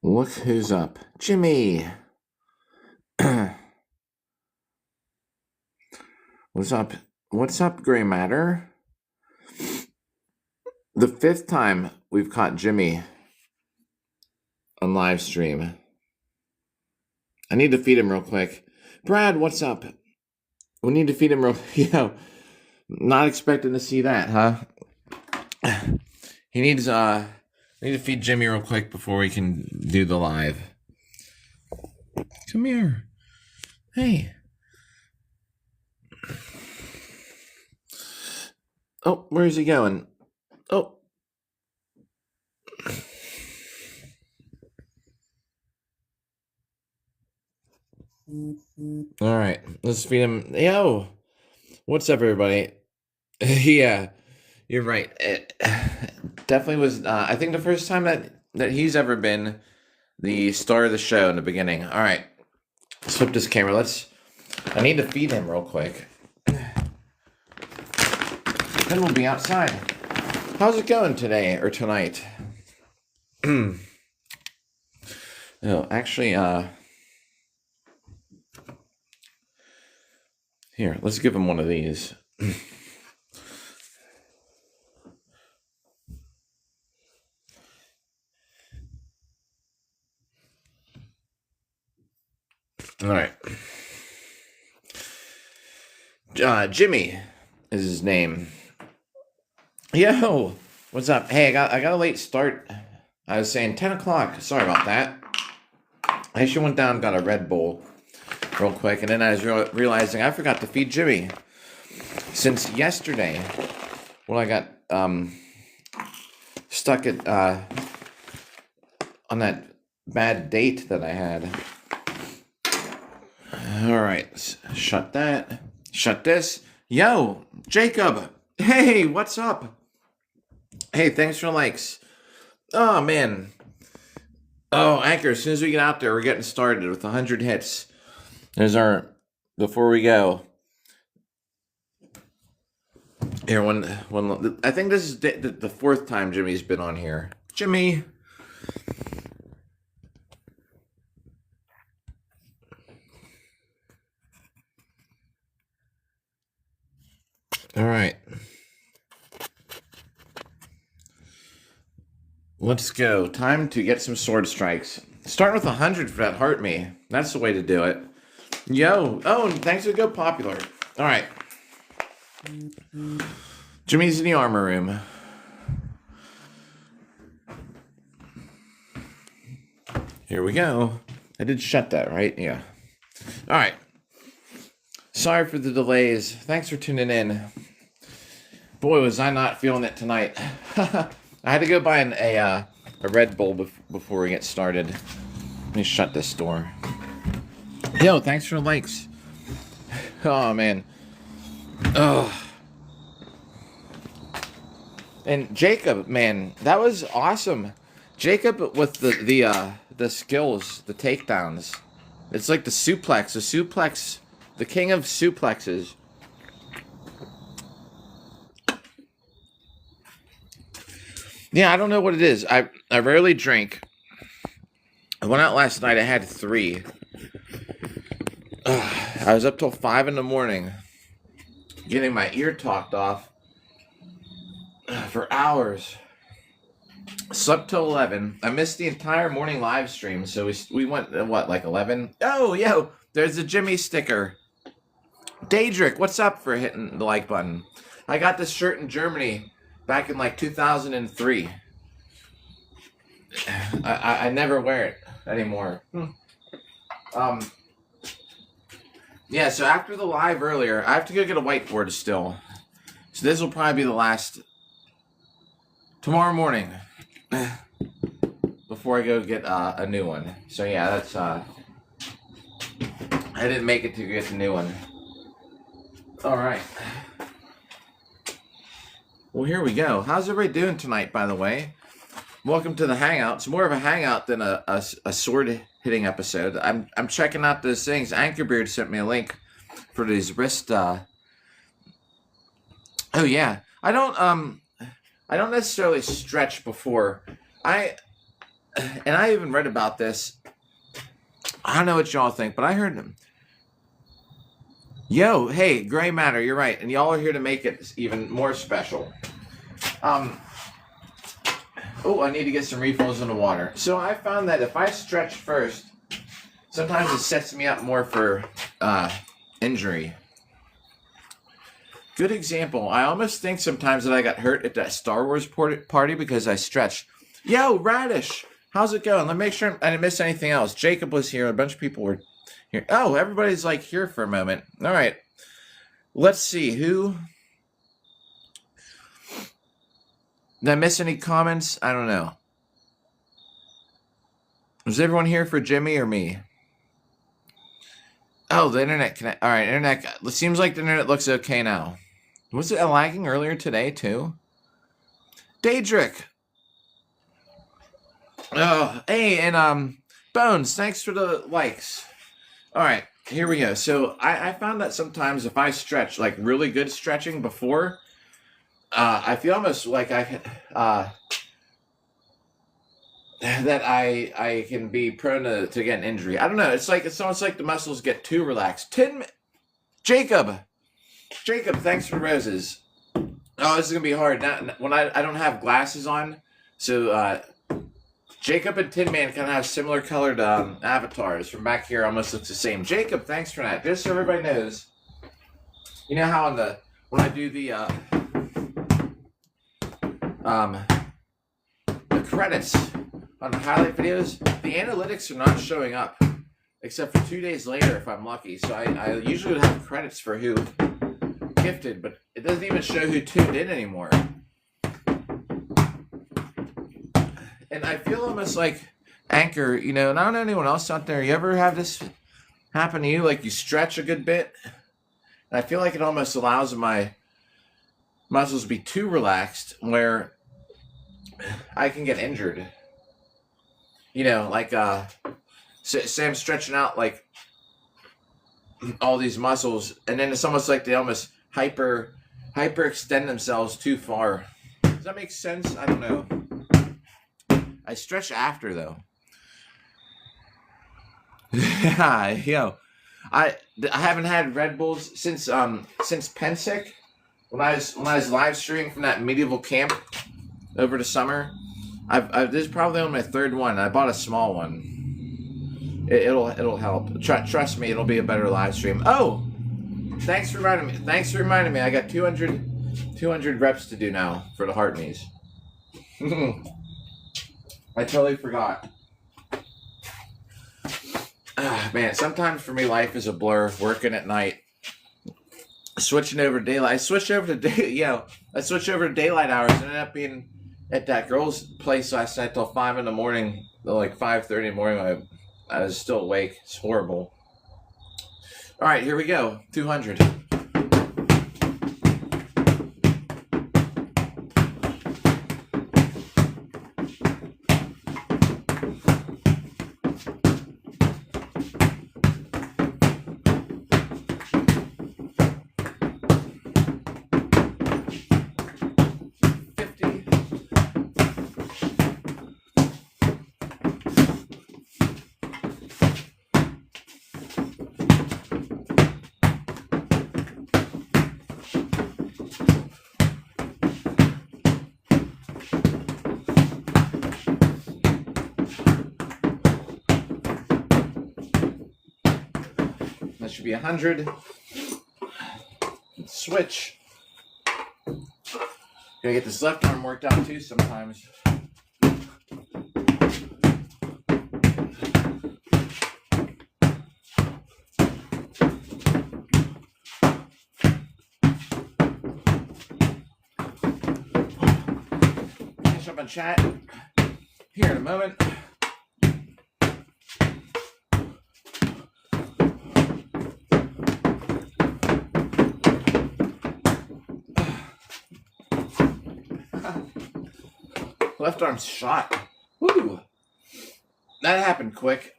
Look who's up. Jimmy! What's up? What's up, Gray Matter? The fifth time we've caught Jimmy on live stream. I need to feed him real quick. Brad, what's up? We need to feed him real... not expecting to see that, huh? He needs, we need to feed Jimmy real quick before we can do the live. Come here. Hey. Oh, where's he going? Oh. All right, let's feed him. Yo, what's up, everybody? Yeah, you're right. It definitely was. I think the first time that he's ever been the star of the show in the beginning. All right, let's flip this camera. I need to feed him real quick. Then we'll be outside. How's it going today or tonight? No, actually, here, let's give him one of these. All right. Jimmy is his name. Yo, what's up? Hey, I got a late start. I was saying 10 o'clock. Sorry about that. I actually went down and got a Red Bull real quick, and then I was realizing I forgot to feed Jimmy. Since yesterday, when I got stuck at on that bad date that I had. All right, shut that. Shut this. Yo, Jacob. Hey, what's up? Hey, thanks for the likes. Oh, man. Oh, Anchor, as soon as we get out there, we're getting started with 100 hits. There's our, before we go. Here, I think this is the fourth time Jimmy's been on here. Jimmy. All right. Let's go. Time to get some sword strikes. Starting with 100 for that heart me. That's the way to do it. Yo. Oh, thanks for Go Popular. All right. Jimmy's in the armor room. Here we go. I did shut that, right? Yeah. All right. Sorry for the delays. Thanks for tuning in. Boy, was I not feeling it tonight. I had to go buy a Red Bull before we get started. Let me shut this door. Yo, thanks for the likes. Oh, man. Oh. And Jacob, man, that was awesome. Jacob with the skills, the takedowns. It's like the suplex, the king of suplexes. Yeah, I don't know what it is. I rarely drink. I went out last night. I had 3. I was up till 5 in the morning, getting my ear talked off for hours. Slept till 11. I missed the entire morning live stream, so we went at what, like 11? Oh, yo, there's a Jimmy sticker. Daedric, what's up for hitting the like button? I got this shirt in Germany back in like 2003. I never wear it anymore. Yeah, so after the live earlier, I have to go get a whiteboard still. So this will probably be the last tomorrow morning before I go get a new one. So yeah, that's I didn't make it to get the new one. All right. Well, here we go. How's everybody doing tonight, by the way? Welcome to the Hangout. It's more of a hangout than a sword hitting episode. I'm checking out those things. Anchorbeard sent me a link for these wrist. Oh yeah, I don't necessarily stretch before. I and I even read about this. I don't know what y'all think, but I heard them. Yo, hey, gray matter, you're right, and y'all are here to make it even more special. Oh, I need to get some refills in the water. So I found that if I stretch first, sometimes it sets me up more for injury. Good example. I almost think sometimes that I got hurt at that Star Wars party because I stretched. Yo, Radish, how's it going? Let me make sure I didn't miss anything else. Jacob was here. A bunch of people were here. Oh, everybody's like here for a moment. All right. Let's see. Who? Did I miss any comments? I don't know. Was everyone here for Jimmy or me? Oh, the internet connect. All right, internet. It seems like the internet looks okay now. Was it lagging earlier today too? Daedric. Oh, hey, and Bones. Thanks for the likes. All right, here we go. So I found that sometimes if I stretch, like really good stretching before, I feel almost like I can that I can be prone to get an injury. I don't know. It's almost like the muscles get too relaxed. Jacob, thanks for roses. Oh, this is gonna be hard. Now, when I don't have glasses on, so Jacob and Tin Man kind of have similar colored avatars. From back here, almost looks the same. Jacob, thanks for that. Just so everybody knows, you know how when I do the credits on the highlight videos, the analytics are not showing up except for 2 days later if I'm lucky. So I usually would have credits for who gifted, but it doesn't even show who tuned in anymore. And I feel almost like Anchor, and I don't know anyone else out there. You ever have this happen to you? Like you stretch a good bit, and I feel like it almost allows my muscles to be too relaxed where I can get injured. Like say I'm stretching out like all these muscles, and then it's almost like they almost hyper extend themselves too far. Does that make sense? I don't know. I stretch after though. Yeah, I haven't had Red Bulls since Pensick when I was live streaming from that medieval camp over the summer. This is probably only my third one. I bought a small one. It'll help. Trust me, it'll be a better live stream. Oh, thanks for reminding me. I got 200 reps to do now for the heart knees. I totally forgot. Man, sometimes for me life is a blur. Working at night, switching over to daylight. I switched over to daylight hours and ended up being at that girl's place last night till 5 in the morning, like 5:30 in the morning. I was still awake. It's horrible. All right, here we go. 200. Should be 100. Switch. Gotta get this left arm worked out too sometimes. Finish up on chat here in a moment. Left arm's shot. Woo! That happened quick.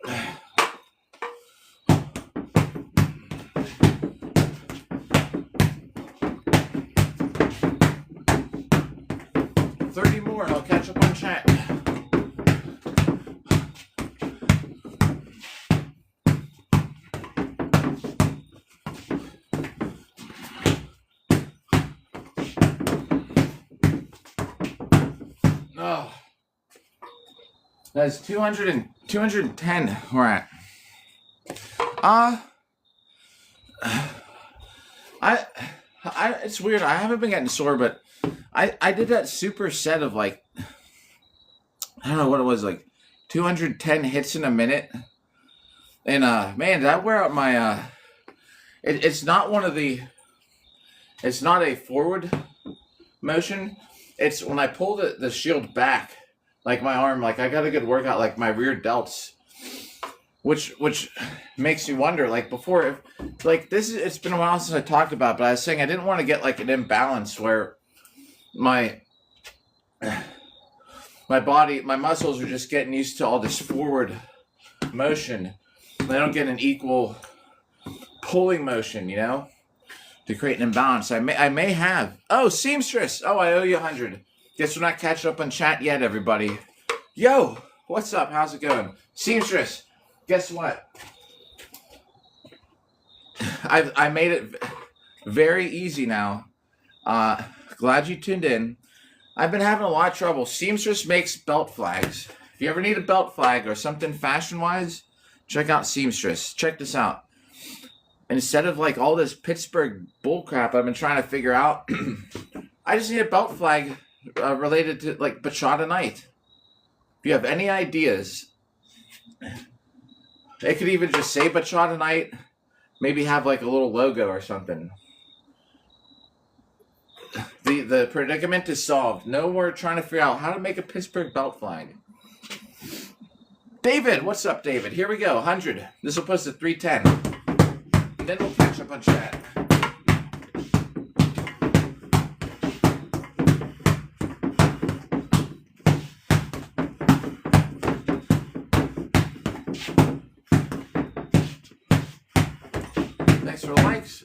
$30 more and I'll catch up on chat. That's 210 we're at. I it's weird. I haven't been getting sore, but I did that super set of like, I don't know what it was, like 210 hits in a minute. And man, did I wear out my it's not one of the, it's not a forward motion. It's when I pull the shield back, like my arm, like I got a good workout, like my rear delts, which makes me wonder, like before, if, like this is, it's been a while since I talked about, but I was saying I didn't want to get like an imbalance where my body, my muscles are just getting used to all this forward motion. They don't get an equal pulling motion, you know, to create an imbalance. I may have. Oh, seamstress. Oh, I owe you 100. Guess we're not catching up on chat yet, everybody. Yo, what's up? How's it going, seamstress? Guess what? I made it very easy now. Glad you tuned in. I've been having a lot of trouble. Seamstress makes belt flags. If you ever need a belt flag or something fashion-wise, check out Seamstress. Check this out. And instead of like all this Pittsburgh bullcrap I've been trying to figure out, I just need a belt flag related to like Bachata Night. If you have any ideas, they could even just say Bachata Night, maybe have like a little logo or something. The predicament is solved. No more trying to figure out how to make a Pittsburgh belt flag. David, what's up, David? Here we go, 100. This will post to 310. And then we'll catch up on chat. Thanks for the likes.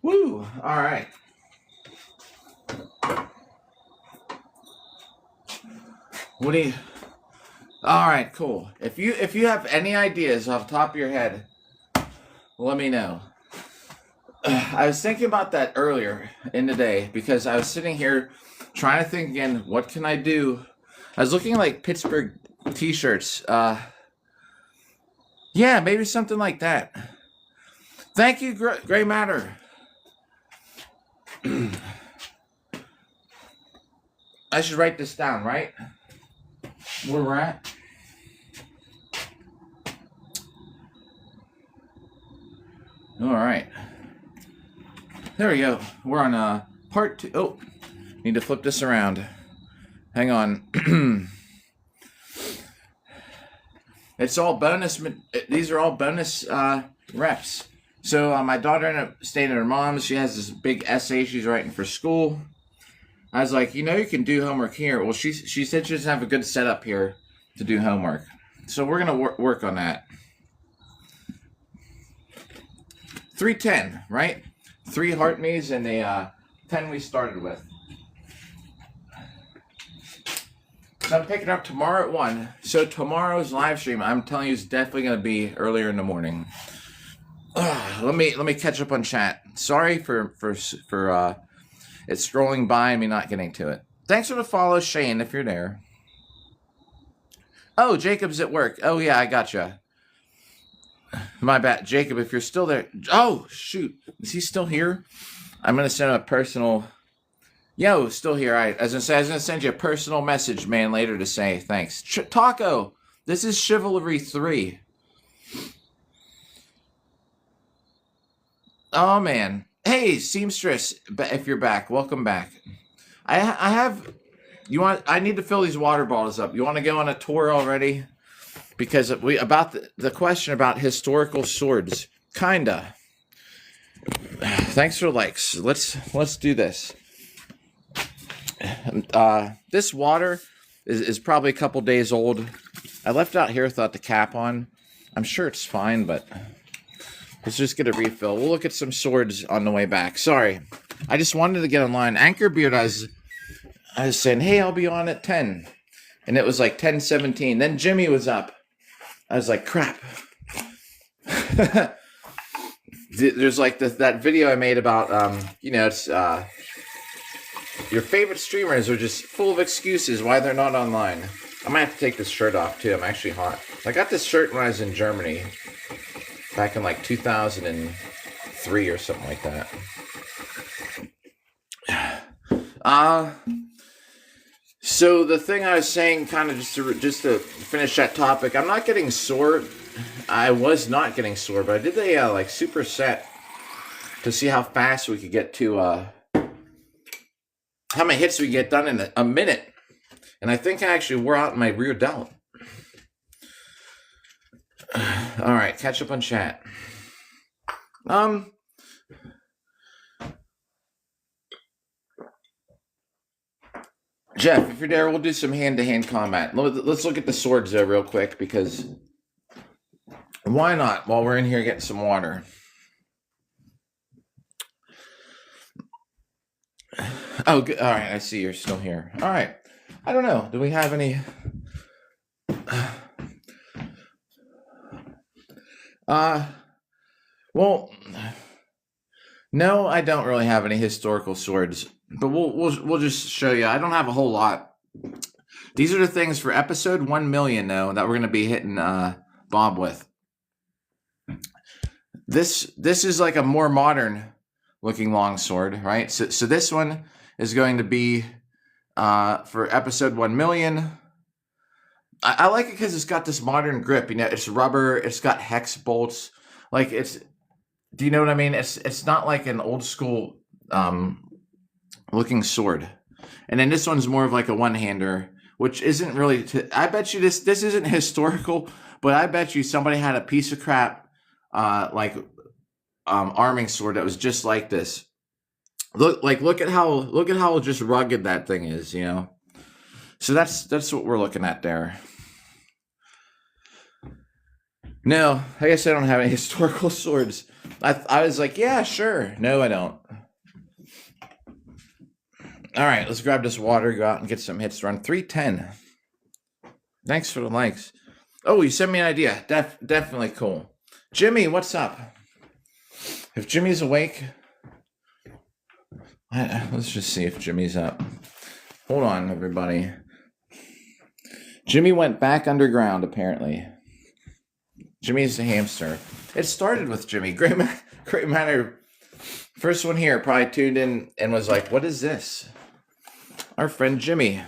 Woo! All right. What do you? All right, cool. If you have any ideas off the top of your head, let me know. I was thinking about that earlier in the day because I was sitting here trying to think again. What can I do? I was looking at like Pittsburgh T-shirts. Yeah, maybe something like that. Thank you, Gray Matter. I should write this down, right? Where we're at. All right. There we go. We're on part 2. Oh, need to flip this around. Hang on. It's all bonus. These are all bonus reps. So my daughter ended up staying at her mom's. She has this big essay she's writing for school. I was like, you know, you can do homework here. Well, she said she doesn't have a good setup here to do homework. So we're going to work on that. 310, right? 3 heart knees and the 10 we started with. So I'm picking up tomorrow at 1. So tomorrow's live stream, I'm telling you, is definitely going to be earlier in the morning. Let me catch up on chat. Sorry for it scrolling by and me not getting to it. Thanks for the follow, Shane, if you're there. Oh, Jacob's at work. Oh yeah, I gotcha. My bad, Jacob. If you're still there. Oh shoot, is he still here? I'm gonna send him a personal. Yo, still here. All right. As I say, I was gonna send you a personal message, man, later to say thanks. Taco, this is Chivalry 3. Oh man, hey Seamstress, if you're back, welcome back. I have, you want? I need to fill these water bottles up. You want to go on a tour already? Because about the question about historical swords, kinda. Thanks for likes. Let's do this. This water is probably a couple days old. I left out here without the cap on. I'm sure it's fine, but let's just get a refill. We'll look at some swords on the way back. Sorry. I just wanted to get online. Anchorbeard, I was saying, hey, I'll be on at 10. And it was like 10:17. Then Jimmy was up. I was like, crap. There's like that video I made about, it's your favorite streamers are just full of excuses why they're not online. I might have to take this shirt off too. I'm actually hot. I got this shirt when I was in Germany back in like 2003 or something like that. So the thing I was saying, kind of just to finish that topic, I'm not getting sore. I was not getting sore, but I did a super set to see how fast we could get to how many hits we get done in a minute, and I think I actually wore out my rear delt. All right, catch up on chat. Jeff, if you're there, we'll do some hand-to-hand combat. Let's look at the swords though real quick, because why not, while we're in here getting some water. Oh, good. All right, I see you're still here. All right. I don't know. Do we have any... well, no, I don't really have any historical swords, but we'll just show you. I don't have a whole lot. These are the things for episode 1 million, though, that we're going to be hitting Bob with. This is like a more modern looking longsword, right? So this one is going to be for episode 1 million. I like it because it's got this modern grip. You know, it's rubber. It's got hex bolts. Like do you know what I mean? It's not like an old school looking sword. And then this one's more of like a one-hander, which isn't really. I bet you this isn't historical, but I bet you somebody had a piece of crap arming sword that was just like this. Look at how just rugged that thing is, you know. So that's what we're looking at there. No, I guess I don't have any historical swords. I was like, yeah, sure. No, I don't. All right, let's grab this water, go out and get some hits run. 310. Thanks for the likes. Oh, you sent me an idea. Definitely cool. Jimmy, what's up? If Jimmy's awake, let's just see if Jimmy's up. Hold on, everybody. Jimmy went back underground, apparently. Jimmy's a hamster. It started with Jimmy. Great matter. First one here probably tuned in and was like, what is this? Our friend Jimmy.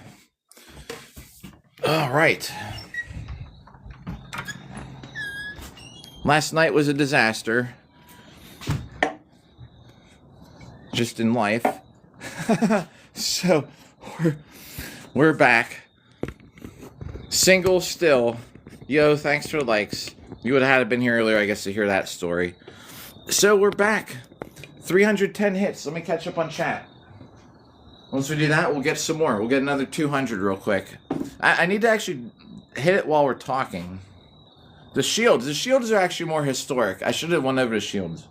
All right. Last night was a disaster. Just in life. So we're back. Single still. Yo, thanks for the likes. You would have had to been here earlier, I guess, to hear that story. So we're back. 310 hits. Let me catch up on chat. Once we do that, we'll get some more. We'll get another 200 real quick. I need to actually hit it while we're talking. The shields are actually more historic. I should have won over the shields.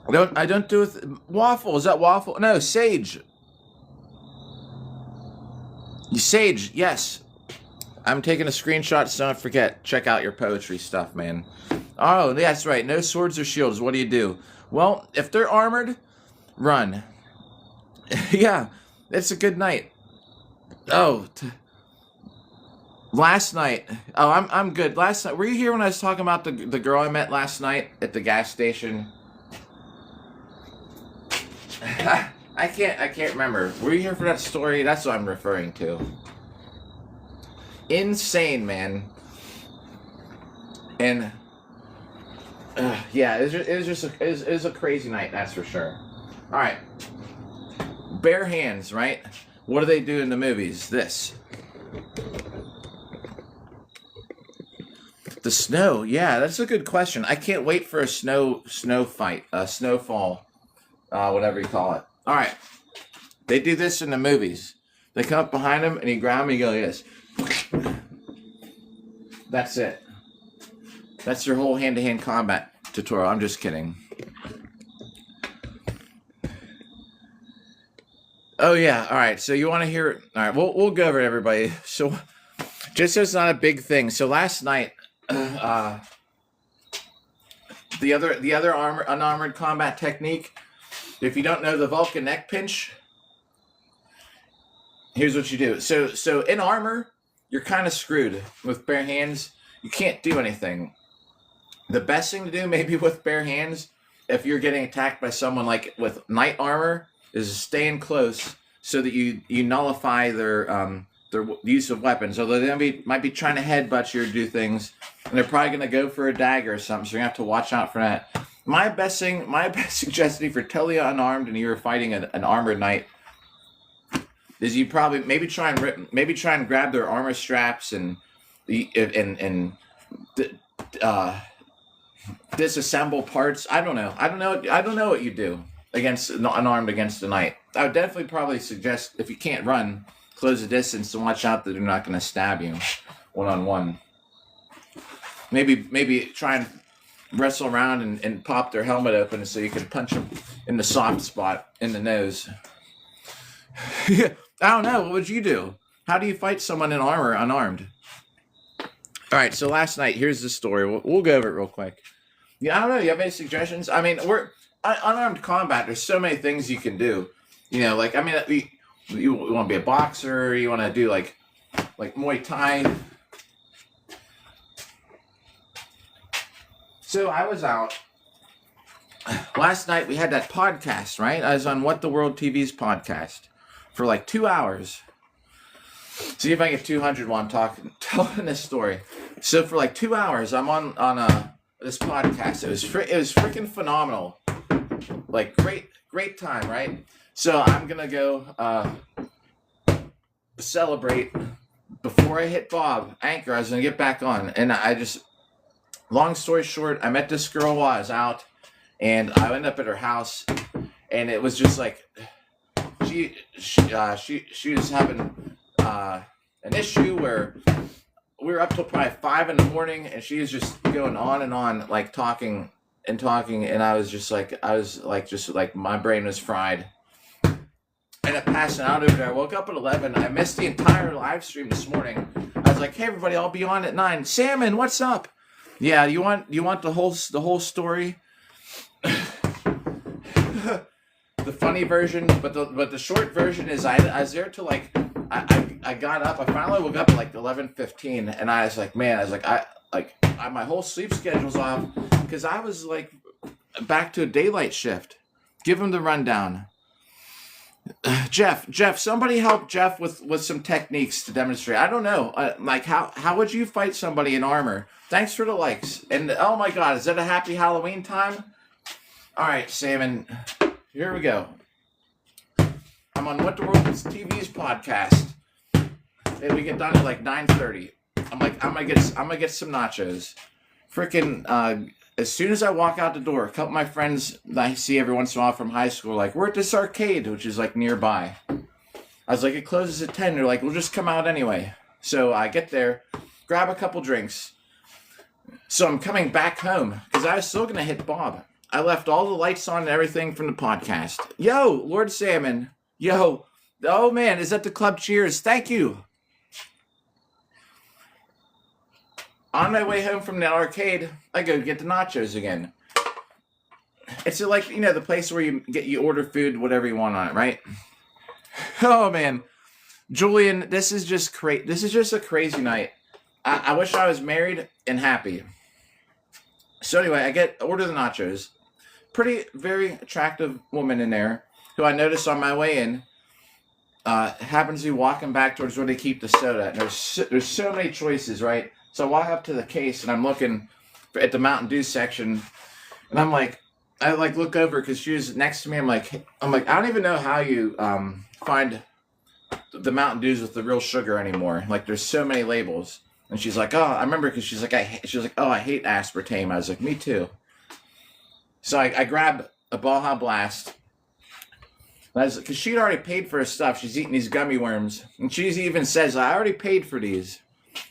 I don't do it. Waffle, is that waffle? No, Sage. Sage, yes. I'm taking a screenshot, so don't forget. Check out your poetry stuff, man. Oh, that's right. No swords or shields. What do? Well, if they're armored, run. Yeah, it's a good night. Oh, last night. Oh, I'm good. Last night, were you here when I was talking about the girl I met last night at the gas station? I can't remember. Were you here for that story? That's what I'm referring to. Insane, man. And yeah, it was a crazy night, that's for sure. All right, bare hands, right? What do they do in the movies? This. The snow, yeah, that's a good question. I can't wait for a snow fight, a snowfall, whatever you call it. All right, they do this in the movies. They come up behind him and you grab him and you go, yes. That's it. That's your whole hand-to-hand combat tutorial. I'm just kidding. Oh yeah, all right. So you want to hear it? All right, we'll go over it, everybody. So just so it's not a big thing. So last night, the other unarmored combat technique. If you don't know the Vulcan neck pinch, here's what you do. So in armor, you're kind of screwed with bare hands. You can't do anything. The best thing to do, maybe with bare hands, if you're getting attacked by someone like with knight armor, is staying close so that you nullify their use of weapons. Although they might be trying to headbutt you or do things, and they're probably going to go for a dagger or something. So you have to watch out for that. My best suggestion for totally unarmed and you're fighting an armored knight is you probably maybe try and grab their armor straps and disassemble parts. I don't know what you do unarmed against a knight. I would definitely probably suggest, if you can't run, close the distance and watch out that they're not going to stab you one-on-one. Maybe try and wrestle around and pop their helmet open so you can punch them in the soft spot in the nose. I don't know. What would you do? How do you fight someone in armor unarmed? All right, so last night, here's the story. We'll go over it real quick. Yeah, I don't know. You have any suggestions? I mean, unarmed combat. There's so many things you can do. You know, like, I mean, you want to be a boxer. You want to do like Muay Thai. So I was out last night. We had that podcast, right? I was on What the World TV's podcast for like 2 hours. See if I get 200 while I'm telling this story. So for like 2 hours, I'm on this podcast. It was freaking phenomenal. Like great time, right? So I'm gonna go celebrate before I hit Bob Anchor. I was gonna get back on, and long story short, I met this girl while I was out, and I ended up at her house, and it was just like she was having an issue where we were up till probably 5 a.m, and she was just going on and on, like talking, and I was just like my brain was fried. I ended up passing out over there. I woke up at 11. I missed the entire live stream this morning. I was like, hey everybody, I'll be on at 9. Salmon, what's up? Yeah, you want the whole story? The funny version, but the short version is I was there till like I got up. I finally woke up at like 11:15, and I was like, man, my whole sleep schedule's off because I was like back to a daylight shift. Give him the rundown. Jeff, somebody help Jeff with some techniques to demonstrate. I don't know, like how would you fight somebody in armor? Thanks for the likes. And oh my God, is that a happy Halloween time? All right, Salmon, here we go. I'm on What the World TV's podcast, and we get done at like 9:30. I'm gonna get some nachos. Freaking as soon as I walk out the door, a couple of my friends that I see every once in a while from high school are like, we're at this arcade, which is like nearby. I was like, it closes at 10. They're like, we'll just come out anyway. So I get there, grab a couple drinks. So I'm coming back home because I was still gonna hit Bob. I left all the lights on and everything from the podcast. Yo, Lord Salmon. Yo. Oh man, is that the club cheers? Thank you. On my way home from the arcade, I go get the nachos again. It's like, you know, the place where you order food, whatever you want on it, right? Oh man, Julian, this is just a crazy night. I wish I was married and happy. So anyway, I order the nachos. Very attractive woman in there who I noticed on my way in. Happens to be walking back towards where they keep the soda. And there's so many choices, right? So I walk up to the case and I'm looking at the Mountain Dew section, and I look over because she was next to me. I'm like, I don't even know how you find the Mountain Dews with the real sugar anymore. Like, there's so many labels. And she's like, oh, I remember because she's like, I hate aspartame. I was like, me too. So I grab a Baja Blast. Because she'd already paid for her stuff. She's eating these gummy worms. And she even says, I already paid for these.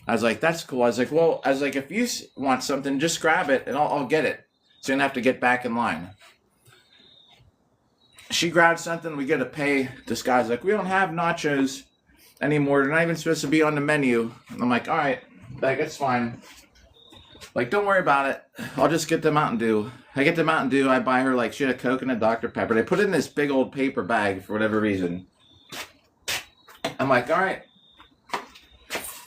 I was like, that's cool. I was like, well, I was like, if you want something, just grab it and I'll get it. So you don't have to get back in line. She grabbed something. We go to pay. This guy's like, we don't have nachos anymore. They're not even supposed to be on the menu. And I'm like, all right, like, it's fine. Like, don't worry about it. I'll just get the Mountain Dew. I get the Mountain Dew. I buy her, like, she had a Coke and a Dr. Pepper. They put it in this big old paper bag for whatever reason. I'm like, all right.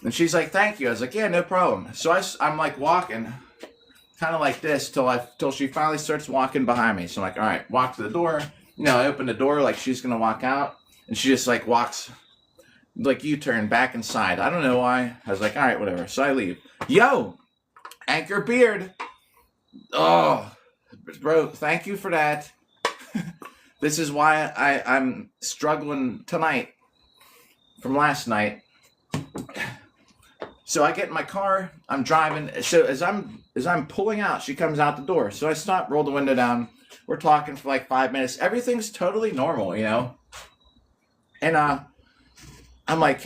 And she's like, thank you. I was like, yeah, no problem. So I'm like walking, kind of like this, till she finally starts walking behind me. So I'm like, all right, walk to the door. You know, I open the door like she's going to walk out. And she just like walks, like U-turn back inside. I don't know why. I was like, all right, whatever. So I leave. Yo, Anchor Beard. Oh, bro, thank you for that. This is why I'm struggling tonight from last night. So I get in my car, I'm driving. So as I'm pulling out, she comes out the door. So I stop, roll the window down. We're talking for like 5 minutes. Everything's totally normal, you know? And I'm like,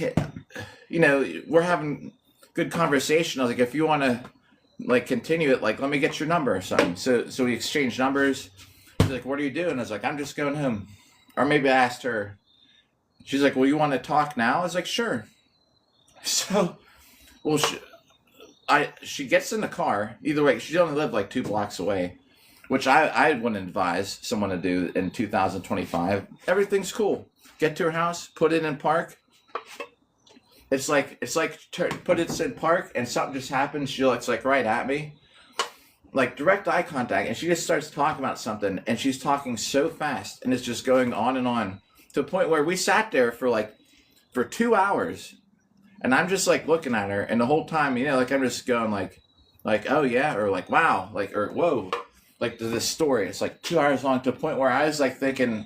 you know, we're having good conversation. I was like, if you want to like continue it, like, let me get your number or something. So we exchanged numbers. She's like, what are you doing? I was like, I'm just going home. Or maybe I asked her. She's like, well, you want to talk now? I was like, sure. So, well, she gets in the car. Either way, she only lived like 2 blocks away, which I wouldn't advise someone to do in 2025. Everything's cool. Get to her house, put it in park. It's like put it in park and something just happens. She looks like right at me, like direct eye contact, and she just starts talking about something, and she's talking so fast, and it's just going on and on to a point where we sat there for 2 hours. And I'm just like looking at her, and the whole time, you know, like I'm just going like, oh yeah, or like wow, like, or whoa, like this story. It's like 2 hours long to a point where I was like thinking,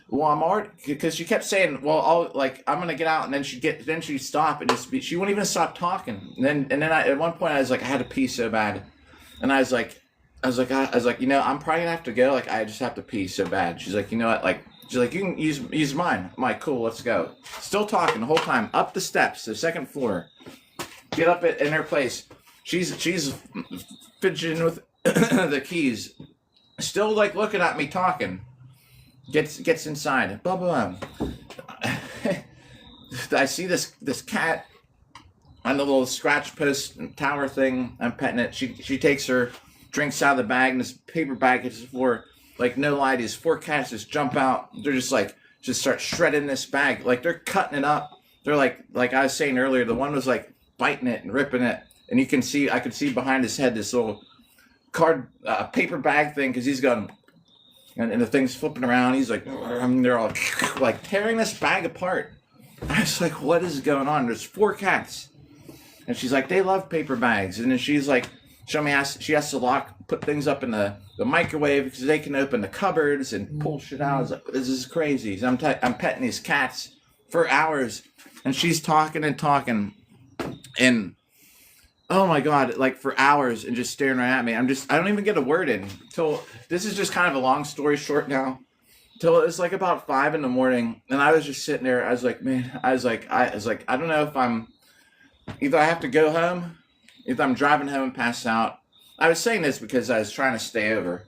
well, I'm already, because she kept saying, well, I'm gonna get out, and then she'd stop and just she wouldn't even stop talking. And then at one point I was like, I had to pee so bad, and I was like, you know, I'm probably gonna have to go. Like I just have to pee so bad. She's like, you know what, like. She's like, you can use mine. I'm like, cool, let's go. Still talking the whole time. Up the steps, the second floor. Get up in her place. She's fidgeting with the keys. Still like looking at me talking. Gets inside. Blah blah blah. I see this cat on the little scratch post tower thing. I'm petting it. She takes her drinks out of the bag, and this paper bag hits the floor. Like, no lie, these 4 cats just jump out. They're just like, just start shredding this bag. Like, they're cutting it up. They're like I was saying earlier, the one was like biting it and ripping it. And I could see behind his head this little paper bag thing, because he's going, and the thing's flipping around. He's like, they're all like tearing this bag apart. I was like, what is going on? There's 4 cats. And she's like, they love paper bags. And then she's like, she has to put things up in the microwave because they can open the cupboards and pull shit out. I was like, this is crazy. So I'm petting these cats for hours, and she's talking and talking, and oh my god, like for hours, and just staring right at me. I don't even get a word in till this is just kind of a long story short now. Till it's like about 5 a.m, and I was just sitting there. I was like, man, I don't know if I'm either I have to go home. If I'm driving home and pass out. I was saying this because I was trying to stay over.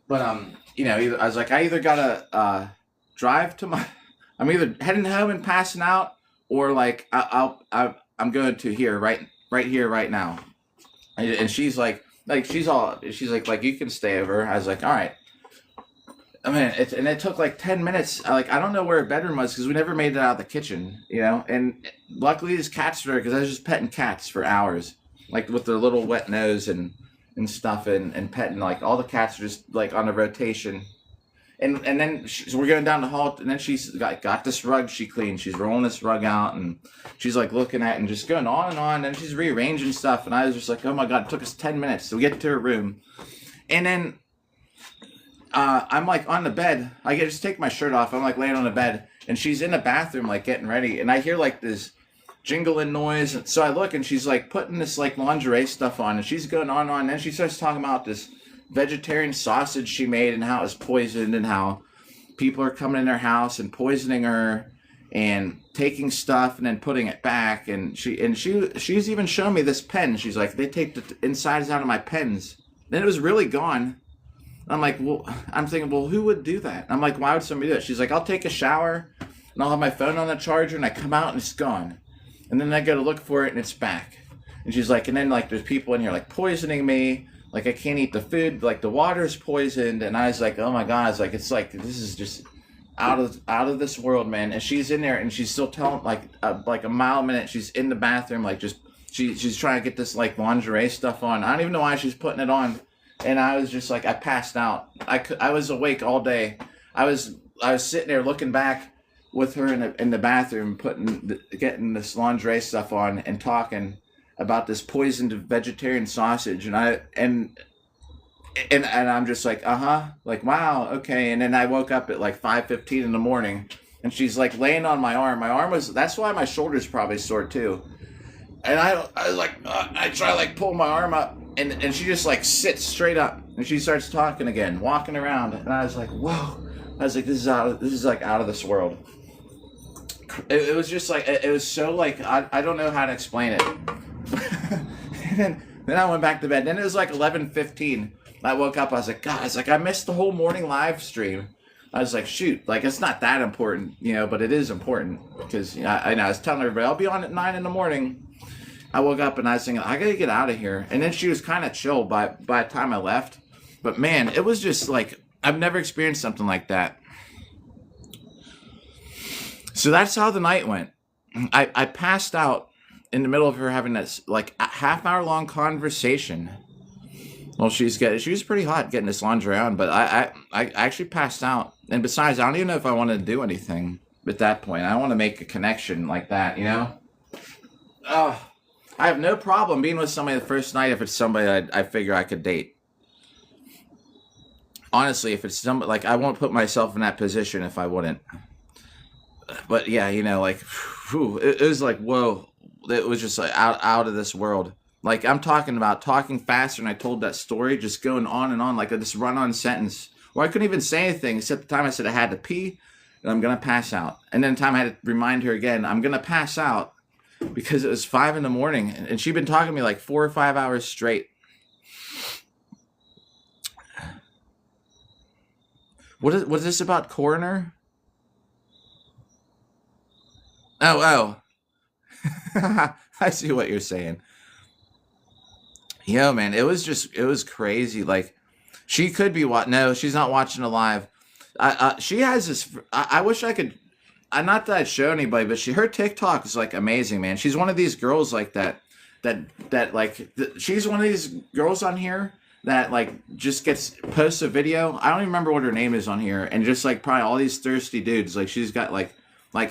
But, you know, I was like, I either gotta drive to I'm either heading home and passing out, or like I'm going to here, right here, right now. And she's like she's like you can stay over. I was like, all right. I mean, it took like 10 minutes. I don't know where her bedroom was because we never made it out of the kitchen, you know. And luckily, these cats were there because I was just petting cats for hours, like with their little wet nose and stuff, and petting. Like all the cats are just like on a rotation. And then so we're going down the hall, and then she's got this rug she cleaned. She's rolling this rug out, and she's like looking at it and just going on and on. And she's rearranging stuff, and I was just like, oh my god, it took us 10 minutes to get to her room, and then. I'm like on the bed. I just take my shirt off. I'm like laying on the bed, and she's in the bathroom like getting ready, and I hear like this jingling noise. And so I look, and she's like putting this like lingerie stuff on, and she's going on and on. And then she starts talking about this vegetarian sausage she made and how it was poisoned and how people are coming in her house and poisoning her. and taking stuff and then putting it back. And she's even shown me this pen. She's like, they take the insides out of my pens. Then it was really gone. I'm like, well, I'm thinking, well, who would do that? I'm like, why would somebody do that? She's like, I'll take a shower and I'll have my phone on the charger and I come out and it's gone. And then I go to look for it and it's back. And she's like, and then like there's people in here like poisoning me. Like I can't eat the food. Like the water's poisoned. And I was like, oh my God. It's like this is just out of this world, man. And she's in there and she's still telling like a mile a minute. She's in the bathroom like just she's trying to get this like lingerie stuff on. I don't even know why she's putting it on. And I was just like, I passed out. I was awake all day. I was sitting there looking back with her in the bathroom, getting this lingerie stuff on and talking about this poisoned vegetarian sausage. And I'm just like, like, wow, okay. And then I woke up at like 5:15 in the morning, and she's like laying on my arm. My arm that's why my shoulder's probably sore too. And I was like, I try to like pull my arm up. And she just like sits straight up and she starts talking again, walking around. And I was like, whoa. I was like, this is like out of this world. It was just like, it was so like, I don't know how to explain it. And then I went back to bed. Then it was like 11:15. I woke up. I was like, God, I missed the whole morning live stream. I was like, shoot, like it's not that important, but it is important because I was telling everybody I'll be on at 9 in the morning. I woke up and I was thinking, I gotta get out of here. And then she was kind of chill by the time I left. But man, it was just like, I've never experienced something like that. So that's how the night went. I passed out in the middle of her having this like a half-hour long conversation. Well, she was pretty hot getting this lingerie on, but I actually passed out. And besides, I don't even know if I wanted to do anything at that point. I want to make a connection like that, Oh. I have no problem being with somebody the first night if it's somebody I figure I could date. Honestly, if it's somebody, like, I won't put myself in that position if I wouldn't. But yeah, like, whew, it was like, whoa. It was just like out of this world. Like, I'm talking about talking faster than I told that story, just going on and on, like this run-on sentence. Where I couldn't even say anything, except the time I said I had to pee, and I'm going to pass out. And then the time I had to remind her again, I'm going to pass out. Because it was 5 in the morning, and she'd been talking to me like 4 or 5 hours straight. What is this about coroner? Oh. I see what you're saying. Yo, man, it was crazy. Like, she could be no, she's not watching it live. She has this. I wish I could. Not that I'd show anybody, but her TikTok is like amazing, man. She's one of these girls like that she's one of these girls on here that like just posts a video. I don't even remember what her name is on here, and just like probably all these thirsty dudes. Like she's got like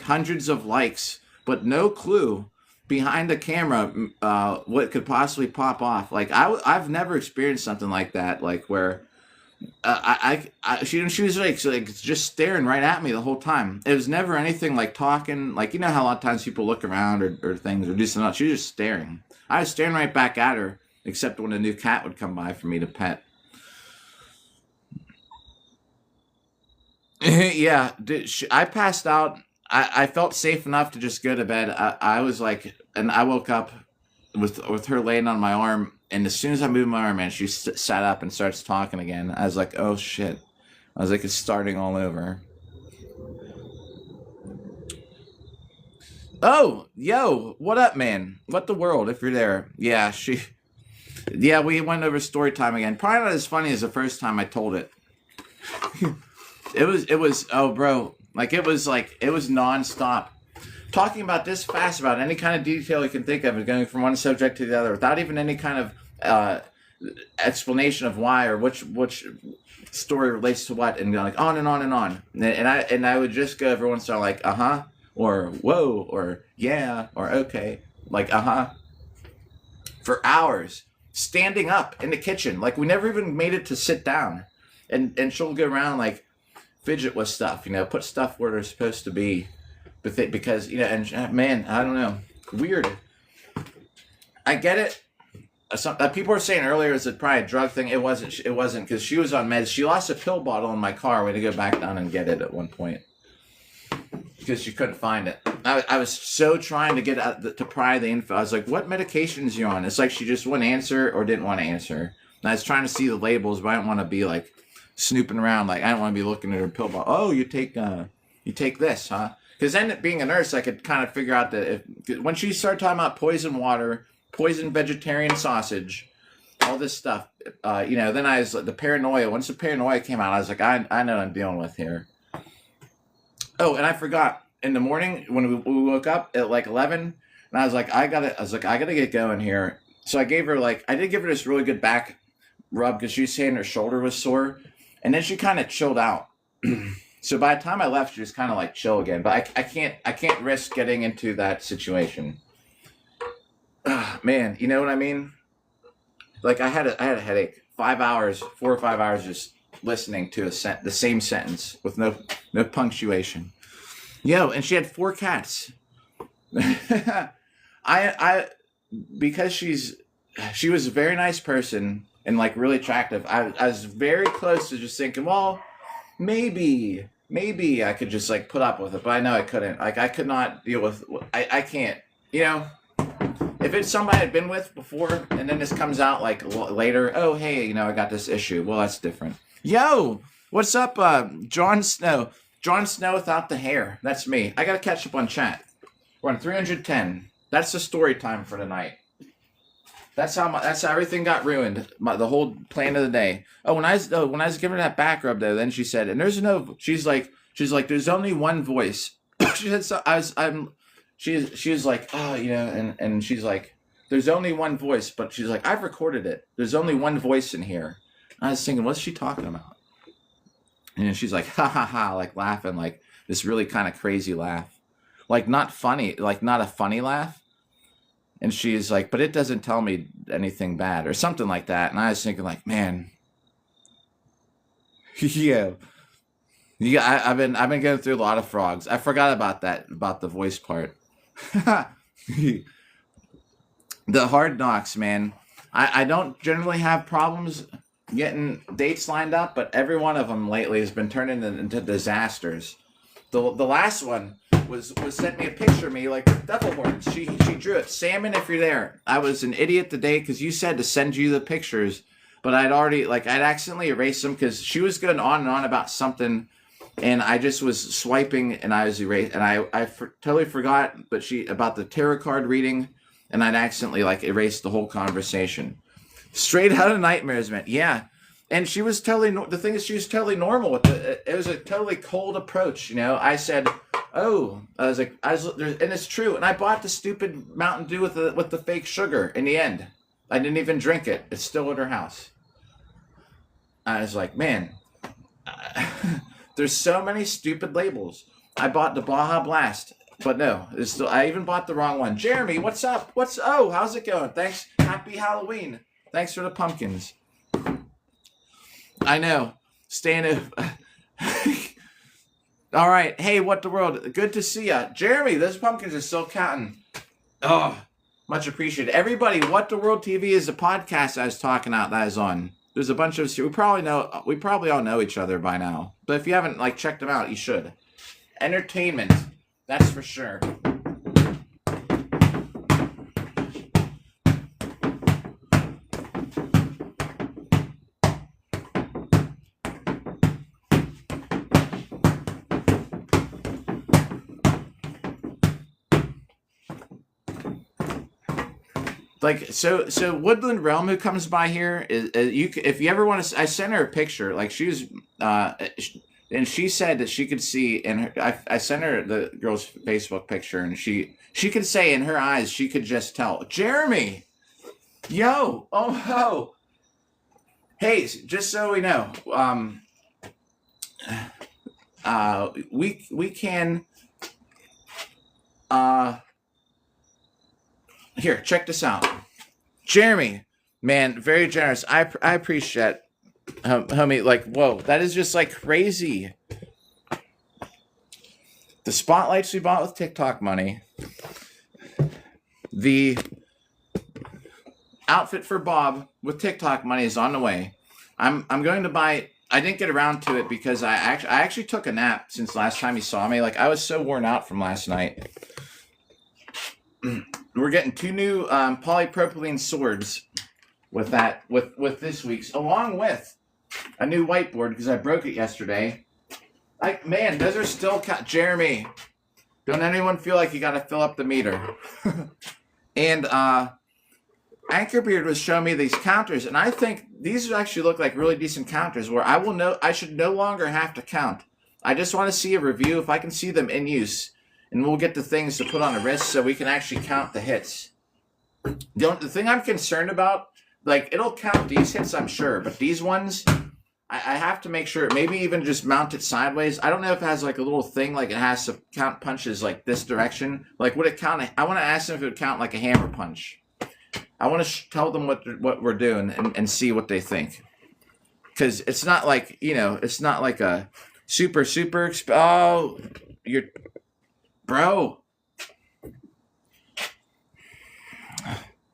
hundreds of likes, but no clue behind the camera what could possibly pop off. Like I've never experienced something like that, like where. She was like just staring right at me the whole time. It was never anything like talking, like how a lot of times people look around or things or do something else. She was just staring. I was staring right back at her, except when a new cat would come by for me to pet. Yeah, I passed out. I felt safe enough to just go to bed. I was like, and I woke up with her laying on my arm. And as soon as I moved my arm, man, she sat up and starts talking again. I was like, oh, shit. I was like, it's starting all over. Oh, yo, what up, man? What the world, if you're there? Yeah, we went over story time again. Probably not as funny as the first time I told it. It was, oh, bro. Like, it was nonstop. Talking about this fast about any kind of detail you can think of and going from one subject to the other without even any kind of explanation of why or which story relates to what, and like on and on and on. And I would just go every once in a while like or whoa or yeah or okay, like for hours, standing up in the kitchen. Like we never even made it to sit down, and she'll go around like fidget with stuff, put stuff where they're supposed to be. Because, and man, I don't know. Weird. I get it. People were saying earlier it was probably a drug thing. It wasn't because she was on meds. She lost a pill bottle in my car. We had to go back down and get it at one point. because she couldn't find it. I was so trying to get to pry the info. I was like, what medications you on? It's like she just wouldn't answer or didn't want to answer. And I was trying to see the labels, but I didn't want to be like snooping around. Like I didn't want to be looking at her pill bottle. Oh, you take this, huh? Because then being a nurse, I could kind of figure out that when she started talking about poison water, poison vegetarian sausage, all this stuff, then I was the paranoia. Once the paranoia came out, I was like, I know what I'm dealing with here. Oh, and I forgot. In the morning when we woke up at like 11, and I was like, I gotta get going here. So I did give her this really good back rub because she was saying her shoulder was sore, and then she kind of chilled out. So by the time I left, she was kind of like chill again. But I can't risk getting into that situation. Man, you know what I mean? Like I had a headache. 4 or 5 hours just listening to the same sentence with no punctuation. Yo, and she had 4 cats. Because she was a very nice person and like really attractive. I was very close to just thinking, well, maybe I could just like put up with it, but I know I couldn't. Like I could not deal with. I can't. If it's somebody I'd been with before, and then this comes out like later. Oh, hey, I got this issue. Well, that's different. Yo, what's up, Jon Snow? Jon Snow without the hair. That's me. I got to catch up on chat. We're on 310. That's the story time for tonight. That's how everything got ruined. The whole plan of the day. Oh, when I was giving her that back rub though, then she said, and she's like, there's only one voice. She said, so she was like, oh, and she's like, there's only one voice, but she's like, I've recorded it. There's only one voice in here. And I was thinking, what's she talking about? And she's like, ha ha ha, like laughing, like this really kind of crazy laugh. Like not funny, like not a funny laugh. And she's like, but it doesn't tell me anything bad or something like that. And I was thinking like, man, yeah. I've been going through a lot of frogs. I forgot about the voice part. The hard knocks, man. I don't generally have problems getting dates lined up, but every one of them lately has been turning into disasters. The last one was sent me a picture of me like with devil horns. She drew it. Salmon, if you're there. I was an idiot today because you said to send you the pictures, but I'd accidentally erased them because she was going on and on about something, and I just was swiping and I was erased, and I totally forgot, but about the tarot card reading, and I'd accidentally erased the whole conversation. Straight out of nightmares, man. Yeah. And she was totally, the thing is, she was totally normal with it. It was a totally cold approach, I said, and it's true. And I bought the stupid Mountain Dew with the fake sugar in the end. I didn't even drink it. It's still at her house. I was like, man, there's so many stupid labels. I bought the Baja Blast, but no, I even bought the wrong one. Jeremy, what's up? How's it going? Thanks. Happy Halloween. Thanks for the pumpkins. I know. All right. Hey, what the world? Good to see ya. Jeremy, those pumpkins are still counting. Oh, much appreciated. Everybody, What the World TV is a podcast I was talking about that is on. There's a bunch of we probably all know each other by now. But if you haven't checked them out, you should. Entertainment. That's for sure. So Woodland Realm, who comes by here, if you ever want to, I sent her a picture. She was, and she said that she could see, and I sent her the girl's Facebook picture, and she could say in her eyes, she could just tell. Jeremy, yo, oh, hey, just so we know, we can, here, check this out. Jeremy, man, very generous. I appreciate it, homie. Whoa, that is just crazy. The spotlights we bought with TikTok money. The outfit for Bob with TikTok money is on the way. I'm going to buy I didn't get around to it because I actually took a nap since last time you saw me. Like I was so worn out from last night. We're getting 2 new polypropylene swords with this week's, along with a new whiteboard because I broke it yesterday. Like, man, those are still Jeremy. Don't anyone feel like you got to fill up the meter? And Anchorbeard was showing me these counters, and I think these actually look like really decent counters where I should no longer have to count. I just want to see a review if I can see them in use, and we'll get the things to put on a wrist so we can actually count the hits. The thing I'm concerned about, like, it'll count these hits, I'm sure, but these ones, I have to make sure, maybe even just mount it sideways. I don't know if it has like a little thing, like it has to count punches like this direction. Like, would it count? I want to ask them if it would count like a hammer punch. I want to tell them what we're doing and see what they think. Because it's not like, it's not like a super, oh, you're, bro.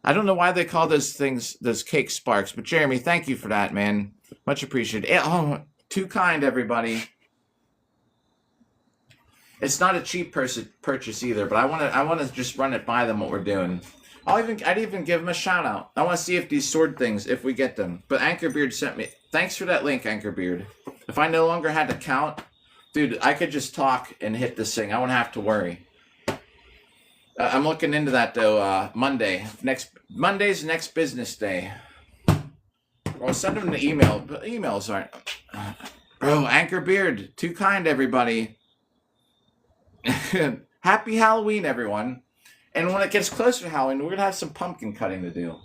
I don't know why they call those things, those cake sparks, but Jeremy, thank you for that, man. Much appreciated. Oh, too kind, everybody. It's not a cheap purchase either, but I want to just run it by them what we're doing. I'd even give them a shout out. I want to see if these sword things, if we get them. But Anchorbeard sent me. Thanks for that link, Anchorbeard. If I no longer had to count, dude, I could just talk and hit this thing. I wouldn't have to worry. I'm looking into that though. Monday's next business day. I'll send them the email. But emails aren't. Bro, Anchorbeard, too kind, everybody. Happy Halloween, everyone. And when it gets closer to Halloween, we're gonna have some pumpkin cutting to do.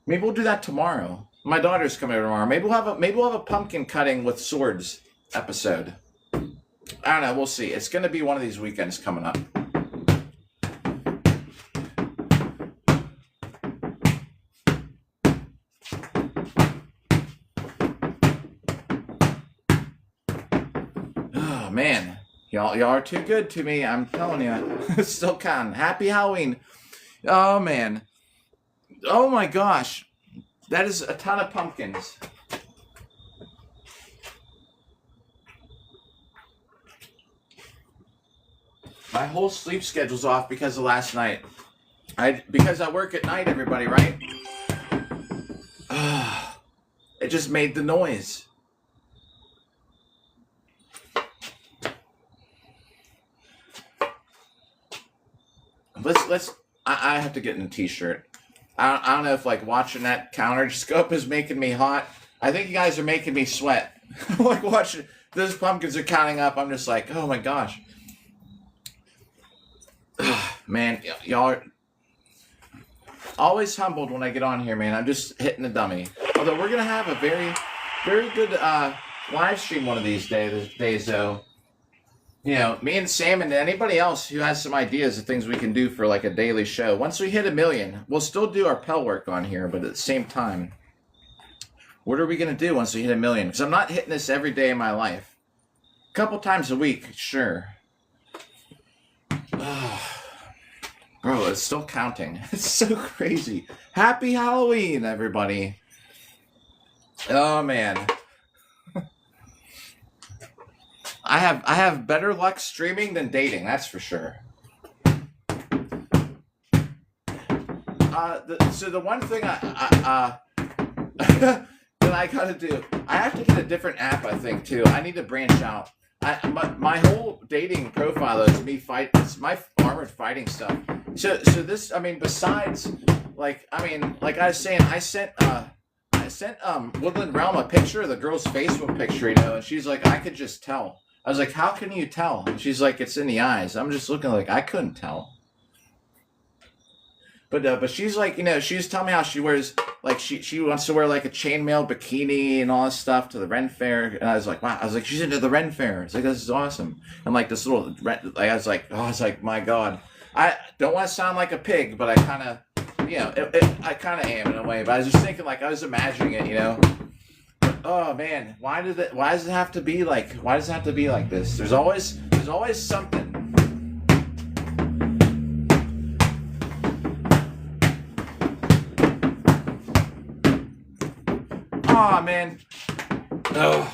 Maybe we'll do that tomorrow. My daughter's coming over tomorrow. Maybe we'll have a pumpkin cutting with swords episode. I don't know. We'll see. It's gonna be one of these weekends coming up. Oh man. Y'all are too good to me. I'm telling you. Still can. Happy Halloween. Oh, man. Oh, my gosh. That is a ton of pumpkins. My whole sleep schedule's off because of last night. Because I work at night, everybody, right? It just made the noise. I have to get in a t-shirt. I don't know if like watching that counter scope is making me hot. I think you guys are making me sweat. Like watching those pumpkins are counting up. I'm just like, oh my gosh. Man, y'all are always humbled when I get on here, man. I'm just hitting the dummy. Although we're gonna have a very, very good live stream one of these days though. Me and Sam and anybody else who has some ideas of things we can do for like a daily show. Once we hit 1 million, we'll still do our Pell work on here, but at the same time, what are we going to do once we hit 1 million? Because I'm not hitting this every day of my life. A couple times a week, sure. Bro, it's still counting. It's so crazy. Happy Halloween, everybody. Oh, man. I have better luck streaming than dating, that's for sure. So the one thing that I gotta do, I have to get a different app, I think, too. I need to branch out. My whole dating profile is me it's my armored fighting stuff. So this, besides, like I was saying, I sent Woodland Realm a picture of the girl's Facebook picture, and she's like, I could just tell. I was like, how can you tell? And she's like, it's in the eyes. I'm just looking like, I couldn't tell. But she's like, she was telling me how she wears, like, she wants to wear, like, a chainmail bikini and all this stuff to the Ren Fair. And I was like, wow. I was like, she's into the Ren Fair. It's like, this is awesome. And, like, this little, I was like, my God. I don't want to sound like a pig, but I kind of, I kind of am in a way. But I was just thinking, like, I was imagining it, Oh man, why does it have to be like this? There's always something. Oh man. Oh,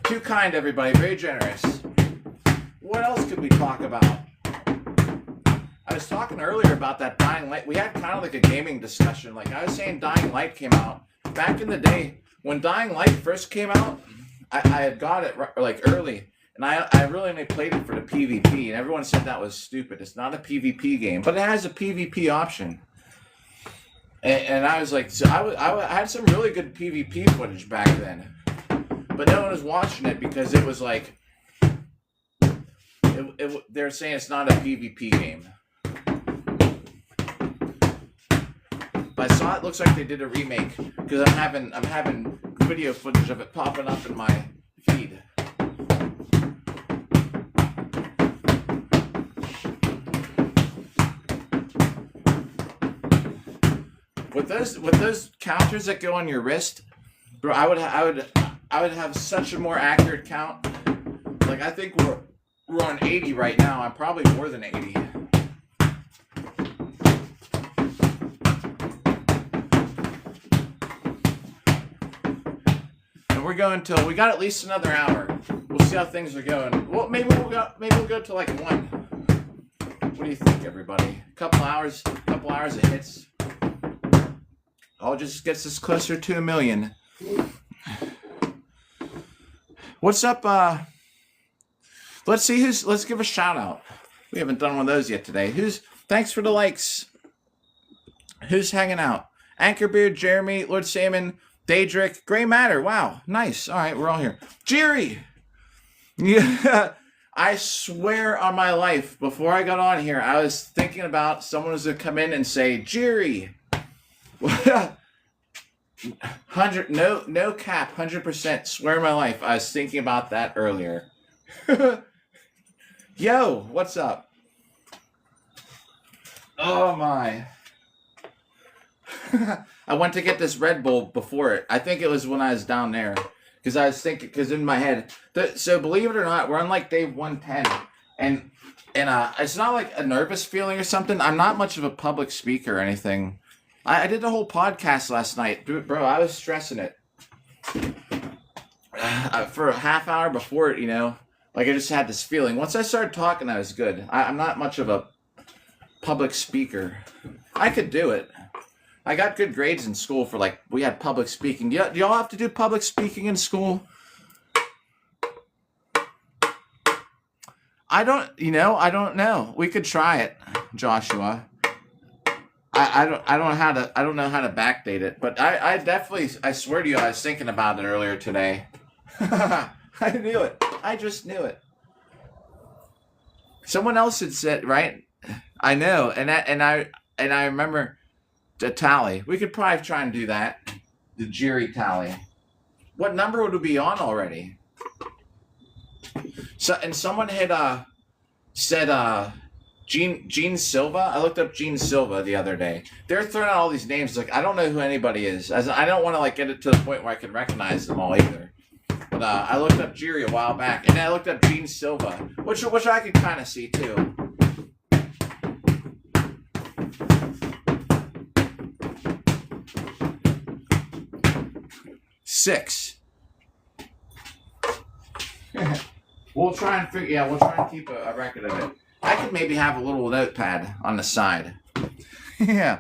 too kind, everybody. Very generous. What else could we talk about? I was talking earlier about that Dying Light. We had kind of like a gaming discussion. Like I was saying, Dying Light came out back in the day when Dying Light first came out. I had got it like early, and I really only played it for the PvP, and everyone said that was stupid. It's not a PvP game, but it has a PvP option. And I was like, so I had some really good PvP footage back then, but no one was watching it because it was like, they're saying it's not a PvP game. But I saw it looks like they did a remake because I'm having video footage of it popping up in my feed. With those counters that go on your wrist, bro, I would have such a more accurate count. Like I think we're on 80 right now. I'm probably more than 80. And we're going till we got at least another hour. We'll see how things are going. Well, maybe we'll go to like 1. What do you think, everybody? A couple hours of hits. All just gets us closer to 1 million. What's up? Let's give a shout out. We haven't done one of those yet today. Thanks for the likes. Who's hanging out? Anchorbeard, Jeremy, Lord Salmon, Daedric, Gray Matter. Wow, nice. All right, we're all here. Jerry. Yeah, I swear on my life, before I got on here, I was thinking about someone was gonna come in and say, Jerry. 100, no cap, 100%. Swear on my life, I was thinking about that earlier. Yo, what's up? Oh my. I went to get this Red Bull before it. I think it was when I was down there. Because I was thinking, because in my head. So believe it or not, we're on like day 110. And it's not like a nervous feeling or something. I'm not much of a public speaker or anything. I did the whole podcast last night. Bro, I was stressing it. For a half hour before it, like I just had this feeling. Once I started talking, I was good. I'm not much of a public speaker. I could do it. I got good grades in school for we had public speaking. Do y'all have to do public speaking in school? I don't know. We could try it, Joshua. I don't know how to backdate it, but I definitely, I swear to you, I was thinking about it earlier today. I knew it. I just knew it. Someone else had said, right? I know, and I remember the tally. We could probably try and do that. The Jerry tally. What number would it be on already? So, and someone had said Gene Silva. I looked up Gene Silva the other day. They're throwing out all these names. Like, I don't know who anybody is. I don't want to get it to the point where I can recognize them all either. But I looked up Jerry a while back, and then I looked up Gene Silva, which I could kind of see too. Six. We'll try and figure. Yeah, we'll try and keep a record of it. I could maybe have a little notepad on the side. Yeah.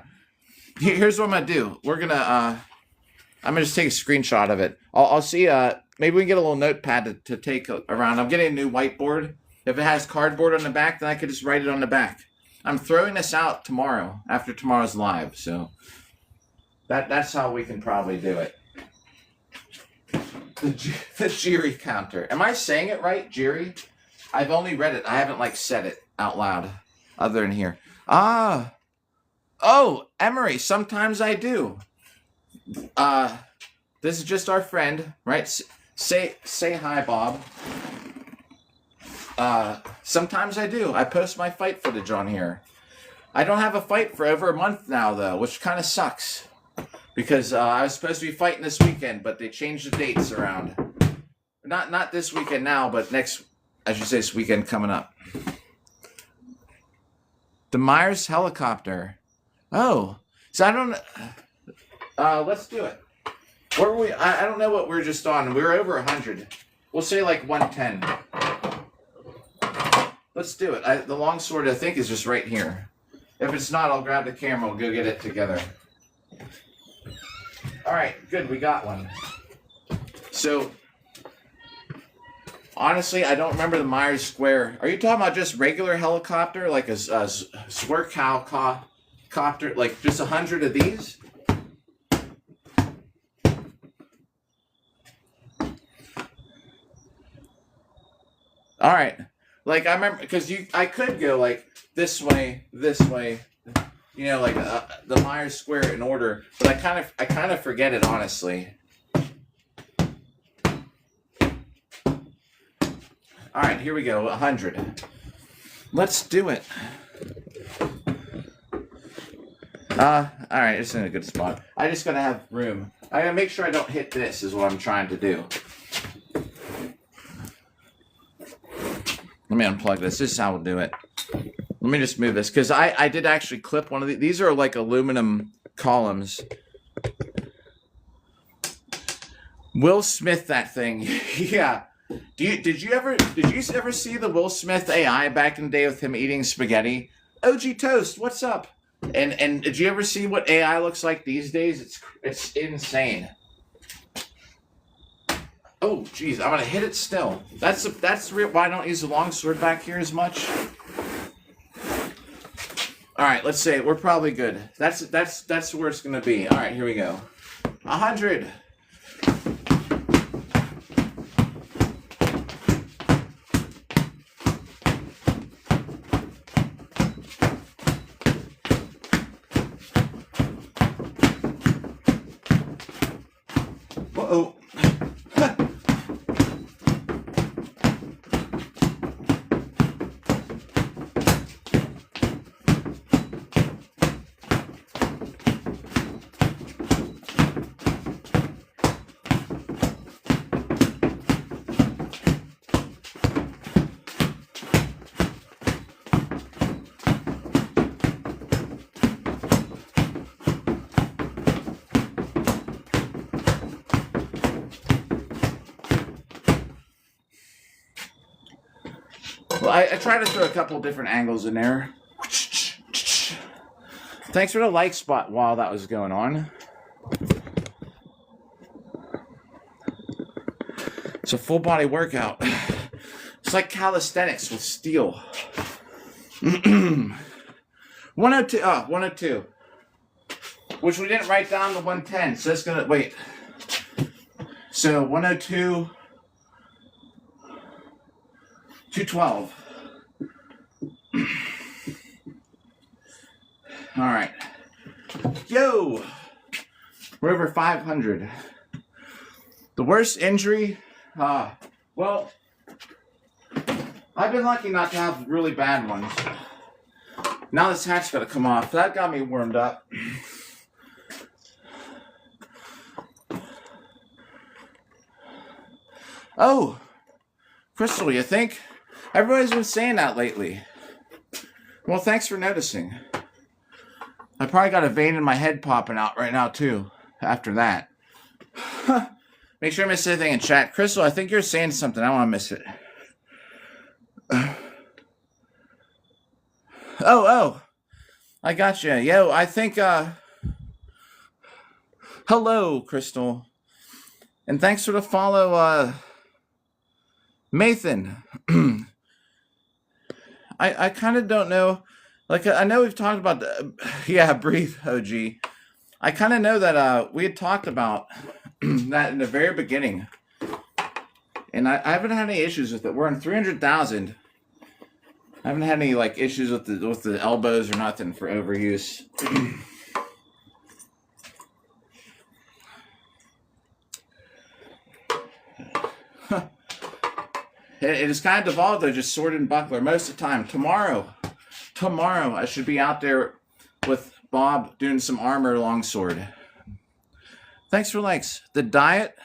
Here's what I'm gonna do. We're gonna. I'm gonna just take a screenshot of it. I'll see. Maybe we can get a little notepad to take around. I'm getting a new whiteboard. If it has cardboard on the back, then I could just write it on the back. I'm throwing this out tomorrow after tomorrow's live, so that's how we can probably do it. The Jerry counter. Am I saying it right, Jerry? I've only read it. I haven't said it out loud, other than here. Oh, Emery. Sometimes I do. This is just our friend, right? Say hi, Bob. Sometimes I do. I post my fight footage on here. I don't have a fight for over a month now, though, which kind of sucks. Because I was supposed to be fighting this weekend, but they changed the dates around. Not this weekend now, but next, I should say, this weekend coming up. The Myers helicopter. Oh, so I don't. Let's do it. Where were we? I don't know what we were just on. We were over 100. We'll say like 110. Let's do it. The longsword, I think, is just right here. If it's not, I'll grab the camera. We'll go get it together. All right, good. We got one. So, honestly, I don't remember the Myers Square. Are you talking about just regular helicopter, like a Squircal copter, like just 100 of these? All right. Like, I remember, because I could go, like, this way, you know, like the Myers Square in order, but I kind of forget it, honestly. All right, here we go, 100. Let's do it. All right, it's in a good spot. I just gotta have room. I gotta make sure I don't hit this, is what I'm trying to do. Let me unplug this. This is how we'll do it. Let me just move this, because I did actually clip one of these. These are like aluminum columns. Will Smith, that thing. Yeah. Did you ever see the Will Smith AI back in the day with him eating spaghetti? OG Toast, what's up? And did you ever see what AI looks like these days? It's insane. Oh, geez, I'm gonna hit it still. That's real. Why I don't use the longsword back here as much. All right, let's say we're probably good. That's where it's gonna be. All right, here we go. 100. Uh-oh. Well, I tried to throw a couple different angles in there. Thanks for the like spot while that was going on. It's a full body workout. It's like calisthenics with steel. 102. 102. Which we didn't write down the 110. So that's gonna wait. So 102. 212. All right. Yo! We're over 500. The worst injury? Well, I've been lucky not to have really bad ones. Now this hat's got to come off. That got me warmed up. Oh! Crystal, you think? Everybody's been saying that lately. Well, thanks for noticing. I probably got a vein in my head popping out right now, too, after that. Make sure I miss anything in chat. Crystal, I think you're saying something. I don't want to miss it. Oh. I got you. Yo, I think, hello, Crystal. And thanks for the follow, Mathan. I kind of don't know. Like, I know we've talked about yeah, breathe, OG. I kind of know that we had talked about that in the very beginning. And I haven't had any issues with it. We're on 300,000. I haven't had any like issues with the elbows or nothing for overuse. It is kind of devolved though, just sword and buckler most of the time. Tomorrow, I should be out there with Bob doing some armor longsword. Thanks for likes. The diet,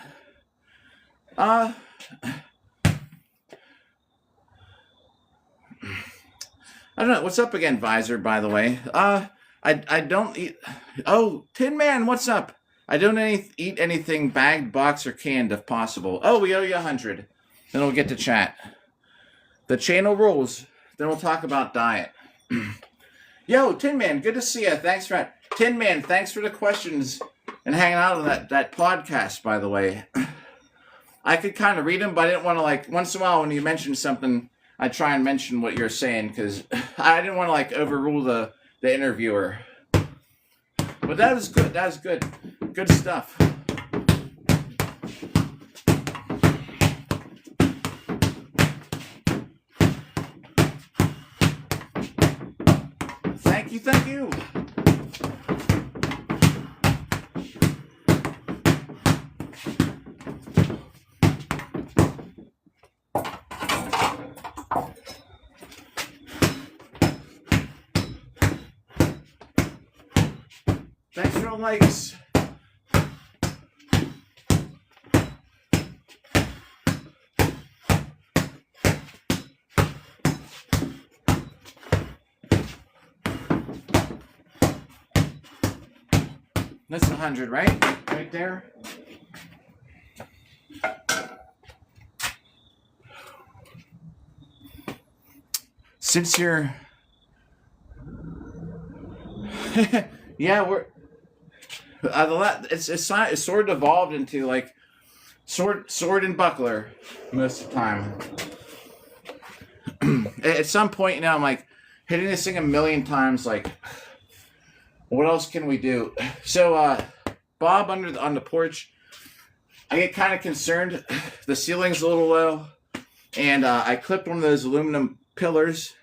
I don't know. What's up again, Visor, by the way? I don't eat. Oh, Tin Man, what's up? I don't eat anything bagged, boxed, or canned if possible. Oh, we owe you 100. Then we'll get to chat. The channel rules. Then we'll talk about diet. Yo, Tin Man, good to see you. Thanks for Tin Man. Thanks for the questions and hanging out on that podcast. By the way, I could kind of read them, but I didn't want to like once in a while when you mention something, I try and mention what you're saying because I didn't want to like overrule the interviewer. But that was good. That was good. Good stuff. Thank you. Thank you. Thanks for the likes. That's 100, right? Right there. Since you're... yeah, we're... it's sort of evolved into like sword and buckler most of the time. At some point, I'm like hitting this thing a million times. Like, what else can we do? So, Bob on the porch, I get kind of concerned. The ceiling's a little low, and I clipped one of those aluminum pillars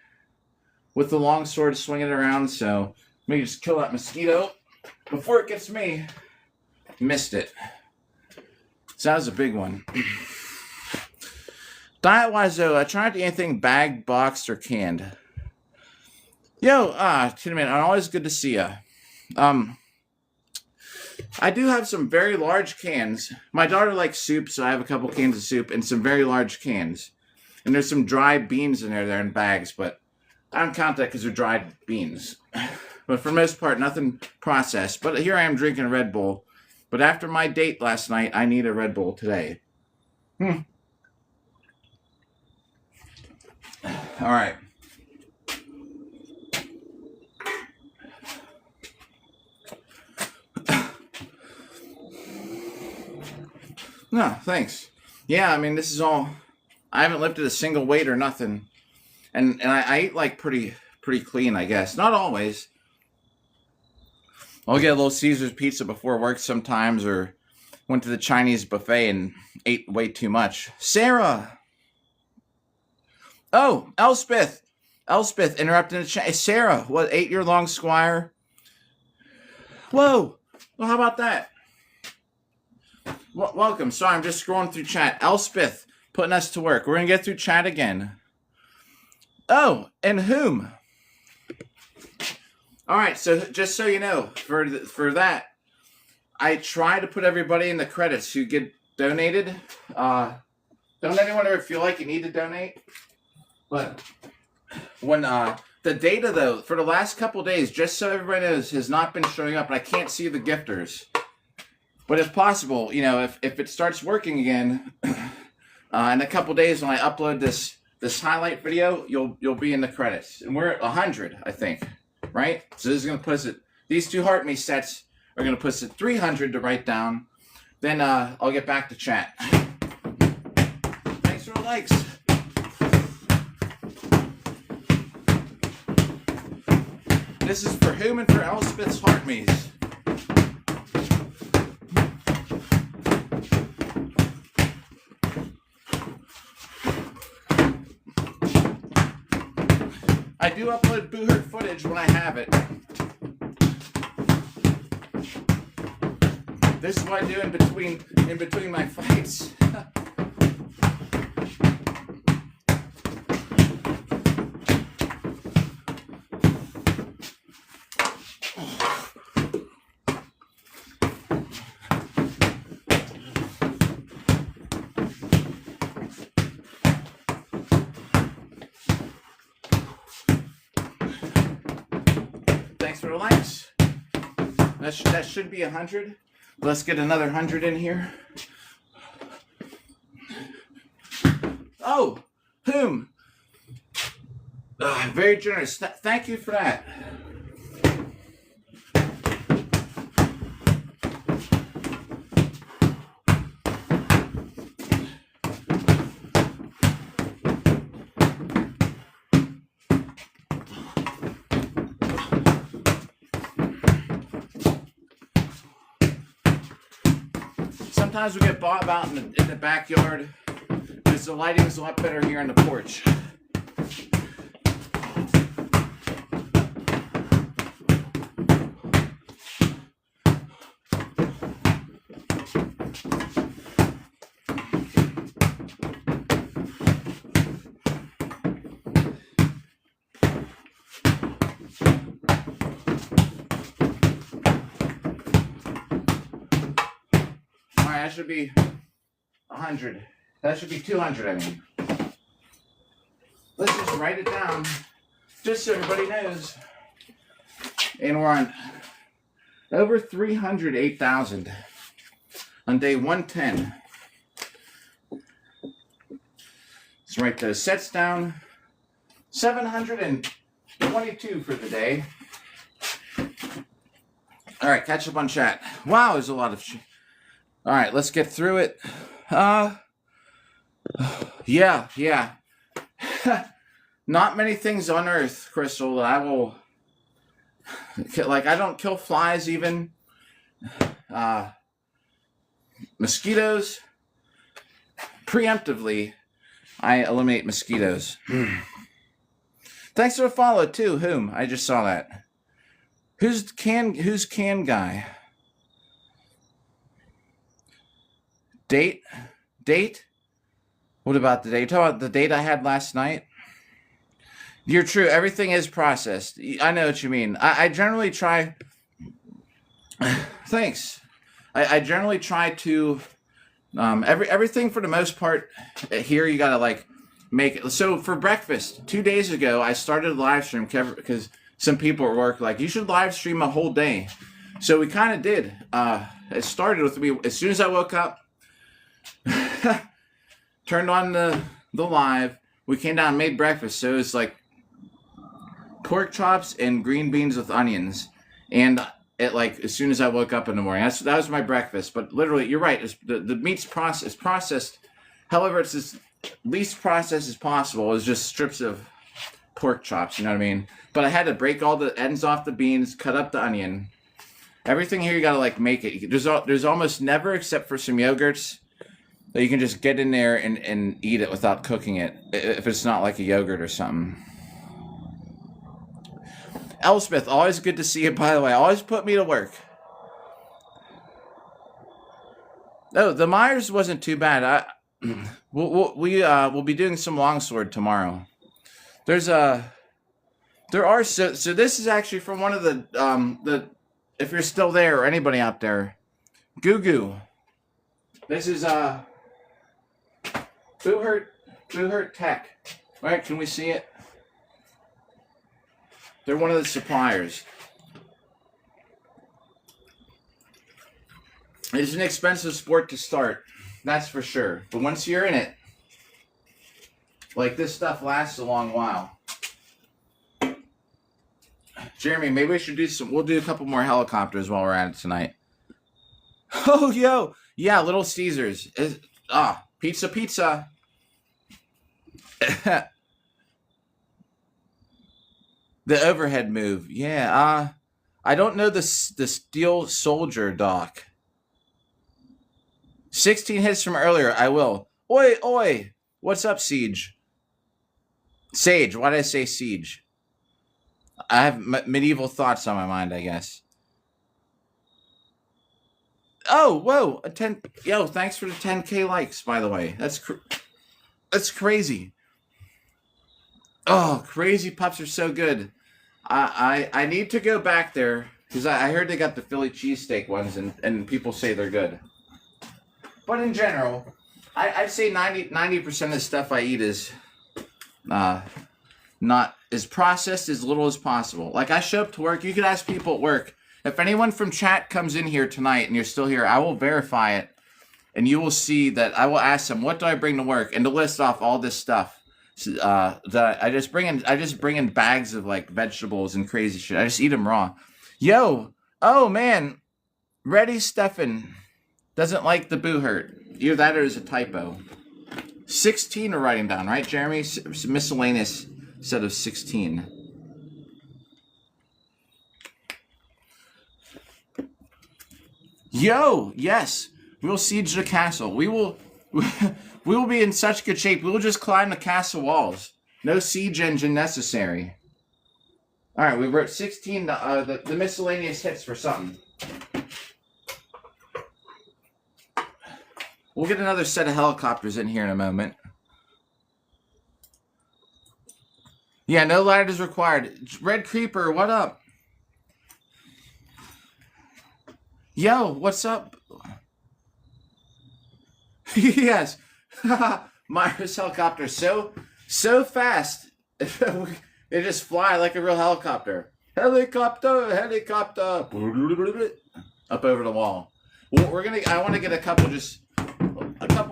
with the long sword, swinging it around. So maybe just kill that mosquito before it gets me. Missed it. So that was a big one. Diet-wise, though, I try not to eat anything bagged, boxed, or canned. Yo, Tin Man, always good to see ya. I do have some very large cans. My daughter likes soup, so I have a couple cans of soup and some very large cans. And there's some dried beans in there. They're in bags, but I don't count that because they're dried beans. But for the most part, nothing processed. But here I am drinking a Red Bull. But after my date last night, I need a Red Bull today. All right. No, thanks. Yeah, I mean, this is all... I haven't lifted a single weight or nothing. And I eat, like, pretty clean, I guess. Not always. I'll get a little Caesar's pizza before work sometimes, or went to the Chinese buffet and ate way too much. Sarah! Oh, Elspeth! Elspeth interrupting the chat. Sarah, what, 8-year-long squire? Whoa! Well, how about that? Welcome. Sorry, I'm just scrolling through chat. Elspeth putting us to work. We're going to get through chat again. Oh, and whom? All right, so just so you know, for that, I try to put everybody in the credits who get donated. Don't anyone ever feel like you need to donate? But when the data, though, for the last couple days, just so everybody knows, has not been showing up, and I can't see the gifters. But if possible, if it starts working again, in a couple days when I upload this highlight video, you'll be in the credits. And we're at 100, I think, right? So this is going to put us at, these two Heart Me sets are going to put us at 300 to write down. Then I'll get back to chat. Thanks for the likes. This is for whom and for Elspeth's Heart Me's. I do upload boo-hurt footage when I have it. This is what I do in between my fights. Thanks for the likes. That should be 100. Let's get another 100 in here. Oh, whom? Very generous. Thank you for that. Sometimes we get Bob out in the backyard because the lighting's a lot better here on the porch. That should be 100. That should be 200, I mean. Let's just write it down, just so everybody knows. And we're on over 308,000 on day 110. Let's write those sets down. 722 for the day. All right, catch up on chat. Wow, there's a lot of all right, let's get through it. Yeah. Not many things on Earth, Crystal, that I will... Like, I don't kill flies even. Mosquitoes. Preemptively, I eliminate mosquitoes. Thanks for the follow, too. Whom? I just saw that. Who's can guy? Date? What about the date? Talk about the date I had last night. You're true. Everything is processed. I know what you mean. I generally try... Thanks. I generally try to... everything for the most part here, you gotta like make it. So for breakfast, 2 days ago, I started a live stream because some people at work like, you should live stream a whole day. So we kind of did. It started with me as soon as I woke up. Turned on the live. We came down and made breakfast. So it's like pork chops and green beans with onions. And it like as soon as I woke up in the morning, that was my breakfast. But literally, you're right. The meat's processed. However, it's as least processed as possible. It's just strips of pork chops. You know what I mean? But I had to break all the ends off the beans, cut up the onion. Everything here you gotta like make it. There's almost never, except for some yogurts, that you can just get in there and eat it without cooking it, if it's not like a yogurt or something. Elspeth, always good to see you, by the way. Always put me to work. Oh, the Myers wasn't too bad. We'll be doing some longsword tomorrow. So this is actually from one of the if you're still there or anybody out there, Goo Goo. This is Boo Hurt Tech. Right? Can we see it? They're one of the suppliers. It's an expensive sport to start, that's for sure. But once you're in it, like this stuff lasts a long while. Jeremy, maybe we should we'll do a couple more helicopters while we're at it tonight. Oh, yo. Yeah, Little Caesars. Pizza. The overhead move. Yeah, I don't know the Steel Soldier, Doc. 16 hits from earlier. I will. Oi. What's up, Siege? Sage. Why did I say Siege? I have medieval thoughts on my mind, I guess. Oh, whoa. Yo, thanks for the 10K likes, by the way. That's crazy. Oh, Crazy Pups are so good. I need to go back there because I heard they got the Philly cheesesteak ones and people say they're good. But in general, I'd say 90% of the stuff I eat is not as processed as little as possible. Like I show up to work, you could ask people at work, If anyone from chat comes in here tonight and you're still here, I will verify it. And you will see that I will ask them, what do I bring to work? And to list off all this stuff. That I just bring in bags of like vegetables and crazy shit. I just eat them raw. Yo, oh man, Reddy Stefan doesn't like the boo hurt. Either that or is a typo. 16 are writing down, right, Jeremy? Miscellaneous set of 16. Yo, yes, we will siege the castle. We will be in such good shape. We will just climb the castle walls. No siege engine necessary. All right, we wrote 16. The miscellaneous hits for something. We'll get another set of helicopters in here in a moment. Yeah, no ladders required. Red Creeper, what up? Yo, what's up? Yes. Myra's helicopter so fast. They just fly like a real helicopter. Helicopter. Up over the wall. Well, I want to get a couple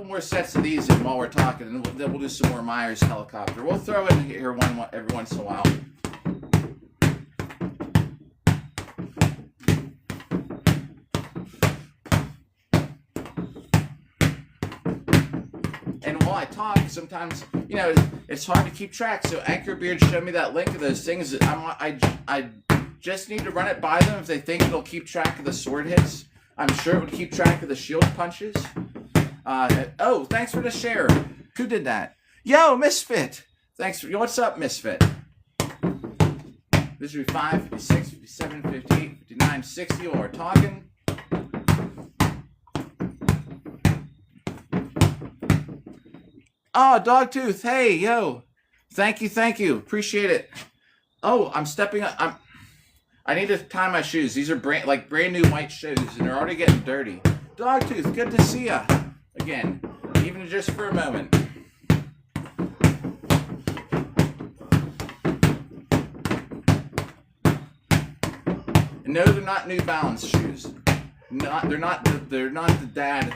more sets of these in while we're talking, and then we'll do some more Myers helicopter. We'll throw in here one every once in a while. And while I talk, sometimes, you know, it's hard to keep track. So Anchorbeard showed me that link of those things. I just need to run it by them if they think it'll keep track of the sword hits. I'm sure it would keep track of the shield punches. Oh, thanks for the share. Who did that? Yo, Misfit. Thanks for, what's up, Misfit? This should be 5, 56, 57, 58, 59, 60 while we're talking. Oh, Dogtooth. Hey, yo. Thank you. Appreciate it. Oh, I'm stepping up. I need to tie my shoes. These are brand new white shoes, and they're already getting dirty. Dogtooth, good to see ya. Again, even just for a moment. And no, they're not New Balance shoes. They're not the dad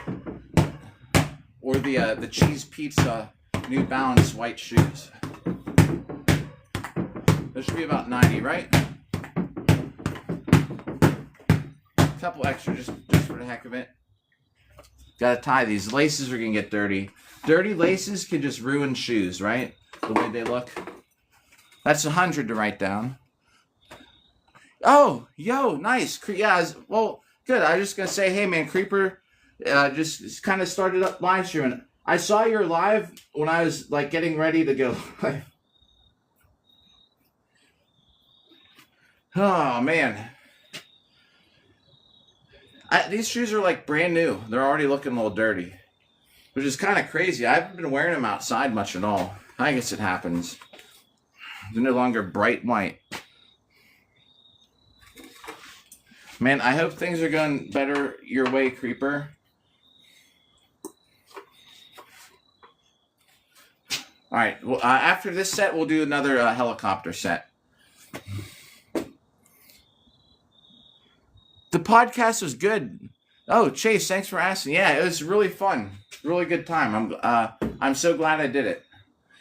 or the cheese pizza New Balance white shoes. There should be about 90, right? A couple extra just for the heck of it. Gotta tie these. Laces are gonna get dirty. Dirty laces can just ruin shoes, right? The way they look. That's 100 to write down. Oh, yo, nice. Yeah, well, good. I was just gonna say, hey man, Creeper just kind of started up live streaming. I saw your live when I was like getting ready to go live. Oh man. These shoes are like brand new. They're already looking a little dirty, which is kind of crazy. I haven't been wearing them outside much at all. I guess it happens. They're no longer bright white. Man, I hope things are going better your way, Creeper. All right. Well, after this set, we'll do another helicopter set. The podcast was good. Oh, Chase, thanks for asking. Yeah, it was really fun. Really good time. I'm so glad I did it.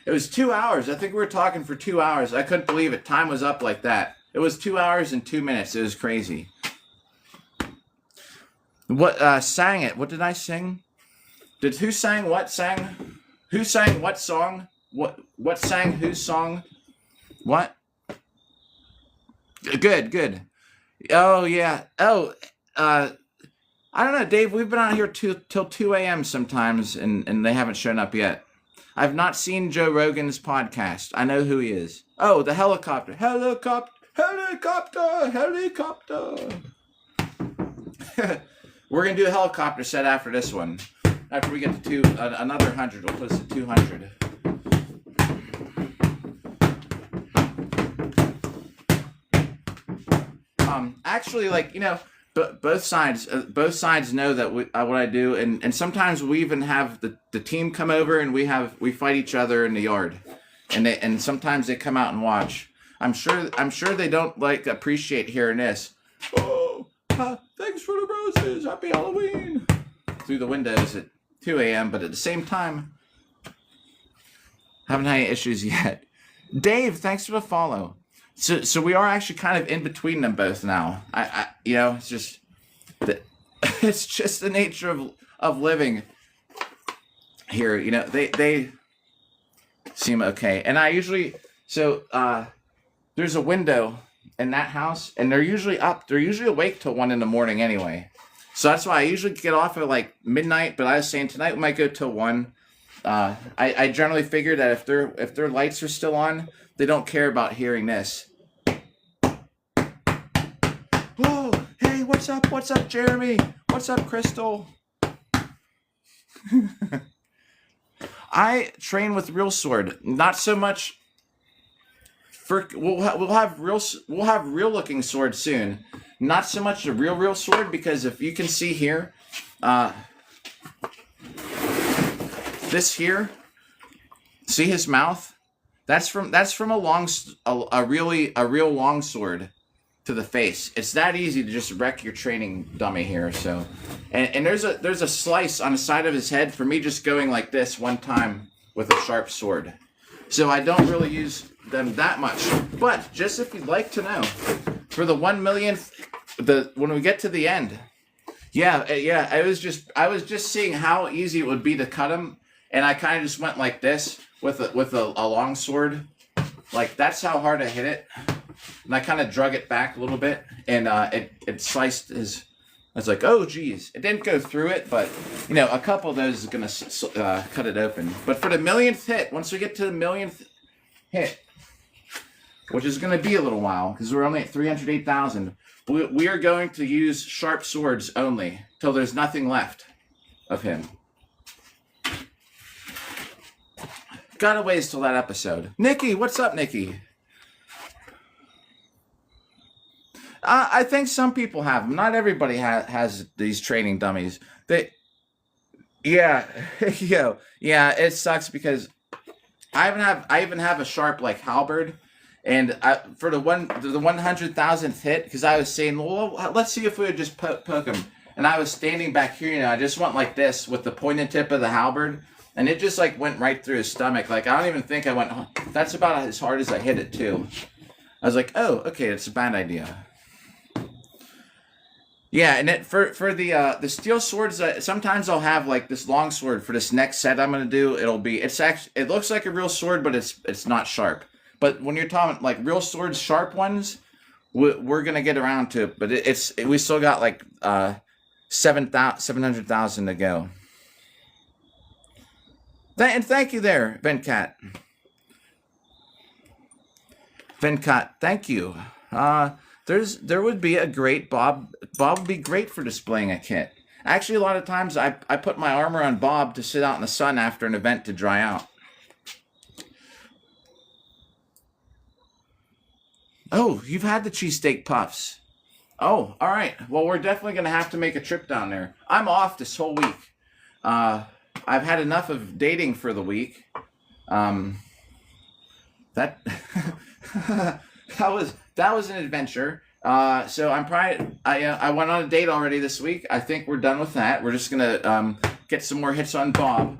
It was 2 hours. I think we were talking for 2 hours. I couldn't believe it. Time was up like that. It was 2 hours and 2 minutes. It was crazy. What sang it? What did I sing? Who sang what sang? Who sang what song? What sang whose song? What? Good. Oh, yeah. Oh, I don't know, Dave. We've been out here till 2 a.m. sometimes, and they haven't shown up yet. I've not seen Joe Rogan's podcast. I know who he is. Oh, the helicopter. Helicopter. We're going to do a helicopter set after this one. After we get to another 100, we'll put us at 200. Actually, like, you know, both sides know that what I do, and sometimes we even have the team come over and we fight each other in the yard, and sometimes they come out and watch. I'm sure they don't like appreciate hearing this. Oh, Thanks for the roses. Happy Halloween. Through the windows at 2 a.m., but at the same time, haven't had any issues yet. Dave, thanks for the follow. So we are actually kind of in between them both now. It's just it's just the nature of living here. They seem okay, and I usually there's a window in that house, and they're usually up. They're usually awake till 1 a.m. anyway. So that's why I usually get off at like midnight. But I was saying tonight we might go till 1. I generally figure that if their lights are still on, they don't care about hearing this. Oh, hey, what's up? What's up, Jeremy? What's up, Crystal? I train with real sword, not so much. We'll have real looking sword soon. Not so much a real sword, because if you can see here, this here, see his mouth? That's from a real long sword to the face. It's that easy to just wreck your training dummy here. So, and there's a slice on the side of his head for me just going like this one time with a sharp sword. So I don't really use them that much. But just if you'd like to know, for the 1 millionth, when we get to the end, I was just seeing how easy it would be to cut him, and I kind of just went like this with a long sword. Like, that's how hard I hit it. And I kind of drug it back a little bit, and it sliced his. I was like, oh, geez. It didn't go through it, but, a couple of those is going to cut it open. But for the millionth hit, once we get to the millionth hit, which is going to be a little while, because we're only at 308,000, we are going to use sharp swords only, till there's nothing left of him. Got a ways till that episode. Nikki, what's up, Nikki? I think some people have them. Not everybody has these training dummies. Yeah, it sucks because I even have a sharp like halberd, and for the 100,000th hit, because I was saying, well, let's see if we would just poke him, and I was standing back here, I just went like this with the pointed tip of the halberd, and it just like went right through his stomach. Like, I don't even think I went. That's about as hard as I hit it too. I was like, oh, okay, it's a bad idea. Yeah, and for the steel swords, sometimes I'll have like this long sword for this next set I'm gonna do. It looks like a real sword, but it's not sharp. But when you're talking like real swords, sharp ones, we're gonna get around to it. But we still got like 700,000 to go. And thank you there, Venkat. Thank you. There would be a great Bob. Bob would be great for displaying a kit. Actually, a lot of times I put my armor on Bob to sit out in the sun after an event to dry out. Oh, you've had the cheesesteak puffs. Oh, all right. Well, we're definitely going to have to make a trip down there. I'm off this whole week. I've had enough of dating for the week. That was an adventure. So I went on a date already this week. I think we're done with that. We're just gonna get some more hits on Bob.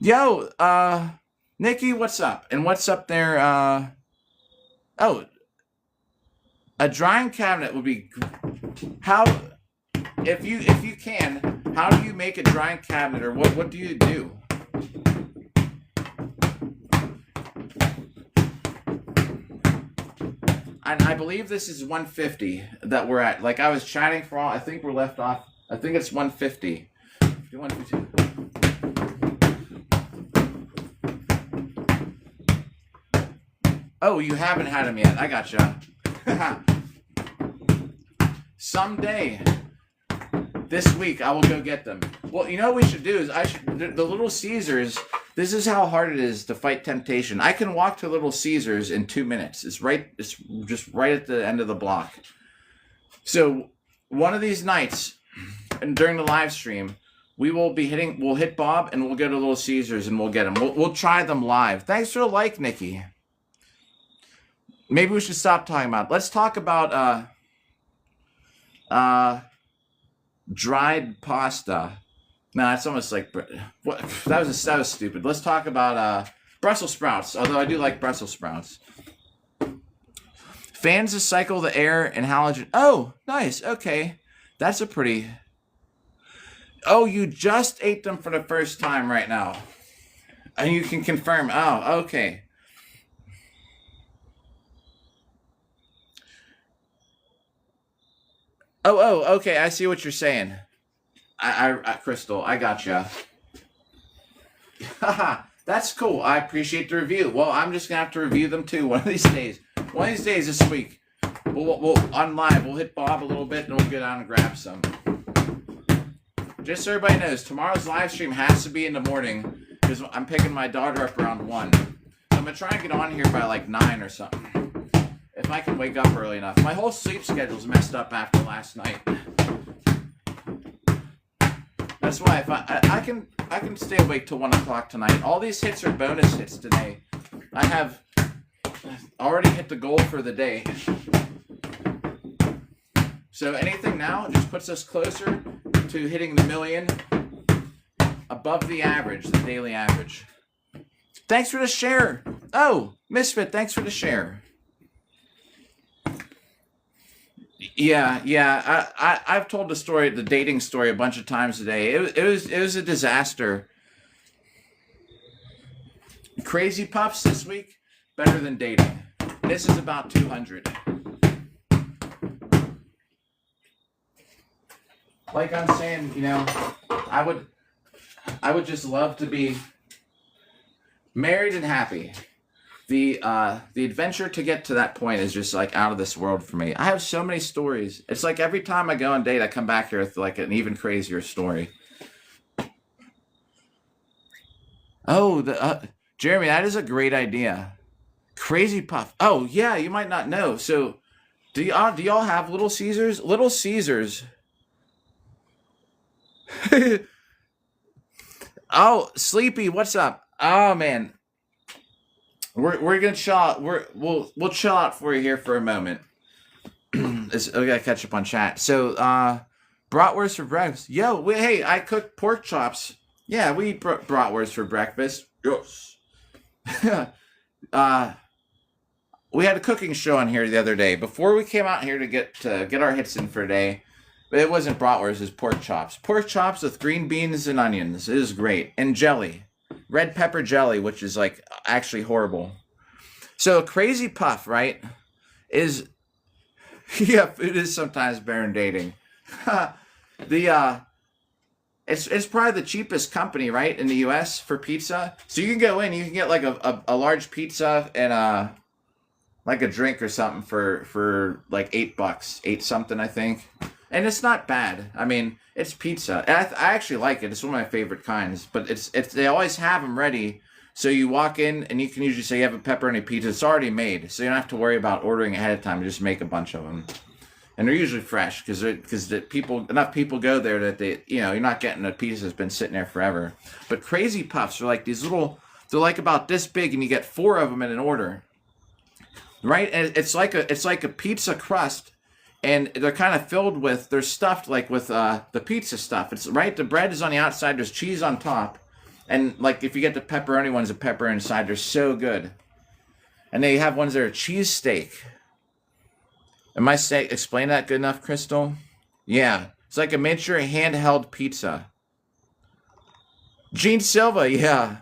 Yo, Nikki, what's up? And what's up there? Oh, a drying cabinet would be. How, if you can, how do you make a drying cabinet, or what do you do? And I believe this is 150 that we're at. Like, I was chatting for all. I think we're left off. I think it's 150. 150. Oh, you haven't had them yet. I gotcha. Someday this week I will go get them. Well, you know what we should do is the Little Caesars. This is how hard it is to fight temptation. I can walk to Little Caesars in 2 minutes. It's just right at the end of the block. So one of these nights, and during the live stream, we'll hit Bob and we'll go to Little Caesars and we'll get them. We'll try them live. Thanks for the like, Nikki. Maybe we should stop talking about it. Let's talk about Uh, dried pasta. No, it's almost like what? That was stupid. Let's talk about Brussels sprouts. Although I do like Brussels sprouts. Fans to cycle the air and halogen. Oh, nice. Okay, that's a pretty. Oh, you just ate them for the first time right now, and you can confirm. Oh, okay. Okay. I see what you're saying. Crystal, I gotcha. Haha, that's cool. I appreciate the review. Well, I'm just gonna have to review them too one of these days. One of these days this week. We'll on live. We'll hit Bob a little bit and we'll get down and grab some. Just so everybody knows, tomorrow's live stream has to be in the morning because I'm picking my daughter up around 1. So I'm gonna try and get on here by like 9 or something. If I can wake up early enough. My whole sleep schedule's messed up after last night. That's why if I can stay awake till 1 o'clock tonight. All these hits are bonus hits today. I have already hit the goal for the day. So anything now just puts us closer to hitting the million, above the average, the daily average. Thanks for the share. Oh, Misfit, thanks for the share. Yeah. I've told the dating story a bunch of times today. It was a disaster. Crazy Puffs this week, better than dating. This is about 200. Like I'm saying, I would just love to be married and happy. The adventure to get to that point is just like out of this world for me. I have so many stories. It's like every time I go on a date, I come back here with like an even crazier story. Oh, Jeremy, that is a great idea. Crazy Puff. Oh yeah, you might not know. So, do y'all have Little Caesars? Little Caesars. Oh, Sleepy, what's up? Oh man, we're gonna chill out. We'll chill out for you here for a moment. We gotta catch up on chat. So, bratwurst for breakfast. Yo, hey, I cooked pork chops. Yeah, we eat bratwurst for breakfast. Yes. We had a cooking show on here the other day. Before we came out here to get our hits in for a day, but it wasn't bratwurst, it was pork chops. Pork chops with green beans and onions. It is great. And jelly. Red pepper jelly, which is like actually horrible. So Crazy Puff, right, is yeah, food is sometimes better than dating. It's probably the cheapest company, right, in the US for pizza. So you can go in, you can get like a large pizza and like a drink or something for like $8, 8 something, I think. And it's not bad. I mean, it's pizza. And I actually like it. It's one of my favorite kinds. But it's they always have them ready. So you walk in and you can usually say you have a pepperoni pizza. It's already made. So you don't have to worry about ordering ahead of time. You just make a bunch of them. And they're usually fresh because enough people go there that you're not getting a pizza that's been sitting there forever. But Crazy Puffs are like these little, they're like about this big and you get 4 of them in an order. Right? And it's like a pizza crust. And they're kind of filled with, they're stuffed like with the pizza stuff. It's right, the bread is on the outside, there's cheese on top. And like if you get the pepperoni ones, the pepper inside, they're so good. And they have ones that are cheesesteak. Am I explain that good enough, Crystal? Yeah. It's like a miniature handheld pizza. Gene Silva, yeah.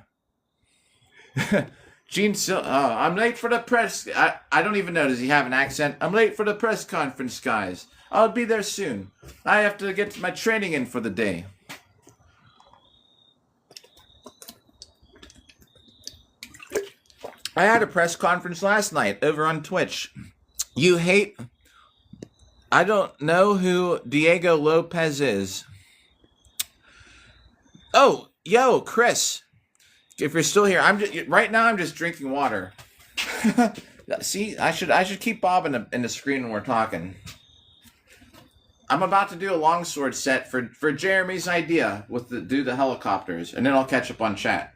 Gene Silva, I'm late for the press. I don't even know. Does he have an accent? I'm late for the press conference, guys. I'll be there soon. I have to get my training in for the day. I had a press conference last night over on Twitch. I don't know who Diego Lopez is. Oh, yo, Chris. If you're still here, right now I'm just drinking water. See, I should keep Bob in the screen when we're talking. I'm about to do a longsword set for Jeremy's idea do the helicopters, and then I'll catch up on chat.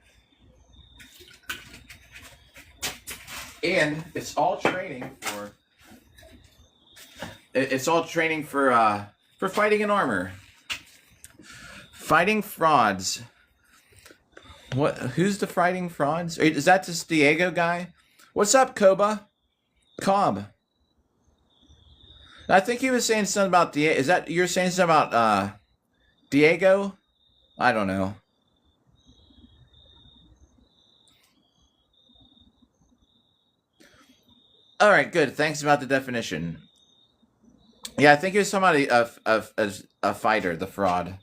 And it's all training for for fighting in armor. Fighting frauds. What? Who's the fighting frauds? Is that this Diego guy? What's up, Koba? Cobb. I think he was saying something about Diego. Is that you're saying something about Diego? I don't know. All right, good. Thanks about the definition. Yeah, I think it was somebody a fighter, the fraud.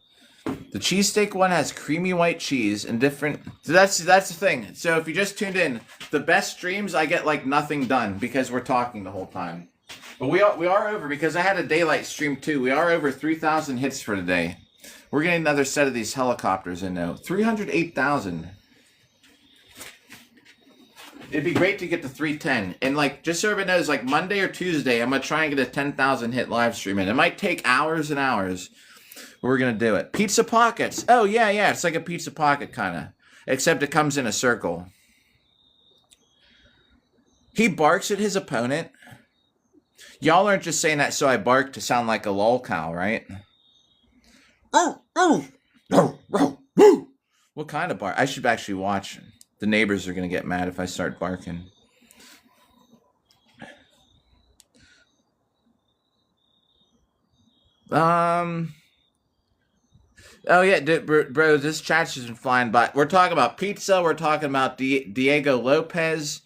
The cheesesteak one has creamy white cheese and different. So that's the thing. So if you just tuned in, the best streams I get like nothing done because we're talking the whole time. But we are over because I had a daylight stream too. We are over 3,000 hits for today. We're getting another set of these helicopters in now. 308,000. It'd be great to get to 310. And like, just so everybody knows, like Monday or Tuesday, I'm going to try and get a 10,000 hit live stream in. It might take hours and hours, but we're going to do it. Pizza Pockets. Oh, yeah. It's like a Pizza Pocket kind of. Except it comes in a circle. He barks at his opponent. Y'all aren't just saying that so I bark to sound like a lol cow, right? What kind of bark? I should actually watch. The neighbors are going to get mad if I start barking. Oh yeah, bro, this chat's just been flying by. We're talking about pizza. We're talking about Diego Lopez.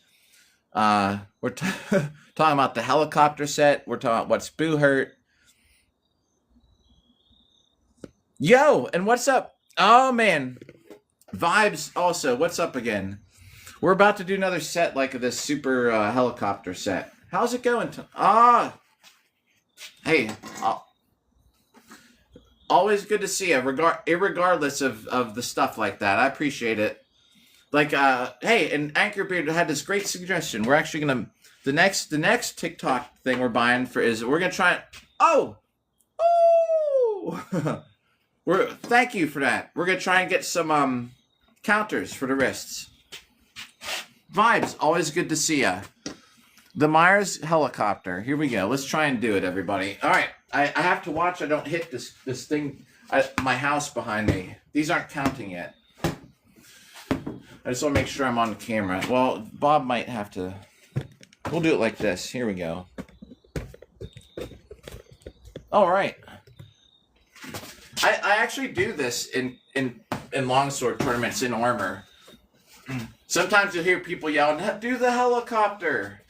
We're talking about the helicopter set. We're talking about what's Boo hurt. Yo, and what's up? Oh man, Vibes also. What's up again? We're about to do another set like this super helicopter set. How's it going? Hey, always good to see you, irregardless of the stuff like that. I appreciate it. Like, hey, and Anchorbeard had this great suggestion. We're actually gonna the next TikTok thing we're buying we're gonna try. Thank you for that. We're gonna try and get some counters for the wrists. Vibes, always good to see ya. The Myers helicopter. Here we go. Let's try and do it, everybody. All right, I have to watch. I don't hit this thing. My house behind me. These aren't counting yet. I just want to make sure I'm on camera. Well, Bob might have to. We'll do it like this. Here we go. All right. I actually do this in longsword tournaments in armor. Sometimes you'll hear people yelling, "Do the helicopter!"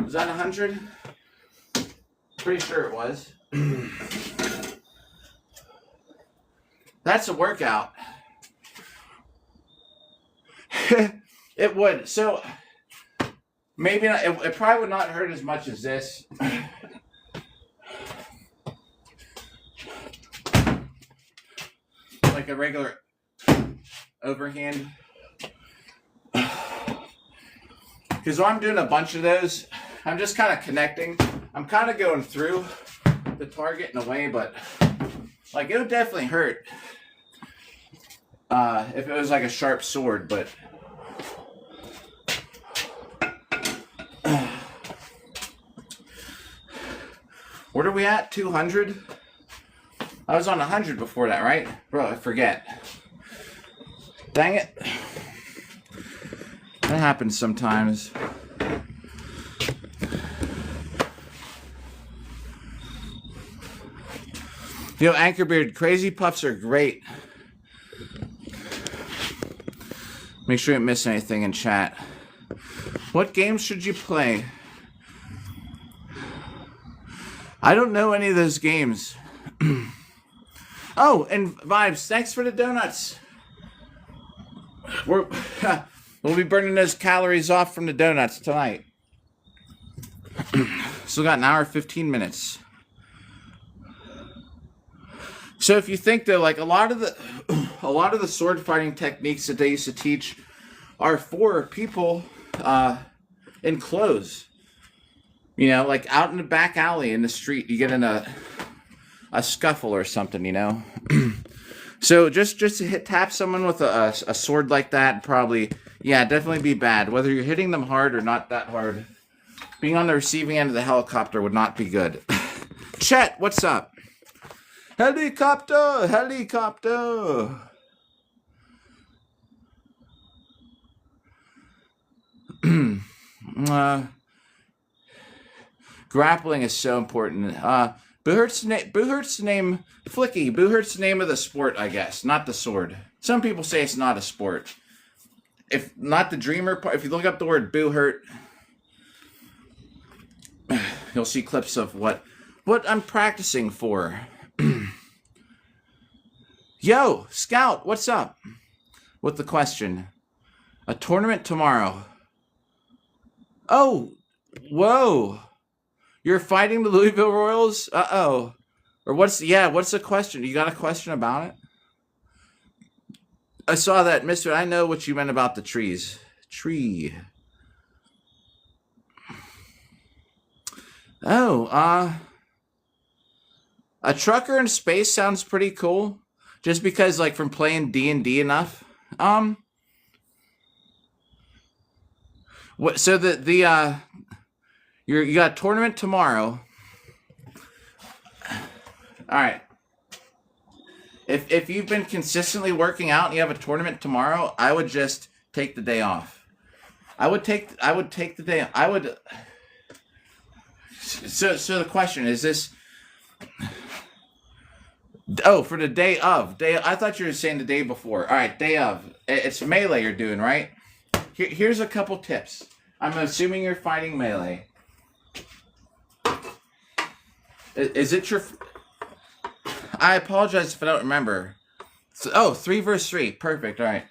Was that 100? Pretty sure it was. That's a workout. It would. So, maybe not. It probably would not hurt as much as this. Like a regular overhand. Because I'm doing a bunch of those. I'm just kind of connecting. I'm kind of going through the target in a way, but like it would definitely hurt if it was like a sharp sword, but what are we at? 200? I was on 100 before that, right? Bro, I forget. Dang it. That happens sometimes. Yo, Anchorbeard, crazy puffs are great. Make sure you don't miss anything in chat. What games should you play? I don't know any of those games. Oh, and Vibes, thanks for the donuts. We'll be burning those calories off from the donuts tonight. Still got an hour 15 minutes. So if you think that like a lot of the sword fighting techniques that they used to teach are for people in clothes. You know, like out in the back alley in the street, you get in a scuffle or something, you know. So just to tap someone with a sword like that, probably, yeah, definitely be bad. Whether you're hitting them hard or not that hard, being on the receiving end of the helicopter would not be good. Chet, what's up? Helicopter, helicopter. Grappling is so important. Boo Hurt's name Flicky. Boo Hurt's the name of the sport, I guess, not the sword. Some people say it's not a sport. If not the dreamer part, if you look up the word Boo Hurt, you'll see clips of what I'm practicing for. Yo, Scout, what's up? With the question. A tournament tomorrow. Oh, whoa. You're fighting the Louisville Royals? Uh-oh. Or what's the question? You got a question about it? I saw that, mister. I know what you meant about the trees. Tree. Oh, a trucker in space sounds pretty cool. Just because, like, from playing D&D enough. What? So you got a tournament tomorrow. All right. If you've been consistently working out and you have a tournament tomorrow, I would just take the day off. I would take the day. So the question is this. Oh, for the day of. I thought you were saying the day before. All right, day of. It's melee you're doing, right? Here's a couple tips. I'm assuming you're fighting melee. Is it your... I apologize if I don't remember. Oh, 3 versus 3. Perfect, all right.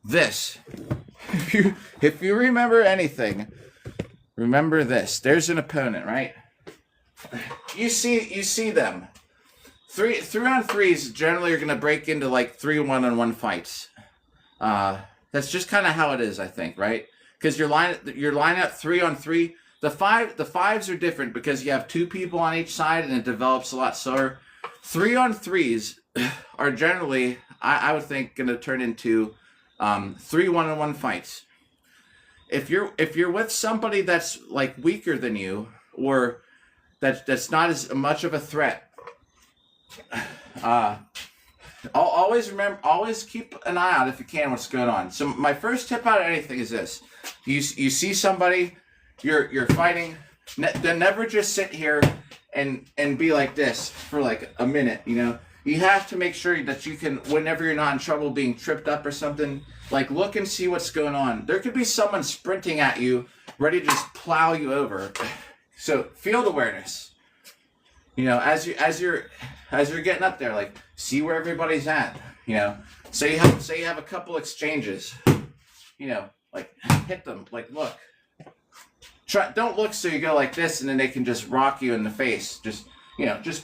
This. If you remember anything, remember this. There's an opponent, right? You see them. 3-on-3s generally are going to break into like 3 one-on-one fights. That's just kind of how it is, I think, right? Because you're line up 3-on-3. The fives are different because you have 2 people on each side and it develops a lot slower. 3-on-3s are generally, I would think, going to turn into 3 one-on-one fights. If you're with somebody that's like weaker than you or that's not as much of a threat, always keep an eye out if you can what's going on. So my first tip out of anything is this: you see somebody. You're fighting. Then never just sit here and be like this for like a minute. You know, you have to make sure that you can, whenever you're not in trouble being tripped up or something, like look and see what's going on. There could be someone sprinting at you, ready to just plow you over. So field awareness. You know, as you're getting up there, like see where everybody's at. You know, say you have a couple exchanges. You know, like hit them. Like look. Don't look so you go like this and then they can just rock you in the face. Just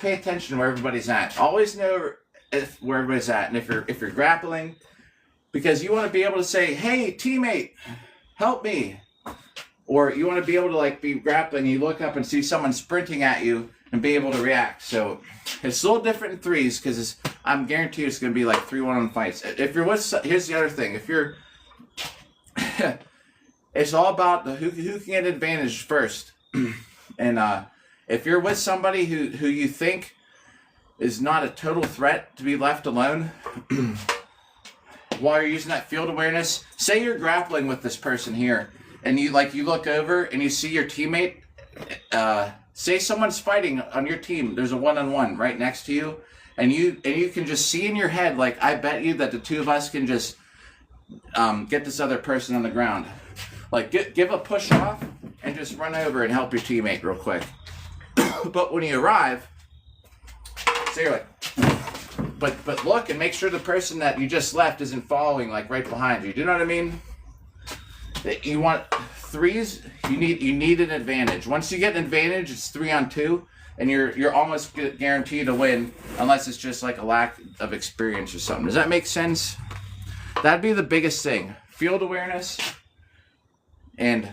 pay attention to where everybody's at. Always know where everybody's at. And if you're grappling, because you want to be able to say, "Hey, teammate, help me," or you want to be able to like be grappling. You look up and see someone sprinting at you and be able to react. So it's a little different in 3s because I'm guaranteed it's going to be like 3 one-on-one fights. If you're with, here's the other thing: if you're it's all about who can get advantage first. And if you're with somebody who you think is not a total threat to be left alone while you're using that field awareness, say you're grappling with this person here and you look over and you see your teammate, say someone's fighting on your team, there's a one-on-one right next to you, and you can just see in your head, like, I bet you that the 2 of us can just get this other person on the ground. Like, give a push off and just run over and help your teammate real quick. But when you arrive, so you're like, but look and make sure the person that you just left isn't following like right behind you. Do you know what I mean? You want threes. You need an advantage. Once you get an advantage, it's 3-on-2, and you're almost guaranteed to win, unless it's just like a lack of experience or something. Does that make sense? That'd be the biggest thing. Field awareness. And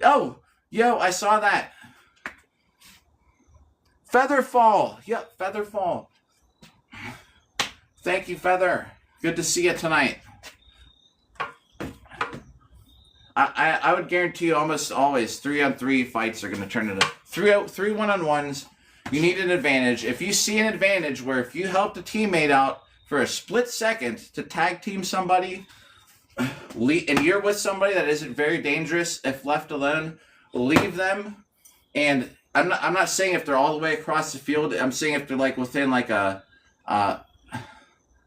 oh, yo, I saw that. Feather fall. Yep, Feather fall. Thank you, Feather. Good to see you tonight. I would guarantee you almost always 3-on-3 fights are going to turn into three 1-on-1s. You need an advantage. If you see an advantage where if you helped a teammate out for a split second to tag team somebody, and you're with somebody that isn't very dangerous, if left alone, leave them. And I'm not saying if they're all the way across the field. I'm saying if they're like within like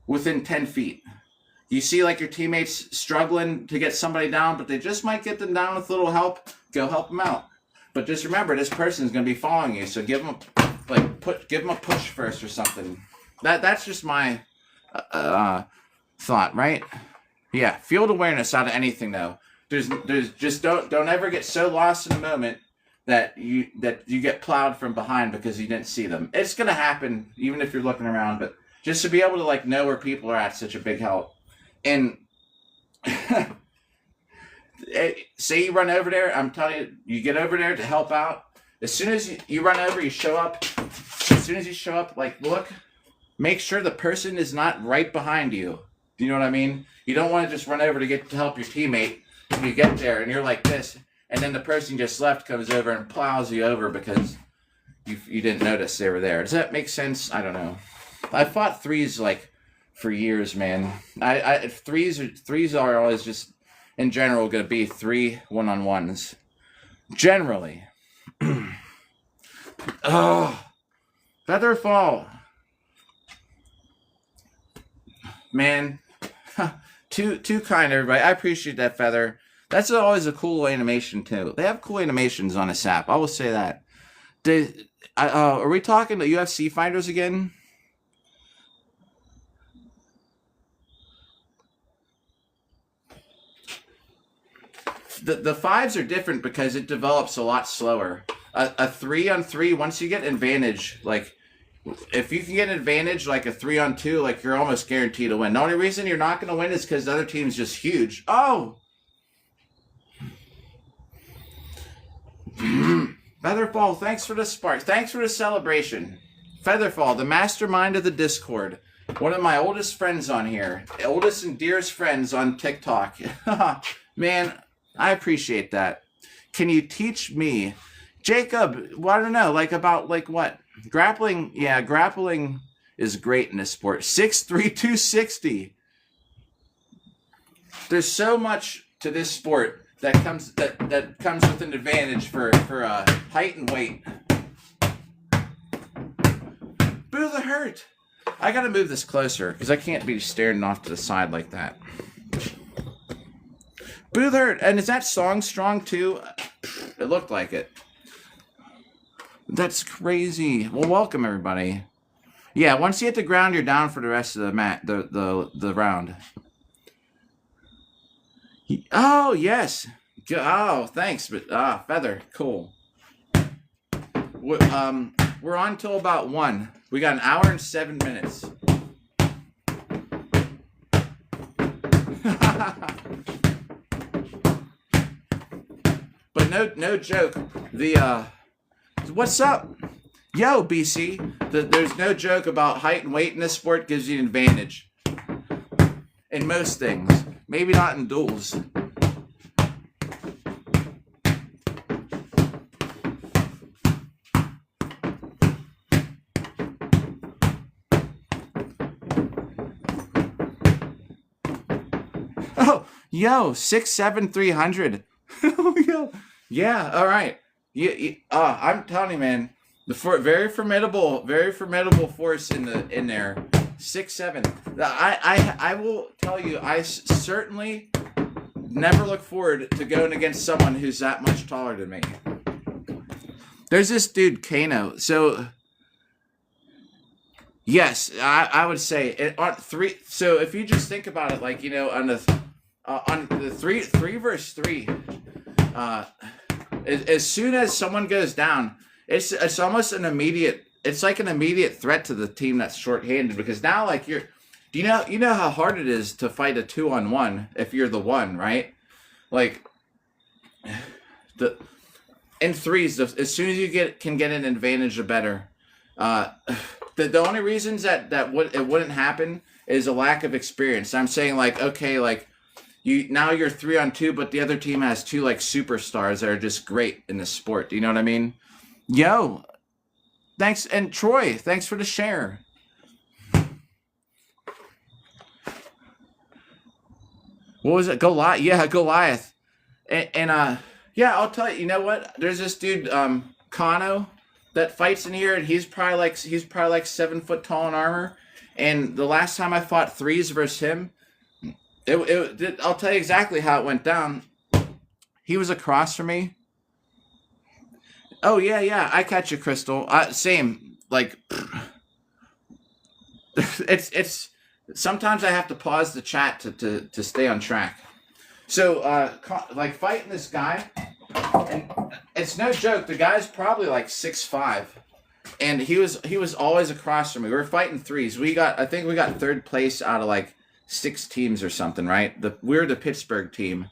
within 10 feet. You see like your teammates struggling to get somebody down, but they just might get them down with a little help. Go help them out. But just remember, this person's going to be following you, so give them a push first or something. That's just my thought, right? Yeah, field awareness out of anything though. There's just don't ever get so lost in the moment that you get plowed from behind because you didn't see them. It's gonna happen even if you're looking around, but just to be able to like know where people are at, such a big help. And say you run over there, I'm telling you, you get over there to help out. As soon as you run over, you show up. As soon as you show up, like look, make sure the person is not right behind you. Do you know what I mean? You don't want to just run over to help your teammate. You get there and you're like this, and then the person just left comes over and plows you over because you didn't notice they were there. Does that make sense? I don't know. I fought threes like for years, man. Threes are always just in general going to be 3 1-on-1s. Generally. Oh, Feather fall. Man, too kind, everybody. I appreciate that, Feather. That's always a cool animation too. They have cool animations on this app. I will say that. Are we talking to UFC fighters again? The fives are different because it develops a lot slower. A 3-on-3, once you get advantage, like if you can get an advantage like a 3-on-2, like you're almost guaranteed to win. The only reason you're not going to win is because the other team's just huge. Oh! Featherfall, thanks for the spark. Thanks for the celebration. Featherfall, the mastermind of the Discord. One of my oldest friends on here. Oldest and dearest friends on TikTok. Man, I appreciate that. Can you teach me? Jacob, well, I don't know, like about like what? Grappling, yeah, grappling is great in this sport. 6'3", 260. There's so much to this sport that comes with an advantage for height and weight. Boo the hurt. I gotta move this closer because I can't be staring off to the side like that. Boo the hurt. And is that song strong too? It looked like it. That's crazy. Well, welcome everybody. Yeah, once you hit the ground, you're down for the rest of the the round. Oh yes. Oh, thanks. But Feather, cool. We're on till about 1. We got 1 hour and 7 minutes. But no joke. What's up? Yo, BC. There's no joke about height and weight in this sport gives you an advantage. In most things. Maybe not in duels. Oh, yo, 6'7", 300. Yo. Yeah, all right. I'm telling you, man, very formidable force in there. 6'7". I will tell you, I certainly never look forward to going against someone who's that much taller than me. There's this dude, Kano. So, yes, I would say it on 3. So if you just think about it, like, you know, on the 3 versus 3, as soon as someone goes down, it's almost an immediate. It's like an immediate threat to the team that's shorthanded, because now, like, you know how hard it is to fight a 2-on-1 if you're the one, right? Like, in threes, as soon as you can get an advantage, the better. The only reasons that it wouldn't happen is a lack of experience. I'm saying, like, okay, like, you're 3-on-2, but the other team has 2 like superstars that are just great in the sport. Do you know what I mean? Yo. Thanks, and Troy, thanks for the share. What was it? Goliath? Yeah, Goliath. And yeah, I'll tell you. You know what? There's this dude, Kano, that fights in here, and he's probably like 7 foot tall in armor. And the last time I fought threes versus him, I'll tell you exactly how it went down. He was across from me. Oh, yeah, I catch you, Crystal. Same, like, it's, sometimes I have to pause the chat to stay on track. So, like, fighting this guy, and it's no joke, the guy's probably like 6'5", and he was always across from me. We were fighting threes. I think we got 3rd place out of like 6 teams or something, right? We were the Pittsburgh team.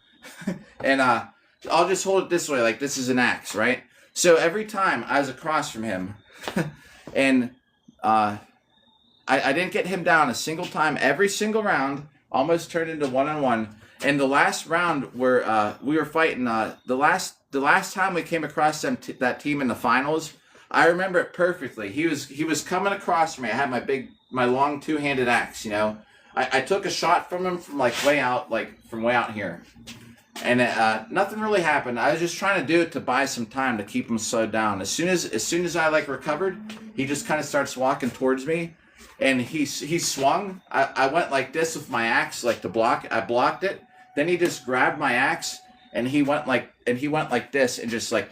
And, I'll just hold it this way, like this is an axe, right? So every time I was across from him, and I didn't get him down a single time. Every single round almost turned into 1-on-1. And the last round where we were fighting, the last time we came across that team in the finals, I remember it perfectly. He was coming across from me. I had my long 2-handed axe. You know, I took a shot from him from way out here. And nothing really happened. I was just trying to do it to buy some time to keep him slowed down. As soon as I recovered, he just kind of starts walking towards me, and he swung. I went like this with my axe, like to block. I blocked it. Then he just grabbed my axe, and he went like this, and just like,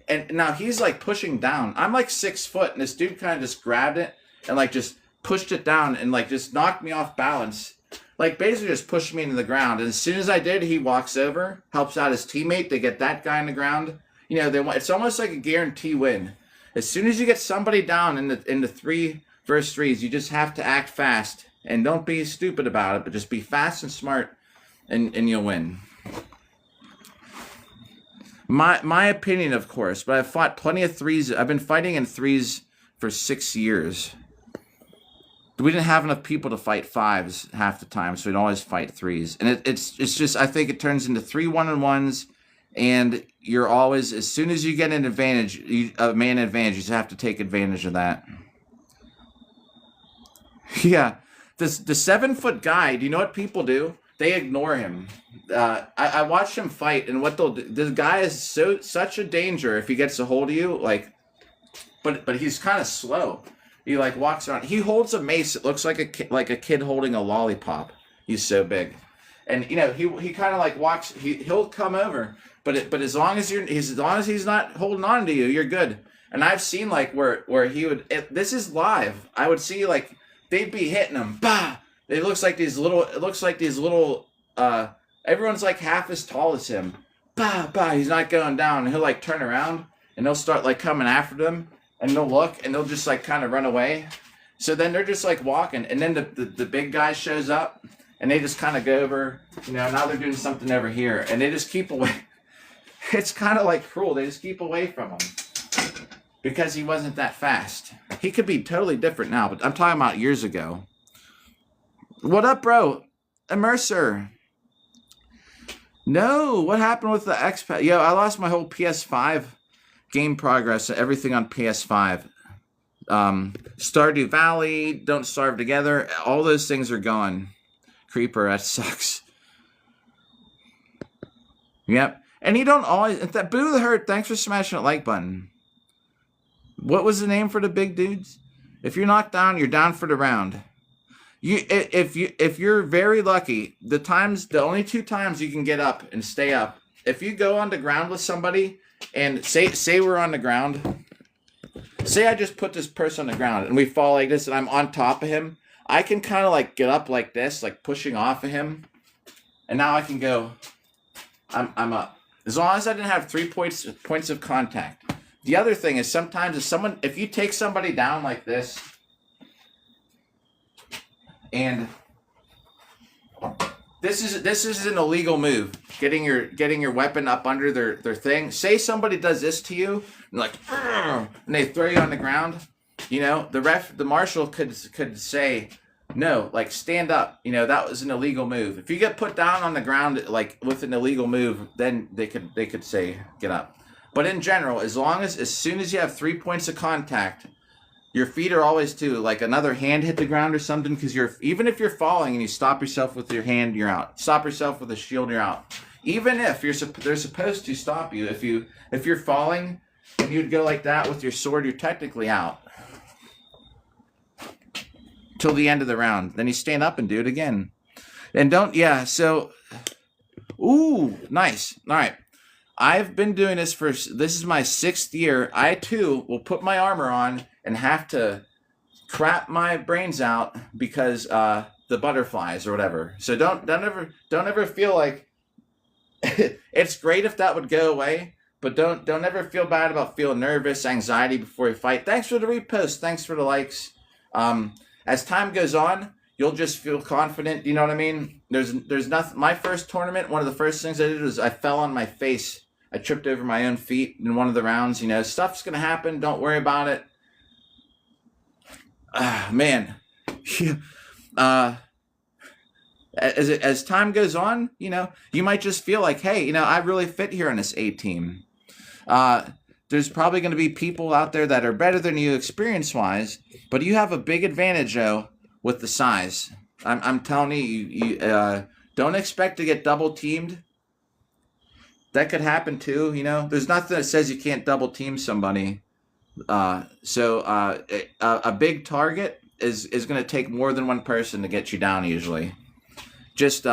and now he's like pushing down. I'm like 6 foot, and this dude kind of just grabbed it and like just pushed it down and like just knocked me off balance. Like, basically just pushed me into the ground. And as soon as I did, he walks over, helps out his teammate. They get that guy in the ground. You know, it's almost like a guarantee win. As soon as you get somebody down in the 3 versus 3s, you just have to act fast. And don't be stupid about it, but just be fast and smart, and you'll win. My opinion, of course, but I've fought plenty of 3s. I've been fighting in 3s for 6 years. We didn't have enough people to fight 5s half the time, so we'd always fight 3s. And it's just, I think it turns into 3 1-on-1s, and you're always, as soon as you get an advantage, a man advantage, you just have to take advantage of that. Yeah, the 7-foot guy, do you know what people do? They ignore him. I watched him fight, and what they'll do, this guy is such a danger if he gets a hold of you, like, but he's kind of slow. He like walks around. He holds a mace. It looks like a kid holding a lollipop. He's so big, and you know he kind of like walks. He'll come over, but as long as he's not holding on to you, you're good. And I've seen like where he would. This is live. I would see like they'd be hitting him. Bah! It looks like these little. Everyone's like half as tall as him. Bah! Bah! He's not going down. And he'll like turn around and they'll start like coming after them. And they'll look, and they'll just, like, kind of run away. So then they're just, like, walking. And then the big guy shows up, and they just kind of go over. You know, now they're doing something over here. And they just keep away. It's kind of, like, cruel. They just keep away from him. Because he wasn't that fast. He could be totally different now, but I'm talking about years ago. What up, bro? Immerser. No, what happened with the X-Pad? Yo, I lost my whole PS5 game progress, everything on PS5. Stardew Valley, Don't Starve Together, all those things are gone. Creeper, that sucks. Yep. And you don't always... That Boo the Hurt, thanks for smashing that like button. What was the name for the big dudes? If you're knocked down, you're down for the round. If you're very lucky, the only 2 times you can get up and stay up, if you go on the ground with somebody and say we're on the ground, say I just put this person on the ground and we fall like this and I'm on top of him, I can kind of like get up like this, like pushing off of him, and now I can go. I'm up as long as I didn't have 3 points of contact. The other thing is sometimes if you take somebody down like this. And this is an illegal move. Getting your weapon up under their thing. Say somebody does this to you, and like, and they throw you on the ground. The marshal could say, no, like stand up. That was an illegal move. If you get put down on the ground like with an illegal move, then they could say get up. But in general, as soon as you have 3 points of contact. Your feet are always too, like another hand hit the ground or something, because even if you're falling and you stop yourself with your hand, you're out. Stop yourself with a shield, you're out. Even if they're supposed to stop you, if you're falling and you'd go like that with your sword, you're technically out till the end of the round. Then you stand up and do it again, and ooh, nice. All right. I've been doing this this is my 6th year. I too will put my armor on and have to crap my brains out because the butterflies or whatever. So don't ever feel like it's great if that would go away, but don't ever feel bad about feeling nervous, anxiety before you fight. Thanks for the repost. Thanks for the likes. As time goes on, you'll just feel confident. You know what I mean? There's nothing. My first tournament, one of the first things I did was I fell on my face. I tripped over my own feet in one of the rounds. Stuff's going to happen. Don't worry about it. Man. As time goes on, you might just feel like, hey, I really fit here on this A team. There's probably going to be people out there that are better than you experience-wise, but you have a big advantage, though, with the size. I'm telling you, don't expect to get double-teamed. That could happen too, There's nothing that says you can't double team somebody. So a big target is going to take more than one person to get you down usually. Just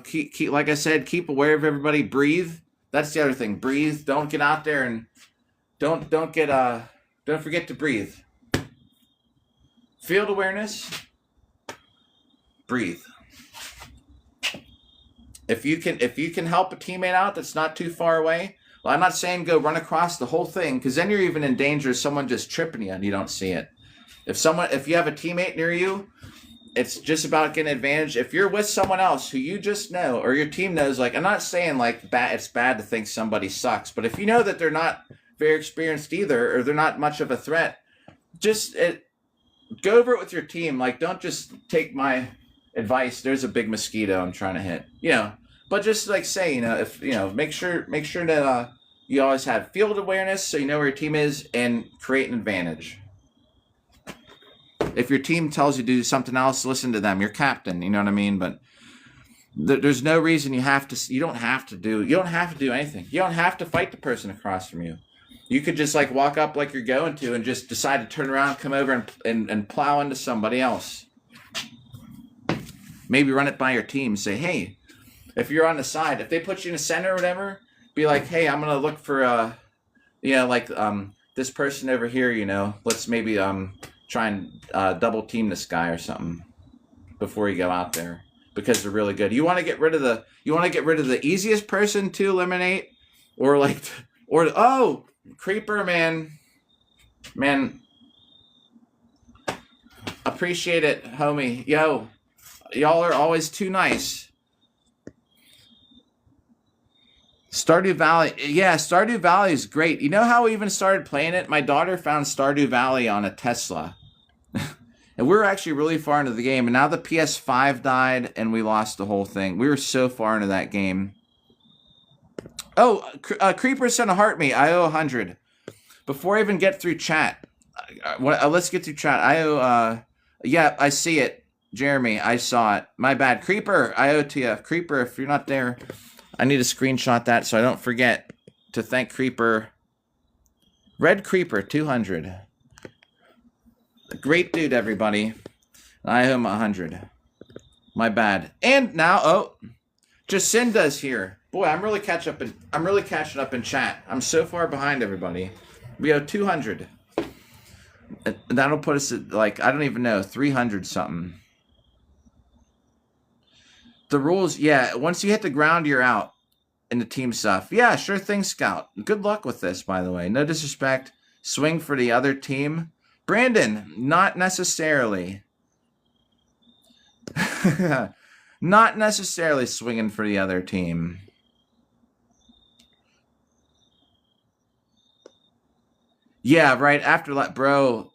keep like I said, keep aware of everybody. Breathe. That's the other thing. Breathe. Don't get out there and don't forget to breathe. Field awareness. Breathe. If you can help a teammate out that's not too far away, well, I'm not saying go run across the whole thing, because then you're even in danger of someone just tripping you and you don't see it. If you have a teammate near you, it's just about getting advantage. If you're with someone else who you just know or your team knows, like I'm not saying like it's bad to think somebody sucks, but if you know that they're not very experienced either or they're not much of a threat, just go over it with your team. Like don't just take my advice. There's a big mosquito I'm trying to hit. But just like say, if make sure that you always have field awareness so you know where your team is and create an advantage. If your team tells you to do something else, listen to them. You're captain, you know what I mean? But there's no reason you don't have to do anything. You don't have to fight the person across from you. You could just like walk up like you're going to and just decide to turn around, come over and plow into somebody else. Maybe run it by your team. Say, hey, if you're on the side, if they put you in the center or whatever, be like, hey, I'm going to look for, this person over here, let's maybe try and double team this guy or something before you go out there because they're really good. You want to get rid of the easiest person to eliminate or creeper, man, appreciate it, homie. Yo, y'all are always too nice. Stardew Valley. Yeah, Stardew Valley is great. You know how we even started playing it? My daughter found Stardew Valley on a Tesla. And we were actually really far into the game. And now the PS5 died and we lost the whole thing. We were so far into that game. Oh, Creeper sent a heart me. I owe 100. Before I even get through chat. Let's get through chat. I owe... yeah, I see it. Jeremy, I saw it. My bad. Creeper, I owe to you. Creeper, if you're not there... I need to screenshot that so I don't forget to thank Creeper. Red Creeper, 200. A great dude, everybody. I owe him 100. My bad. And now, Jacinda's here. Boy, I'm really catching up in chat. I'm so far behind everybody. We owe 200. That'll put us at, like, I don't even know, 300 something. The rules, yeah, once you hit the ground, you're out in the team stuff. Yeah, sure thing, Scout. Good luck with this, by the way. No disrespect. Swing for the other team. Brandon, not necessarily. Not necessarily swinging for the other team. Yeah, right after that, bro.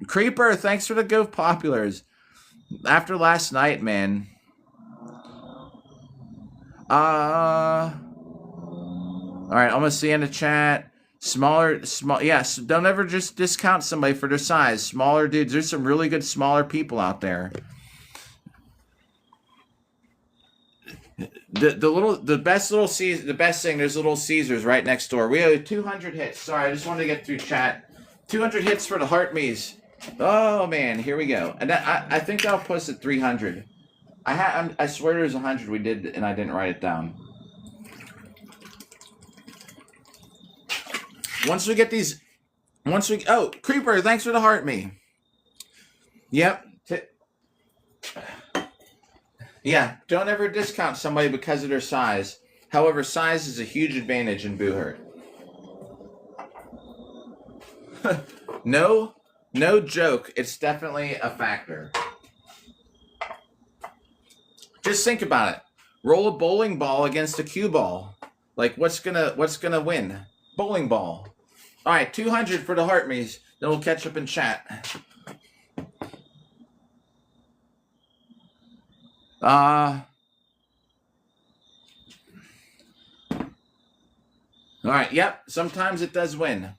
Creeper, thanks for the Go Populars. After last night, man. All right, I'm gonna see in the chat. Small. Yeah, so don't ever just discount somebody for their size. Smaller dudes. There's some really good smaller people out there. The best thing. There's Little Caesars right next door. We have 200 hits. Sorry, I just wanted to get through chat. 200 hits for the Heart Me's. Oh man, here we go. And I think that'll put us at 300. I swear there's 100 we did, and I didn't write it down. Once we get these, Creeper, thanks for the Heart Me. Yep. Yeah, don't ever discount somebody because of their size. However, size is a huge advantage in Boohurt. No joke. It's definitely a factor. Just think about it. Roll a bowling ball against a cue ball. Like, what's gonna win? Bowling ball. All right, 200 for the Heart Me's. Then we'll catch up in chat. All right, yep. Sometimes it does win.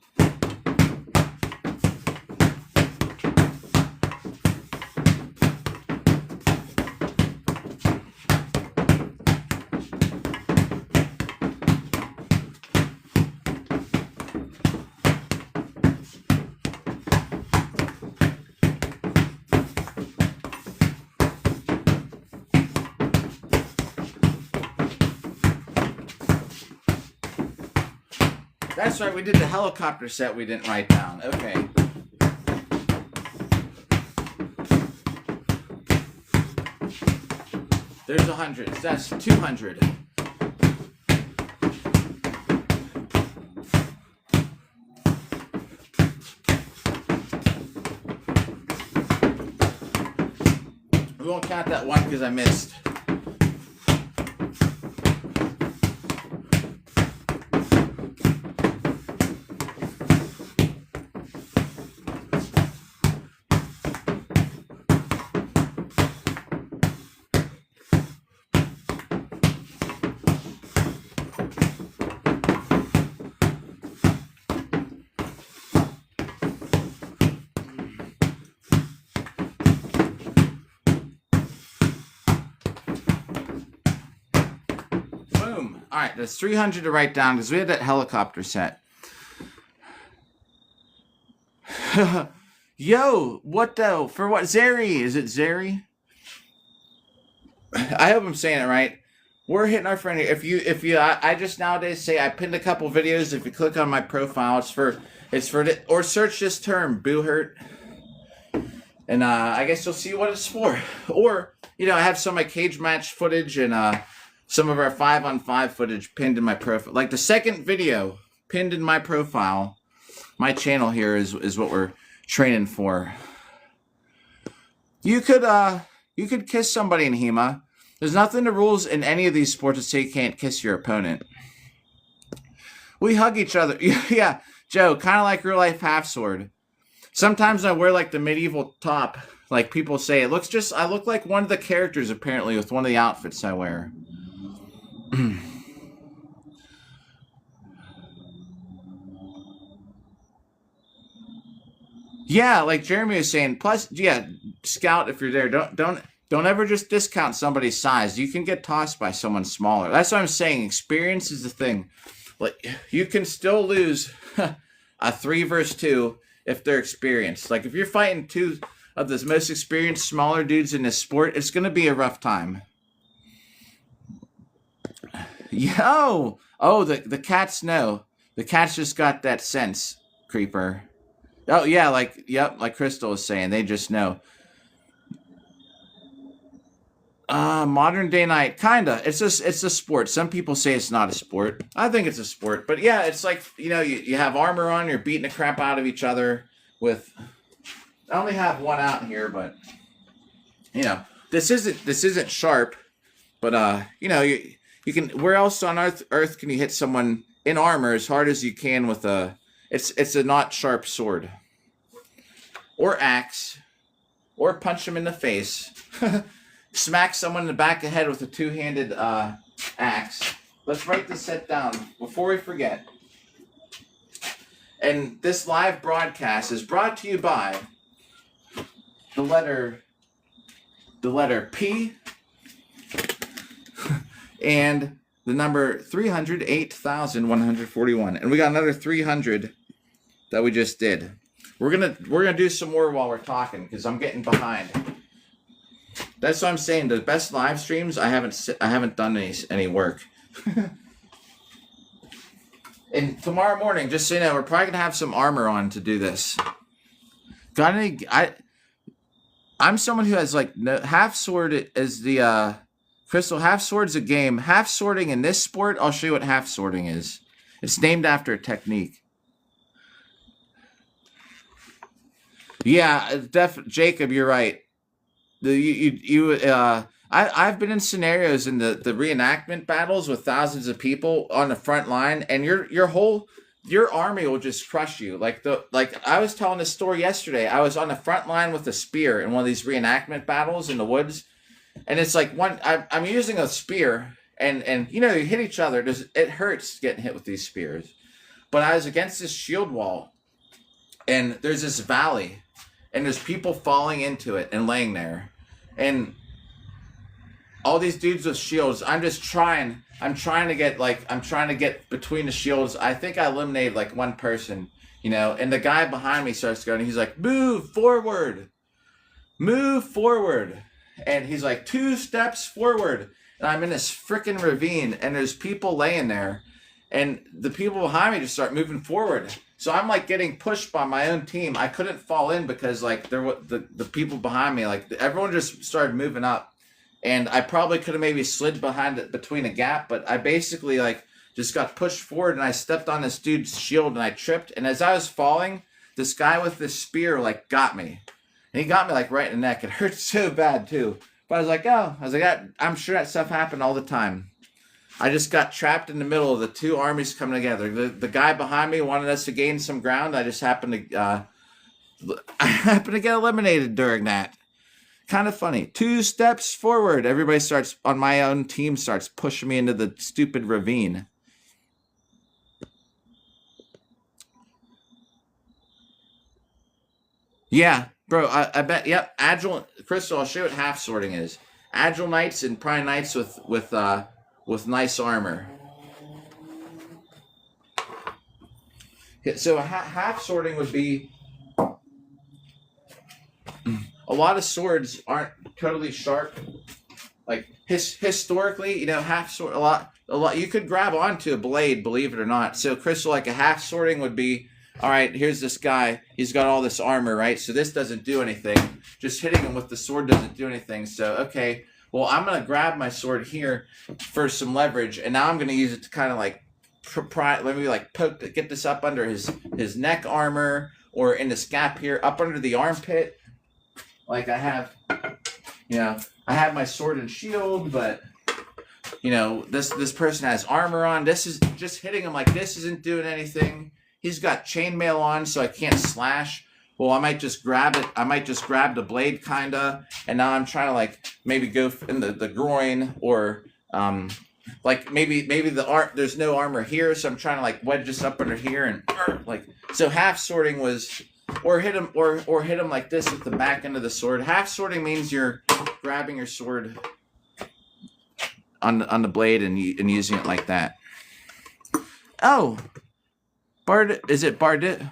That's right, we did the helicopter set we didn't write down. Okay. There's 100. That's 200. We won't count that one because I missed. All right, there's 300 to write down because we had that helicopter set. Yo, what though? For what? Zeri? Is it Zeri? I hope I'm saying it right. We're hitting our friend here. If you, I just nowadays say I pinned a couple videos. If you click on my profile, or search this term, Boohurt, and I guess you'll see what it's for. Or I have some of my cage match footage and some of our 5-on-5 footage pinned in my profile. Like the second video pinned in my profile. My channel here is what we're training for. You could kiss somebody in HEMA. There's nothing in the rules in any of these sports that say you can't kiss your opponent. We hug each other. Yeah, Joe, kind of like real life half sword. Sometimes I wear like the medieval top. Like people say, I look like one of the characters apparently with one of the outfits I wear. Yeah, like Jeremy was saying. Plus, yeah, Scout, if you're there, don't ever just discount somebody's size. You can get tossed by someone smaller. That's what I'm saying. Experience is the thing. Like you can still lose a 3 versus 2 if they're experienced. Like if you're fighting of the most experienced smaller dudes in this sport, it's going to be a rough time. Yo! Oh, the cats know. The cats just got that sense, Creeper. Oh, yeah, like Crystal was saying. They just know. Modern day night, kinda. It's a sport. Some people say it's not a sport. I think it's a sport. But yeah, it's like, you have armor on, you're beating the crap out of each other with... I only have one out here, but, this isn't sharp. But, you can... Where else on Earth can you hit someone in armor as hard as you can with a... It's a not sharp sword. Or axe. Or punch them in the face. Smack someone in the back of the head with a two-handed axe. Let's write this set down before we forget. And this live broadcast is brought to you by the letter P and the number 308,141. And we got another 300 that we just did. We're gonna do some more while we're talking because I'm getting behind. That's what I'm saying. The best live streams, I haven't done any work. And tomorrow morning, just so you know, we're probably gonna have some armor on to do this. Got any? I'm someone who has half sword is the Crystal. Half sword's a game. Half swording in this sport, I'll show you what half swording is. It's named after a technique. Yeah, Jacob, you're right. I've been in scenarios in the reenactment battles with thousands of people on the front line, and your army will just crush you. Like I was telling this story yesterday. I was on the front line with a spear in one of these reenactment battles in the woods, and it's like I'm using a spear, and you hit each other. It hurts getting hit with these spears, but I was against this shield wall, and there's this valley. And there's people falling into it and laying there. And all these dudes with shields, I'm trying to get between the shields. I think I eliminated one person, and the guy behind me starts going, he's like, move forward. And he's like, 2 steps forward. And I'm in this freaking ravine and there's people laying there. And the people behind me just start moving forward. So I'm getting pushed by my own team. I couldn't fall in because there were the people behind me, everyone just started moving up, and I probably could have maybe slid behind it between a gap, but I basically just got pushed forward and I stepped on this dude's shield and I tripped. And as I was falling, this guy with this spear got me, and he got me right in the neck. It hurt so bad too. But I was like, I'm sure that stuff happened all the time. I just got trapped in the middle of the two armies coming together. The guy behind me wanted us to gain some ground. I just happened to get eliminated during that. Kind of funny. 2 steps forward. Everybody on my own team starts pushing me into the stupid ravine. Yeah, bro. I bet. Yep. Agile Crystal. I'll show you what half sorting is. Agile knights and probably knights with nice armor. So half sorting would be a lot of swords aren't totally sharp. Historically, half sword a lot you could grab onto a blade, believe it or not. So Crystal, a half sorting would be, all right, here's this guy, he's got all this armor, right? So this doesn't do anything. Just hitting him with the sword doesn't do anything. So okay, well, I'm going to grab my sword here for some leverage, and now I'm going to use it to kind of get this up under his neck armor, or in this gap here, up under the armpit. I have my sword and shield, but, this person has armor on. This is just hitting him like this isn't doing anything. He's got chainmail on, so I can't slash. Well, I might just grab it. I might just grab the blade, kinda, and now I'm trying to maybe go in the groin, or maybe there's no armor here, so I'm trying to wedge this up under here, and so half sorting was, or hit him like this with the back end of the sword. Half sorting means you're grabbing your sword on the blade and using it like that. Oh, Bardif,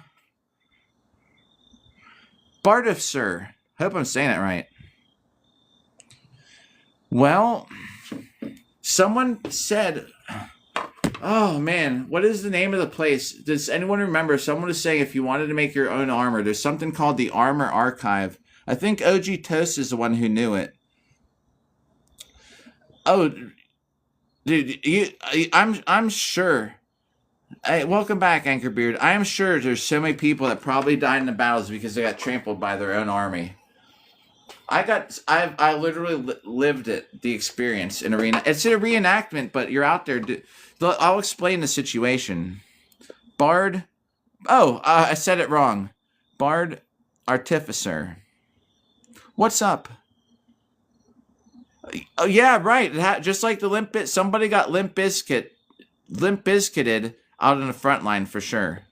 sir. Hope I'm saying it right. Well, someone said, oh man, what is the name of the place? Does anyone remember? Someone was saying if you wanted to make your own armor, there's something called the Armor Archive. I think OG Toast is the one who knew it. Oh, dude, I'm sure. Hey, welcome back, Anchorbeard. I am sure there's so many people that probably died in the battles because they got trampled by their own army. I literally lived it, the experience in arena. It's a reenactment, but you're out there. I'll explain the situation. Bard. Oh, I said it wrong. Bard Artificer. What's up? Oh yeah, right. Just like the Limp Bizkit. Somebody got Limp Bizkited out in the front line for sure.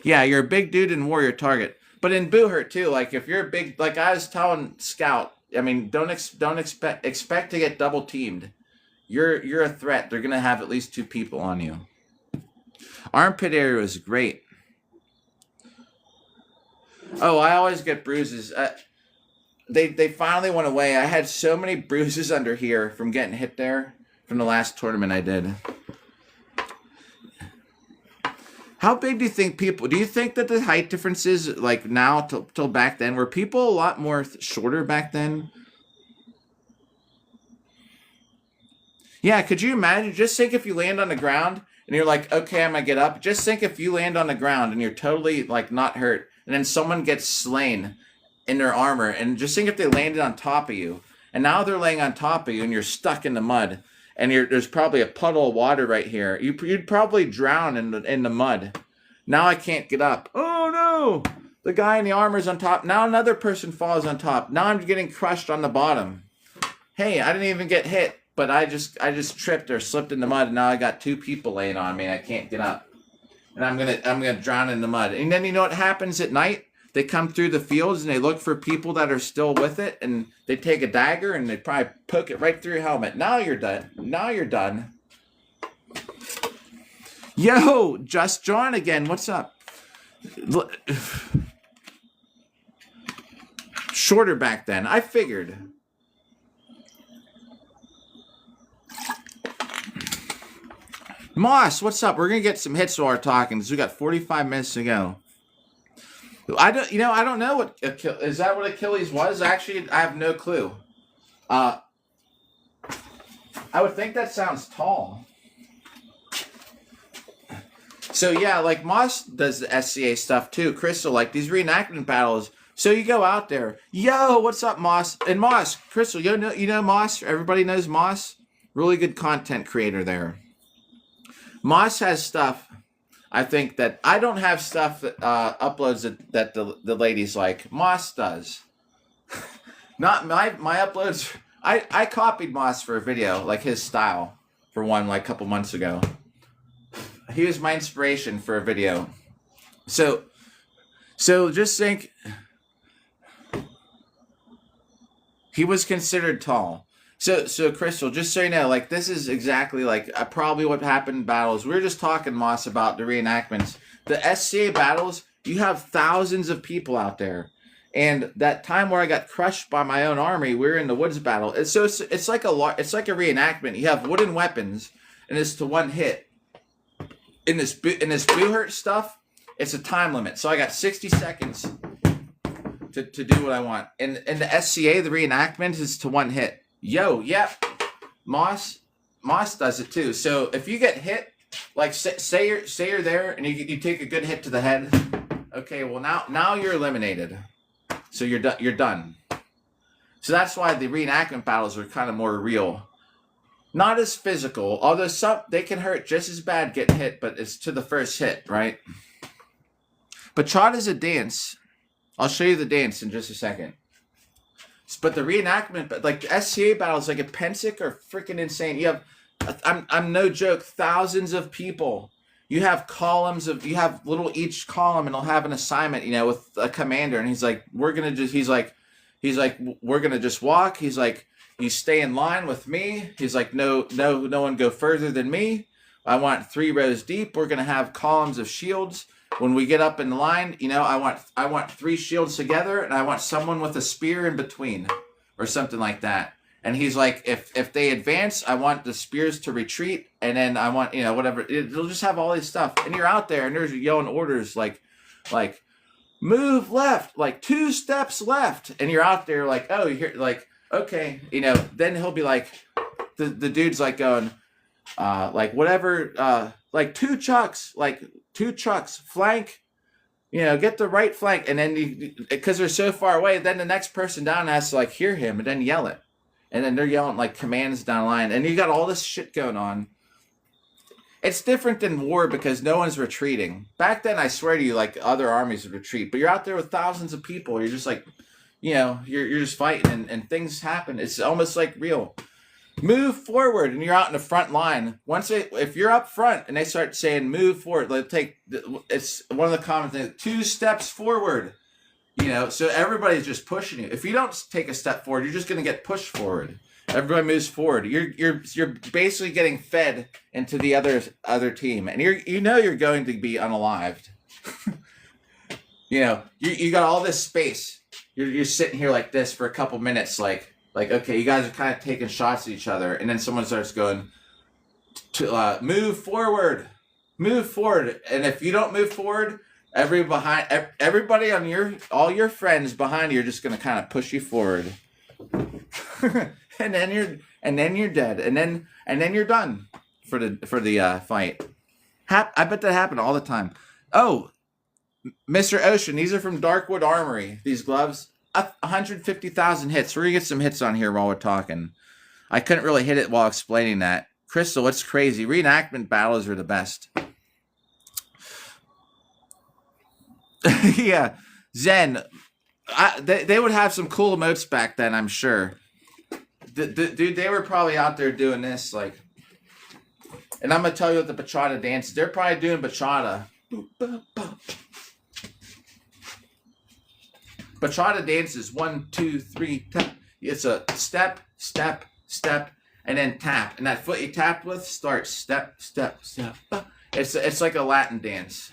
Yeah, you're a big dude in Warrior Target. But in Boohurt too, like if you're a big, like I was telling Scout, I mean, don't expect to get double teamed. You're a threat. They're gonna have at least 2 people on you. Armpit area was great. Oh, I always get bruises. They finally went away. I had so many bruises under here from getting hit there from the last tournament I did. How big do you think people... Do you think that the height differences, like now till back then, were people a lot more shorter back then? Yeah, could you imagine? Just think if you land on the ground and you're like, okay, I'm going to get up. Just think if you land on the ground and you're totally like not hurt and then someone gets slain in their armor, and just think if they landed on top of you and now they're laying on top of you and you're stuck in the mud. And there's probably a puddle of water right here. You'd probably drown in the mud. Now I can't get up. Oh no! The guy in the armor's on top. Now another person falls on top. Now I'm getting crushed on the bottom. Hey, I didn't even get hit, but I just tripped or slipped in the mud, and now I got 2 people laying on me, and I can't get up. And I'm gonna drown in the mud. And then you know what happens at night? They come through the fields and they look for people that are still with it, and they take a dagger and they probably poke it right through your helmet. Now you're done. Now you're done. Yo, Just John again. What's up? Shorter back then. I figured. Moss, what's up? We're gonna get some hits while we're talking because we got 45 minutes to go. I don't know what is that what Achilles was? Actually, I have no clue. I would think that sounds tall. So yeah, like Moss does the SCA stuff too. Crystal, like these reenactment battles. So you go out there, yo, what's up, Moss? And Moss, Crystal, you know Moss. Everybody knows Moss. Really good content creator there. Moss has stuff. I think that I don't have stuff that uploads that the ladies like. Moss does. Not my uploads. I copied Moss for a video, like his style, for one, like a couple months ago. He was my inspiration for a video. So just think, he was considered tall. So Crystal, just so you know, like this is exactly like probably what happened in battles. We were just talking, Moss, about the reenactments. The SCA battles, you have thousands of people out there. And that time where I got crushed by my own army, we were in the woods battle. It's like a reenactment. You have wooden weapons, and it's to one hit. In this Boohurt stuff, it's a time limit. So I got 60 seconds to do what I want. In the SCA, the reenactment is to one hit. Yo, yep. Moss does it too. So if you get hit, like say you're there and you take a good hit to the head, okay, well now you're eliminated. So you're done. So that's why the reenactment battles are kind of more real. Not as physical, although they can hurt just as bad getting hit, but it's to the first hit, right? But Trot is a dance. I'll show you the dance in just a second. But the reenactment, but like the SCA battles, like at Pensic, are freaking insane. You have, I'm no joke, thousands of people. You have columns of, you have each column, and they'll have an assignment, with a commander, and he's like, we're gonna just walk. He's like, you stay in line with me. He's like, no one go further than me. I want 3 rows deep. We're gonna have columns of shields. when we get up in the line, you know, I want 3 shields together, and I want someone with a spear in between, or something like that. And he's like, if they advance, I want the spears to retreat, and then I want, you know, whatever. It'll just have all this stuff, and you're out there, and there's yelling orders like move left, like 2 steps left, and you're out there like, oh, you're like, okay, you know. Then he'll be like, the dude's like going, like whatever, like 2 trucks, flank, you know, get the right flank, and then because they're so far away, then the next person down has to like hear him and then yell it, and then they're yelling like commands down the line, and you got all this shit going on. It's different than war because no one's retreating. Back then, I swear to you, like other armies would retreat, but you're out there with thousands of people. You're just like, you know, you're just fighting, and things happen. It's almost like real. Move forward, and you're out in the front line. If you're up front and they start saying move forward, it's one of the common things, 2 steps forward. You know, so everybody's just pushing you. If you don't take a step forward, you're just going to get pushed forward. Everybody moves forward. You're basically getting fed into the other team, and you're going to be unalived. You know, you got all this space. You're sitting here like this for a couple minutes, like okay, you guys are kind of taking shots at each other, and then someone starts going to move forward, and if you don't move forward, everybody on all your friends behind you are just going to kind of push you forward. and then you're dead, and then you're done for the fight. I bet that happened all the time. Oh, Mr. Ocean, these are from Darkwood Armory. These gloves, 150,000 hits. We're gonna get some hits on here while we're talking. I couldn't really hit it while explaining that. Crystal, what's crazy? Reenactment battles are the best. Yeah, Zen. They would have some cool emotes back then, I'm sure. Dude, they were probably out there doing this, like, and I'm gonna tell you what the bachata dance. They're probably doing bachata. Bachata dance is 1, 2, 3, tap. It's a step, step, step, and then tap. And that foot you tapped with starts step, step, step. It's like a Latin dance.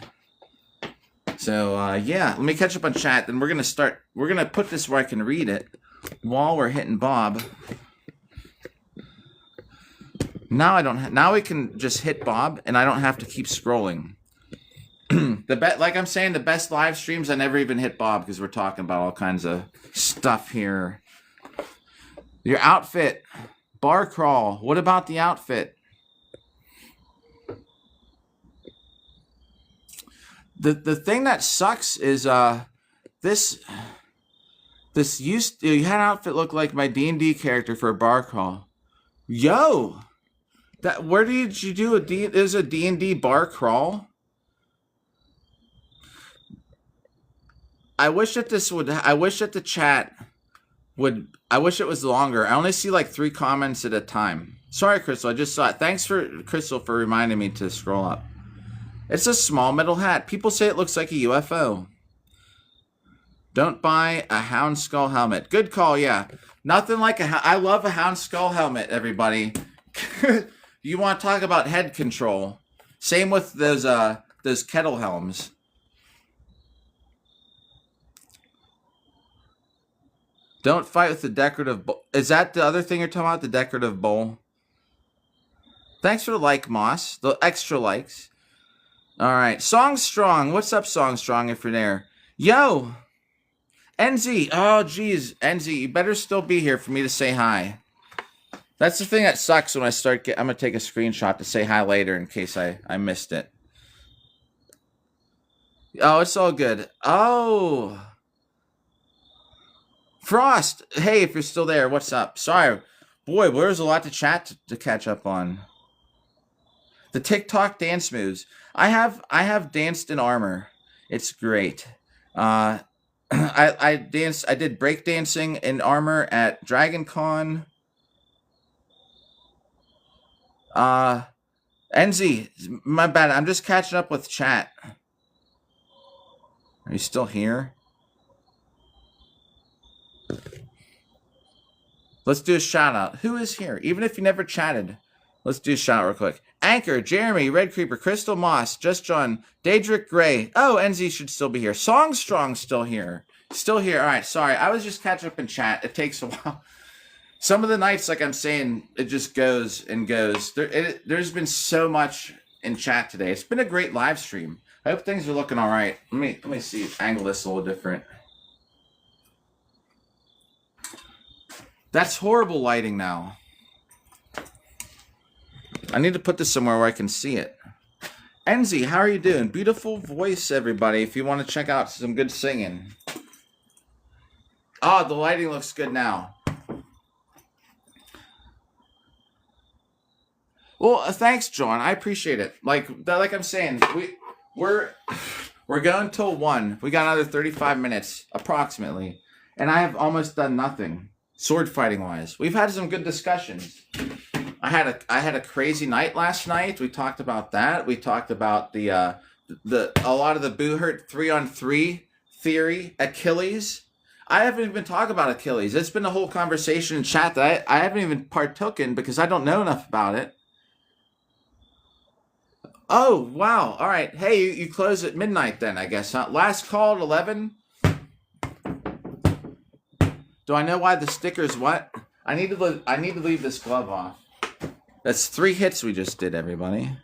So yeah, let me catch up on chat. Then we're gonna put this where I can read it while we're hitting Bob. Now now we can just hit Bob, and I don't have to keep scrolling. Like I'm saying, the best live streams, I never even hit Bob because we're talking about all kinds of stuff here. Your outfit, bar crawl. What about the outfit? The thing that sucks is this you had an outfit look like my D&D character for a bar crawl. Yo, where did you do there's a D&D bar crawl? I wish that the chat would. I wish it was longer. I only see like 3 comments at a time. Sorry, Crystal. I just saw it. Thanks Crystal for reminding me to scroll up. It's a small metal hat. People say it looks like a UFO. Don't buy a hound skull helmet. Good call. Yeah, nothing like I love a hound skull helmet. Everybody, you want to talk about head control? Same with those kettle helms. Don't fight with the decorative bowl. Is that the other thing you're talking about? The decorative bowl? Thanks for the like, Moss. The extra likes. All right. Songstrong. What's up, Songstrong, if you're there? Yo! NZ. Oh, geez. NZ, you better still be here for me to say hi. That's the thing that sucks when I start I'm going to take a screenshot to say hi later in case I missed it. Oh, it's all good. Oh! Frost, hey, if you're still there, what's up? Sorry, boy, there's a lot to chat to catch up on. The TikTok dance moves. I have danced in armor. It's great. I did breakdancing in armor at Dragon Con. NZ, my bad. I'm just catching up with chat. Are you still here? Let's do a shout out. Who is here? Even if you never chatted, let's do a shout out real quick. Anchor, Jeremy, Red Creeper, Crystal Moss, Just John, Daedric Gray. Oh, NZ should still be here. Songstrong still here. Still here. All right, sorry. I was just catching up in chat. It takes a while. Some of the nights, like I'm saying, it just goes and goes. There's been so much in chat today. It's been a great live stream. I hope things are looking all right. Let me see. Angle this a little different. That's horrible lighting now. I need to put this somewhere where I can see it. Enzi, how are you doing? Beautiful voice, everybody. If you want to check out some good singing. Oh, the lighting looks good now. Well, thanks, John. I appreciate it. Like I'm saying, we're going till 1. We got another 35 minutes approximately, and I have almost done nothing sword fighting wise. We've had some good discussions. I had a crazy night last night. We talked about that. We talked about a lot of the Boohurt 3-on-3 theory. Achilles. I haven't even talked about Achilles. It's been a whole conversation in chat that I haven't even partook in because I don't know enough about it. Oh, wow. All right. Hey, you close at midnight then, I guess, huh? Last call at 11? Do I know why the sticker's what? I need to leave this glove off. That's 3 hits we just did, everybody.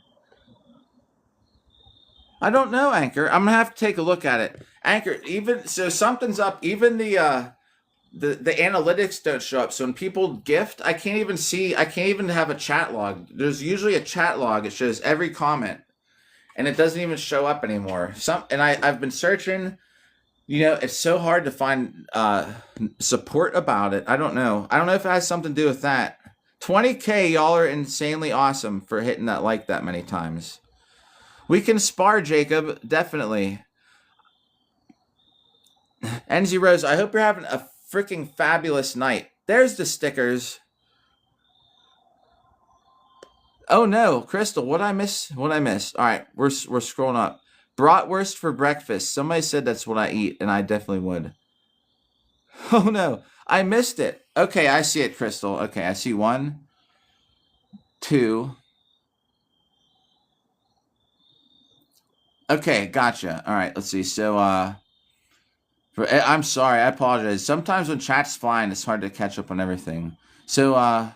I don't know, Anchor. I'm gonna have to take a look at it. Anchor, even so, something's up. Even the analytics don't show up. So when people gift, I can't even see. I can't even have a chat log. There's usually a chat log. It shows every comment, and it doesn't even show up anymore. I've been searching. You know, it's so hard to find support about it. I don't know. I don't know if it has something to do with that. 20K, y'all are insanely awesome for hitting that like that many times. We can spar, Jacob. Definitely. NZ Rose, I hope you're having a freaking fabulous night. There's the stickers. Oh no, Crystal, what I miss? All right, we're scrolling up. Bratwurst for breakfast. Somebody said that's what I eat, and I definitely would. Oh no, I missed it. Okay, I see it, Crystal. Okay, I see 1, 2. Okay, gotcha. All right, let's see. So, I'm sorry. I apologize. Sometimes when chat's flying, it's hard to catch up on everything. So,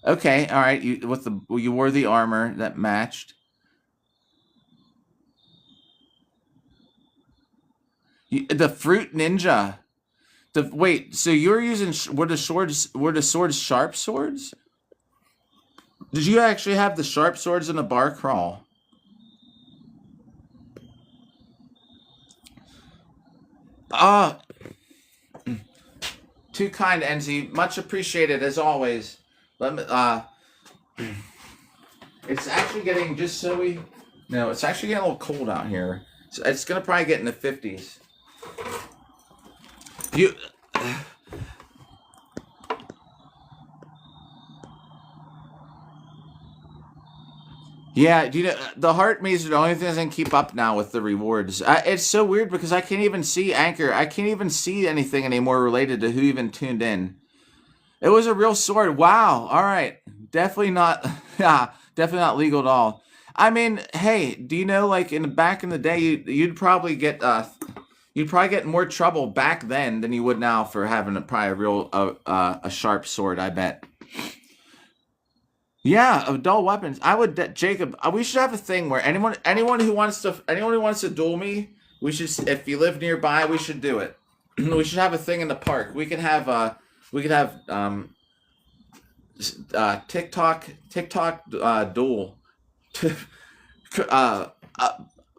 okay, all right. You wore the armor that matched. The fruit ninja. Wait. So you're using were the swords sharp swords? Did you actually have the sharp swords in the bar crawl? Ah, too kind, Enzi. Much appreciated as always. Let me. It's actually getting it's actually getting a little cold out here. So it's gonna probably get in the 50s. Yeah, do you know the heart maze are the only thing that can keep up now with the rewards. It's so weird because I can't even see Anchor. I can't even see anything anymore related to who even tuned in. It was a real sword. Wow. All right. Definitely not. Yeah, definitely not legal at all. I mean, hey, do you know, like back in the day, you'd probably get more trouble back then than you would now for having probably a real a sharp sword. I bet. Yeah, of dull weapons. I would, Jacob. We should have a thing where anyone who wants to duel me, we should. If you live nearby, we should do it. We should have a thing in the park. We could have TikTok duel.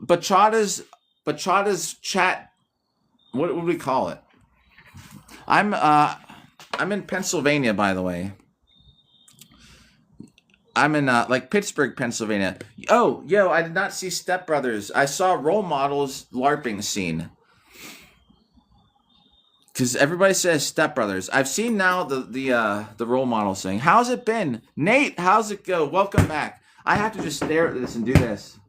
Bachata's chat. What would we call it? I'm in Pennsylvania, by the way. I'm in Pittsburgh, Pennsylvania. Oh, yo, I did not see Step Brothers. I saw Role Models LARPing scene. Because everybody says Step Brothers. I've seen now the Role Models thing. How's it been? Nate, how's it go? Welcome back. I have to just stare at this and do this.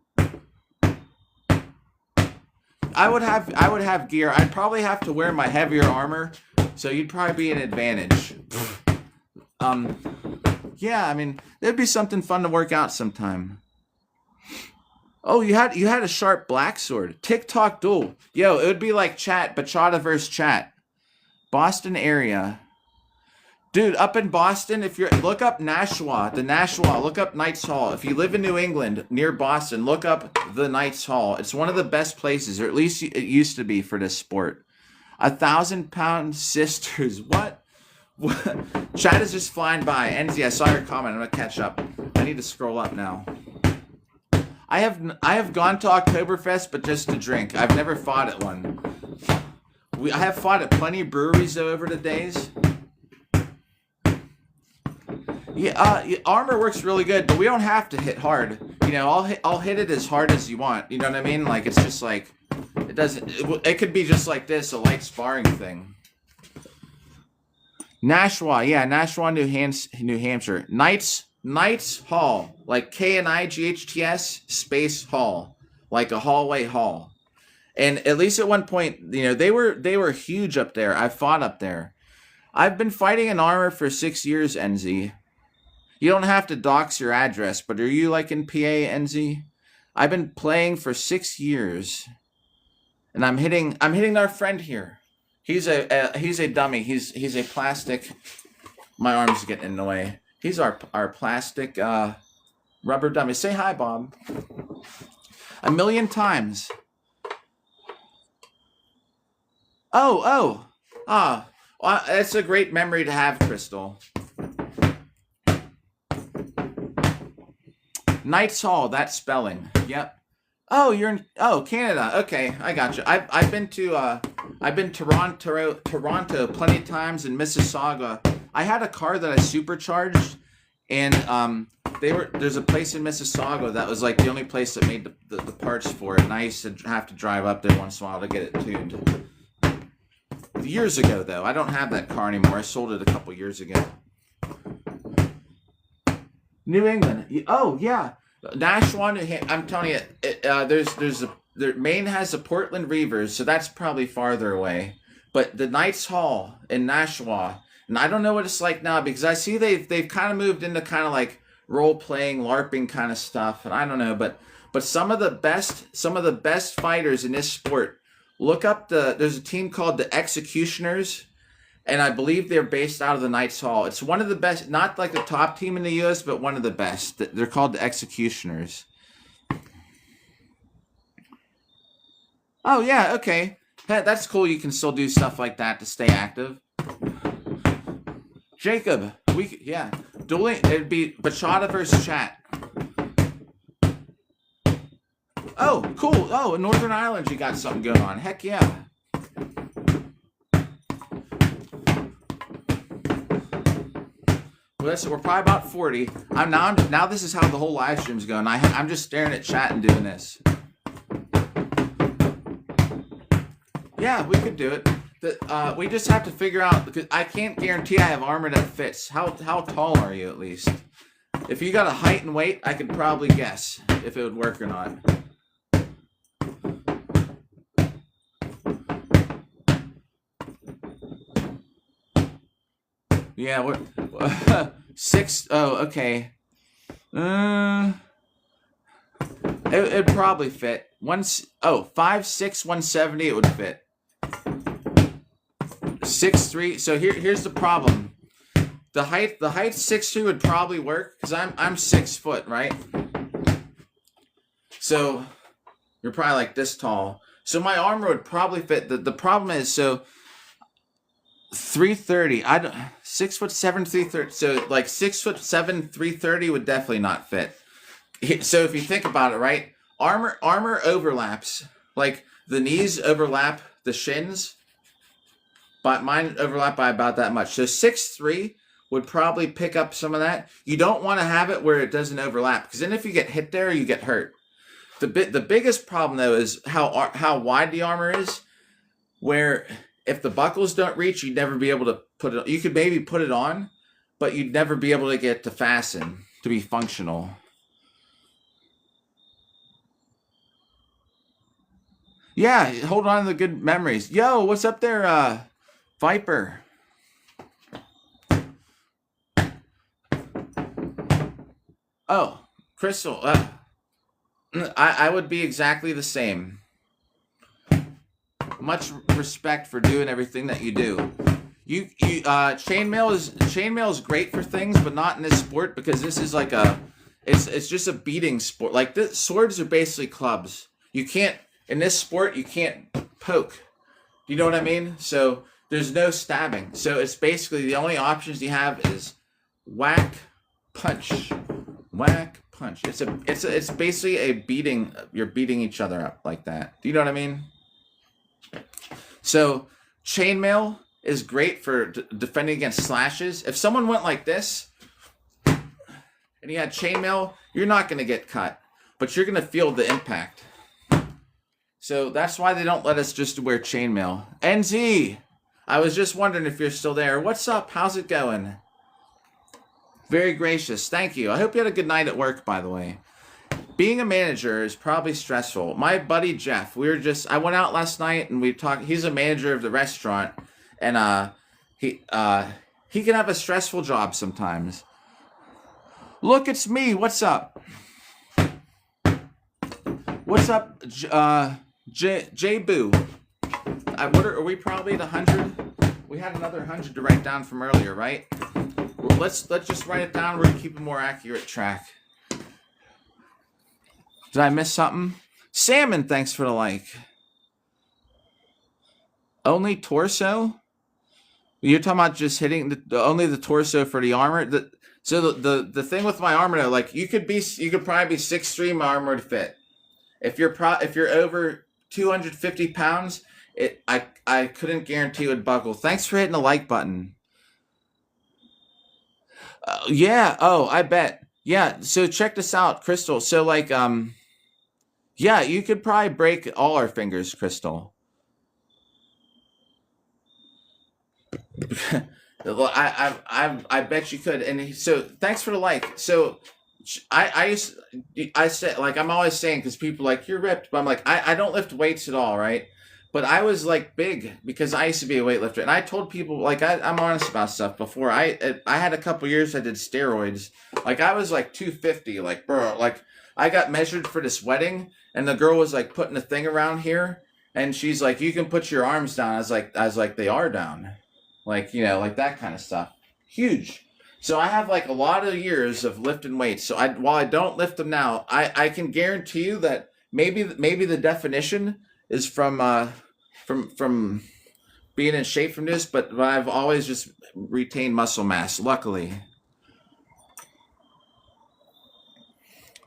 I would have gear. I'd probably have to wear my heavier armor, so you'd probably be an advantage. Yeah, I mean, it'd be something fun to work out sometime. Oh, you had a sharp black sword. TikTok duel. Yo, it would be like chat, Bachata versus chat. Boston area. Dude, up in Boston, if you're look up Nashua, the Nashua, look up Knights Hall. If you live in New England, near Boston, look up the Knights Hall. It's one of the best places, or at least it used to be for this sport. 1,000-pound sisters. What? What? Chat is just flying by. Enzy, I saw your comment. I'm gonna catch up. I need to scroll up now. I have gone to Oktoberfest, but just to drink. I've never fought at one. I have fought at plenty of breweries though over the days. Yeah, armor works really good, but we don't have to hit hard. You know, I'll hit it as hard as you want. You know what I mean? Like it's just like it doesn't. It could be just like this, a light sparring thing. Nashua, yeah, Nashua, New Hampshire. Knights Hall, like KNIGHTS space hall, like a hallway hall. And at least at one point, you know, they were huge up there. I fought up there. I've been fighting in armor for 6 years, NZ. You don't have to dox your address, but are you like in PA, NZ? I've been playing for 6 years, and I'm hitting our friend here. He's a dummy. He's a plastic. My arm's getting in the way. He's our plastic rubber dummy. Say hi, Bob. 1,000,000 times. Oh. Well, that's a great memory to have, Crystal. Knights Hall, that's spelling. Yep. Oh, you're in Canada. Okay, I got you. I've been Toronto plenty of times, and Mississauga. I had a car that I supercharged, and there's a place in Mississauga that was like the only place that made the parts for it, and I used to have to drive up there once in a while to get it tuned. Years ago, though. I don't have that car anymore. I sold it a couple years ago. New England. Oh, yeah. Nashua, New Hampshire. I'm telling you, Maine has the Portland Reavers, so that's probably farther away. But the Knights Hall in Nashua, and I don't know what it's like now because I see they've kind of moved into kind of like role-playing, LARPing kind of stuff, and I don't know, but some of the best fighters in this sport. Look up there's a team called the Executioners, and I believe they're based out of the Knights Hall. It's one of the best, not like the top team in the U.S., but one of the best. They're called the Executioners. Oh, yeah, okay. That's cool. You can still do stuff like that to stay active. Jacob, dueling, it'd be Bachata versus chat. Oh, cool. Oh, in Northern Ireland, you got something going on. Heck yeah. Well, we're probably about 40. Now this is how the whole live stream's going. I'm just staring at chat and doing this. Yeah, we could do it. We just have to figure out, because I can't guarantee I have armor that fits. How tall are you at least? If you got a height and weight, I could probably guess if it would work or not. Yeah, we're 6. Oh, okay. It'd probably fit. 5'6", 170. It would fit. 6'3". So here's the problem. The height 6'3" would probably work because I'm 6 foot, right? So you're probably like this tall. So my armor would probably fit. The problem is 330. 6'7", 330. So like 6'7", 330 would definitely not fit. So if you think about it, right? Armor overlaps. Like the knees overlap the shins, but mine overlap by about that much. So 6'3" would probably pick up some of that. You don't want to have it where it doesn't overlap, because then if you get hit there, you get hurt. The biggest problem though is how wide the armor is, where if the buckles don't reach, you'd never be able to put it. You could maybe put it on, but you'd never be able to get it to fasten to be functional. Yeah, hold on to the good memories. Yo, what's up there, Viper? Oh, Crystal, I would be exactly the same. Much respect for doing everything that you do. Chainmail is great for things, but not in this sport because this is like it's just a beating sport. Like this, swords are basically clubs. You can't in this sport you can't poke. You know what I mean? So there's no stabbing. So it's basically the only options you have is whack, punch, whack, punch. It's basically a beating. You're beating each other up like that. Do you know what I mean? So chainmail is great for defending against slashes. If someone went like this and you had chainmail, you're not going to get cut, but you're going to feel the impact. So that's why they don't let us just wear chainmail. NZ, I was just wondering if you're still there. What's up? How's it going? Very gracious. Thank you. I hope you had a good night at work, by the way. Being a manager is probably stressful. My buddy Jeff, I went out last night and we talked. He's a manager of the restaurant, and he can have a stressful job sometimes. Look, it's me. What's up? What's up, J Boo? Are we probably at 100? We had another 100 to write down from earlier, right? Well, let's just write it down. We're gonna keep a more accurate track. Did I miss something? Salmon, thanks for the like. Only torso? You're talking about just hitting only the torso for the armor? So the thing with my armor though, like you could probably be 6'3" armored fit. If you're over 250 pounds, I couldn't guarantee it would buckle. Thanks for hitting the like button. Yeah. Oh, I bet. Yeah. So check this out, Crystal. So like yeah, you could probably break all our fingers, Crystal. I bet you could. And so thanks for the like. So I said, like, I'm always saying, because people are like, you're ripped, but I'm like, I don't lift weights at all, right? But I was like big because I used to be a weightlifter, and I told people, like, I'm honest about stuff. Before I had a couple years I did steroids, like I was like 250, like bro, like I got measured for this wedding, and the girl was like putting a thing around here, and she's like, you can put your arms down. I was like, they are down, like, you know, like that kind of stuff, huge. So I have like a lot of years of lifting weights. So while I don't lift them now, I can guarantee you that maybe the definition is from being in shape from this, but I've always just retained muscle mass, luckily.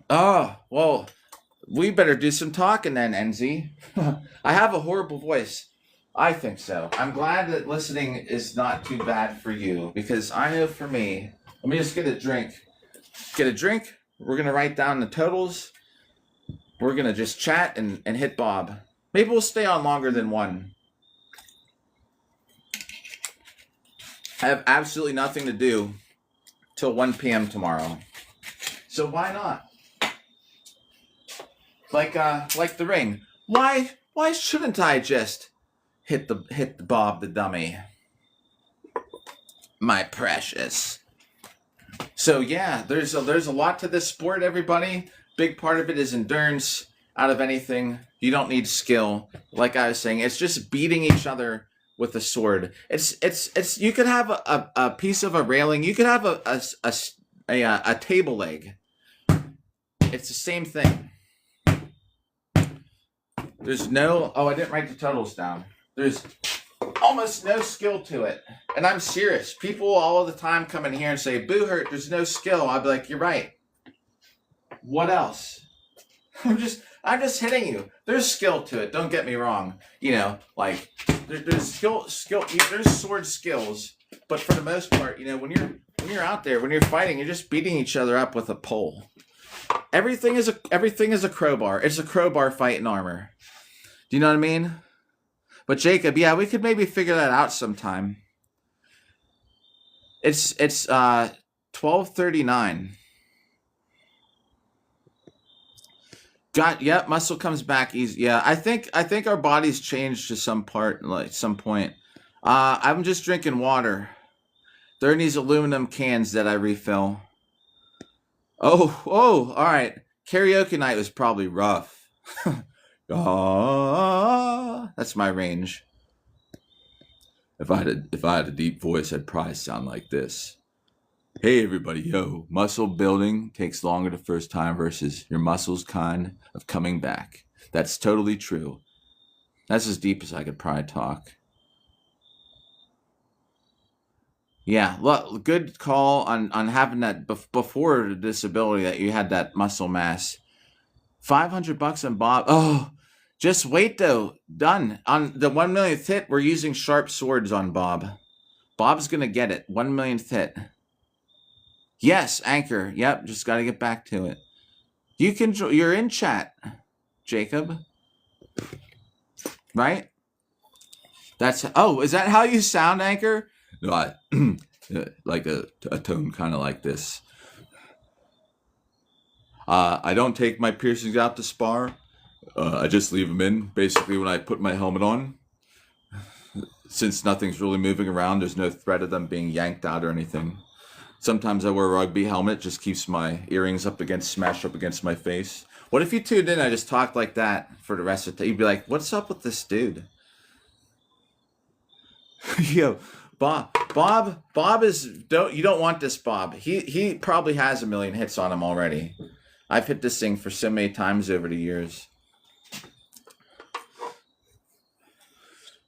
Oh, well, we better do some talking then, NZ. I have a horrible voice. I think so. I'm glad that listening is not too bad for you, because I know for me, let me just get a drink. Get a drink. We're going to write down the totals. We're going to just chat and hit Bob. Maybe we'll stay on longer than one. I have absolutely nothing to do till 1 p.m. tomorrow. So why not? Like the ring. Why shouldn't I just hit the Bob the dummy? My precious. So yeah, there's a lot to this sport, everybody. Big part of it is endurance. Out of anything, you don't need skill. Like I was saying, it's just beating each other with a sword. It's you could have a piece of a railing. You could have a table leg. It's the same thing. There's no, I didn't write the totals down. There's almost no skill to it. And I'm serious. People all the time come in here and say, boo hurt, there's no skill. I'll be like, you're right. What else? I'm just hitting you. There's skill to it. Don't get me wrong. You know, like there's skill. There's sword skills, but for the most part, you know, when you're out there, when you're fighting, you're just beating each other up with a pole. Everything is a crowbar. It's a crowbar fight in armor. Do you know what I mean? But Jacob, yeah, we could maybe figure that out sometime. It's 12:39. Yep, muscle comes back easy. Yeah, I think our bodies changed to some point. I'm just drinking water. They're in these aluminum cans that I refill. Oh, all right. Karaoke night was probably rough. Ah, that's my range. If I had a deep voice, I'd probably sound like this. Hey everybody, yo, muscle building takes longer the first time versus your muscles kind of coming back. That's totally true. That's as deep as I could probably talk. Yeah, good call on having that before the disability that you had that muscle mass. $500 on Bob. Oh, just wait though. Done on the 1 millionth hit. We're using sharp swords on Bob. Bob's gonna get it. 1 millionth hit. Yes, Anchor. Yep, just got to get back to it. You can. You're in chat, Jacob. Right? That's. Oh, is that how you sound, Anchor? No, I like a tone kind of like this. I don't take my piercings out to spar. I just leave them in. Basically, when I put my helmet on, since nothing's really moving around, there's no threat of them being yanked out or anything. Sometimes I wear a rugby helmet, just keeps my earrings smashed up against my face. What if you tuned in and I just talked like that for the rest of the day? You'd be like, what's up with this dude? Yo, Bob is, you don't want this Bob. He probably has 1 million hits on him already. I've hit this thing for so many times over the years.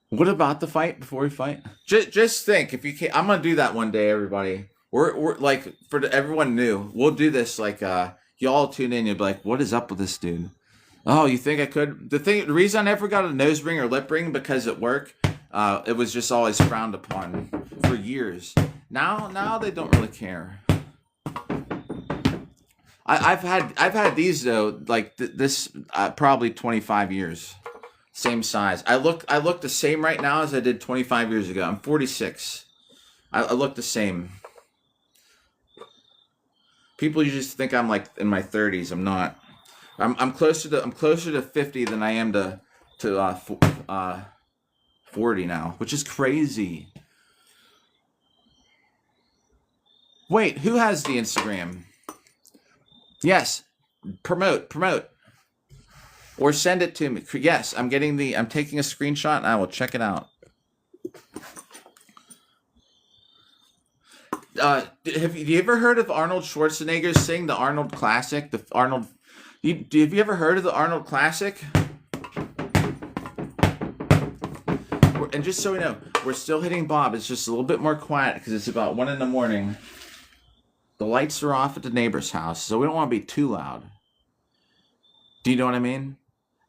What about the fight before we fight? Just think, if you can't, I'm gonna do that one day, everybody. We're like everyone new. We'll do this like y'all tune in. You'll be like, what is up with this dude? Oh, you think I could? The reason I never got a nose ring or lip ring because at work, it was just always frowned upon for years. Now they don't really care. I've had these though, like this probably 25 years. Same size. I look the same right now as I did 25 years ago. I'm 46. I look the same. People usually think I'm like in my 30s. I'm not. I'm closer to 50 than I am to 40 now, which is crazy. Wait, who has the Instagram? Yes, promote. Or send it to me. Yes, I'm taking a screenshot and I will check it out. Have you ever heard of Arnold Schwarzenegger sing the Arnold Classic? Have you ever heard of the Arnold Classic? And just so we know, we're still hitting Bob. It's just a little bit more quiet because it's about 1 a.m. The lights are off at the neighbor's house, so we don't want to be too loud. Do you know what I mean?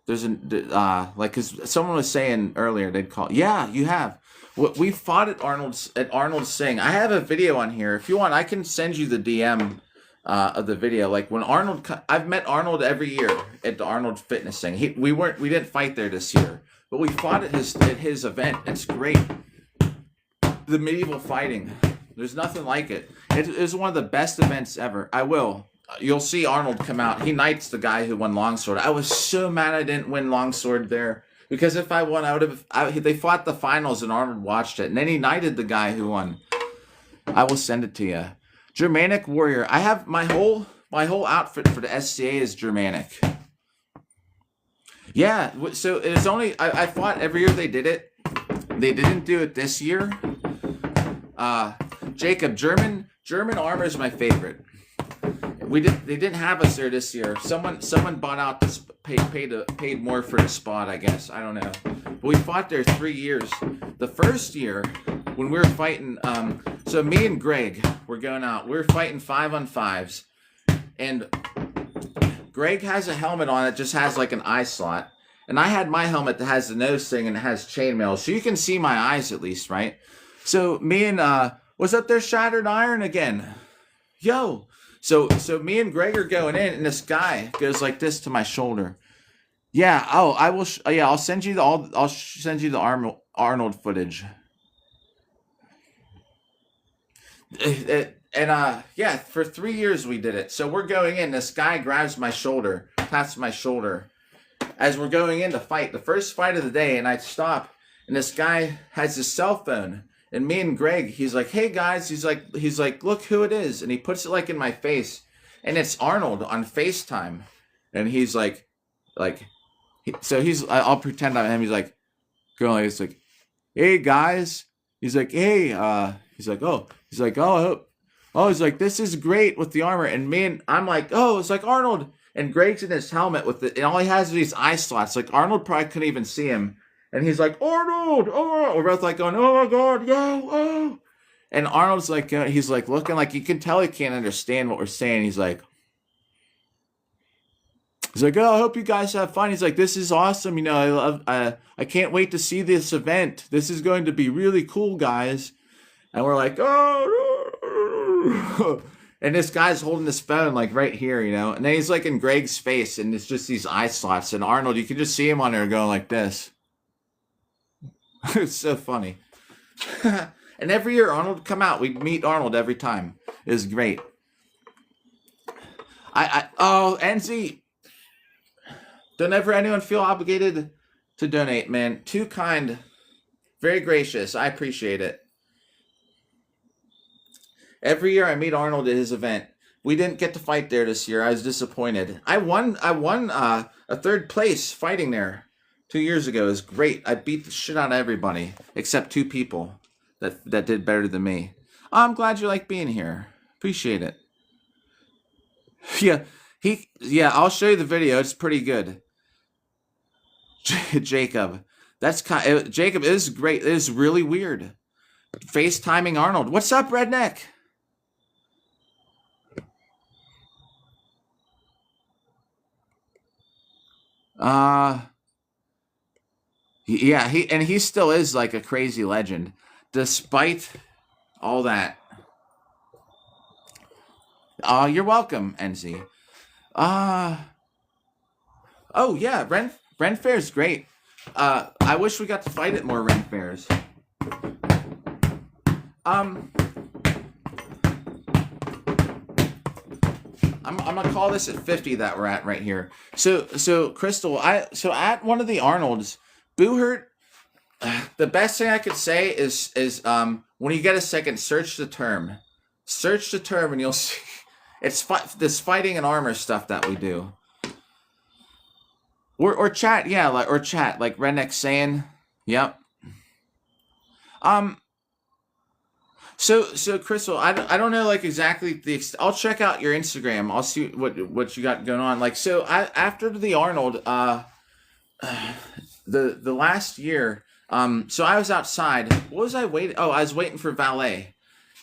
There's because someone was saying earlier, they'd call. Yeah, you have. We fought at Arnold's Sing. I have a video on here. If you want, I can send you the DM of the video. Like when I've met Arnold every year at the Arnold Fitness Thing. We didn't fight there this year, but we fought at his event. It's great. The medieval fighting. There's nothing like it. It was one of the best events ever. You'll see Arnold come out. He knights the guy who won longsword. I was so mad I didn't win longsword there. Because if I won, I would have. They fought the finals and Arnold watched it. And then he knighted the guy who won. I will send it to you. Germanic Warrior. I have my whole outfit for the SCA is Germanic. Yeah, so it's only. I fought every year they did it. They didn't do it this year. Jacob, German armor is my favorite. They didn't have us there this year. Someone bought out this paid more for the spot, I guess. I don't know. But we fought there 3 years. The first year when we were fighting, so me and Greg were going out. We were fighting 5-on-5s, and Greg has a helmet on that just has like an eye slot, and I had my helmet that has the nose thing and it has chainmail, so you can see my eyes at least, right? So me and was up there Shattered Iron again, yo. So me and Greg are going in, and this guy goes like this to my shoulder. Yeah. Oh, I will. I'll send you the Arnold footage. Yeah, for 3 years we did it. So we're going in. This guy grabs my shoulder, taps my shoulder, as we're going in to fight. The first fight of the day, and I stop, and this guy has his cell phone. And me and Greg, he's like, hey guys, he's like, look who it is. And he puts it like in my face. and it's Arnold on FaceTime, and he's like, I'll pretend I'm him. He's like, going, it's like, hey guys. He's like, hey, he's like, oh, he's like, this is great with the armor, and I'm like, oh, it's like Arnold, and Greg's in his helmet with it, and all he has is these eye slots. Like Arnold probably couldn't even see him, and he's like, Arnold, oh, we're both like going, oh my god, yo, oh. And Arnold's like, he's like looking like you can tell he can't understand what we're saying. He's like, oh, I hope you guys have fun. He's like, this is awesome. You know, I can't wait to see this event. This is going to be really cool, guys. And we're like, oh, and this guy's holding his phone like right here, you know. And then he's like in Greg's face, and it's just these eye slots. And Arnold, you can just see him on there going like this. It's so funny. And every year Arnold would come out. We'd meet Arnold every time. It was great. NZ, don't ever anyone feel obligated to donate, man. Too kind. Very gracious. I appreciate it. Every year I meet Arnold at his event. We didn't get to fight there this year. I was disappointed. I won a third place fighting there 2 years ago. It was great. I beat the shit out of everybody except 2 people that did better than me. I'm glad you like being here. Appreciate it. Yeah, I'll show you the video. It's pretty good. Jacob. Jacob, it is great. It is really weird. FaceTiming Arnold. What's up, redneck? Yeah, he still is like a crazy legend. Despite all that. You're welcome, NZ. Oh yeah, Ren Fair's great. I wish we got to fight at more Ren Fairs. I'm gonna call this at 50 that we're at right here. So Crystal, at one of the Arnolds, Boohert. The best thing I could say is when you get a second, search the term, and you'll see it's this fighting and armor stuff that we do. Or chat, yeah, like Redneck saying, yep. So Crystal, I don't know like exactly I'll check out your Instagram. I'll see what you got going on. Like so, after the Arnold, the last year. So I was outside. What was I waiting? Oh, I was waiting for valet.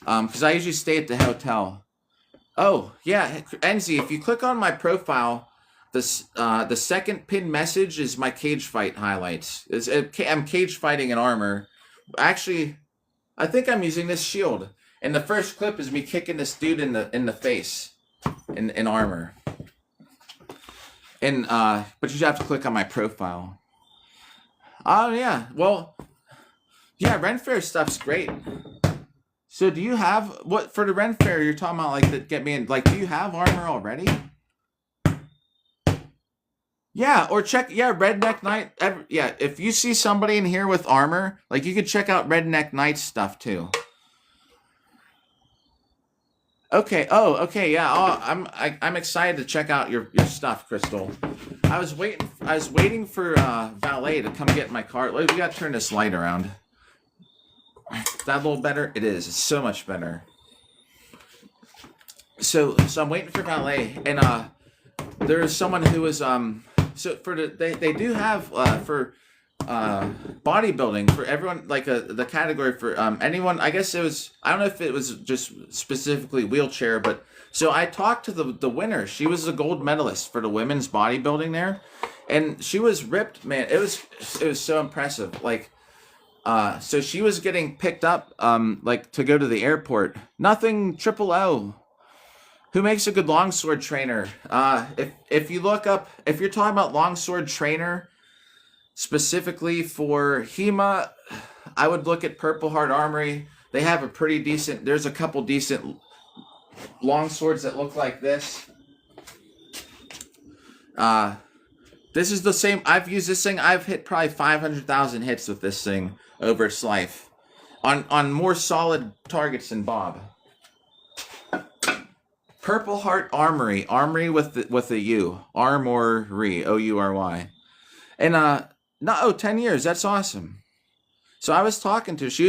Because I usually stay at the hotel. Oh, yeah. Enzi, if you click on my profile, the second pinned message is my cage fight highlights. I'm cage fighting in armor. Actually, I think I'm using this shield. And the first clip is me kicking this dude in the face in armor. And but you have to click on my profile. Oh, yeah. Well, yeah, Ren Fair stuff's great. So do you have, what, for the Ren Fair you're talking about, like, that get me in, like, do you have armor already? Yeah, or check, yeah, Redneck Knight, yeah, if you see somebody in here with armor, like, you could check out Redneck Knight's stuff, too. Okay, okay, yeah, I'm excited to check out your stuff, Crystal. I was waiting for valet to come get in my car. We gotta turn this light around. Is that a little better? It is. It's so much better. So I'm waiting for valet, and there is someone who is so for they do have for bodybuilding for everyone, like the category for anyone. I guess it was, I don't know if it was just specifically wheelchair, but so I talked to the winner. She was a gold medalist for the women's bodybuilding there, and she was ripped, man. It was so impressive. Like so she was getting picked up like to go to the airport. Nothing triple O. Who makes a good longsword trainer? If you look up, if you're talking about longsword trainer specifically for HEMA, I would look at Purple Heart Armory. They have a pretty decent, there's a couple decent longswords that look like this. This is the same, I've used this thing, I've hit probably 500,000 hits with this thing over its life. On more solid targets than Bob. Purple Heart Armory. Armory with a U. Armory. Oury. And no, oh, 10 years. That's awesome. So I was talking to her. She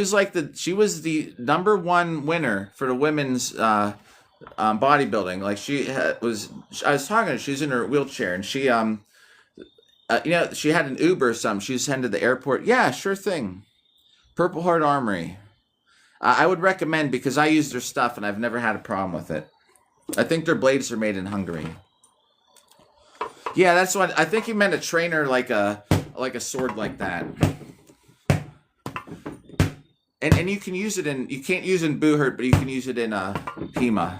was the number one winner for the women's bodybuilding. Like I was talking to her. She's in her wheelchair, and she had an Uber or something. She was heading to the airport. Yeah, sure thing. Purple Heart Armory. I would recommend, because I use their stuff and I've never had a problem with it. I think their blades are made in Hungary. Yeah, that's what I think. He meant a trainer like a sword like that. And you can use it in, you can't use it in Boohurt, but you can use it in Pima.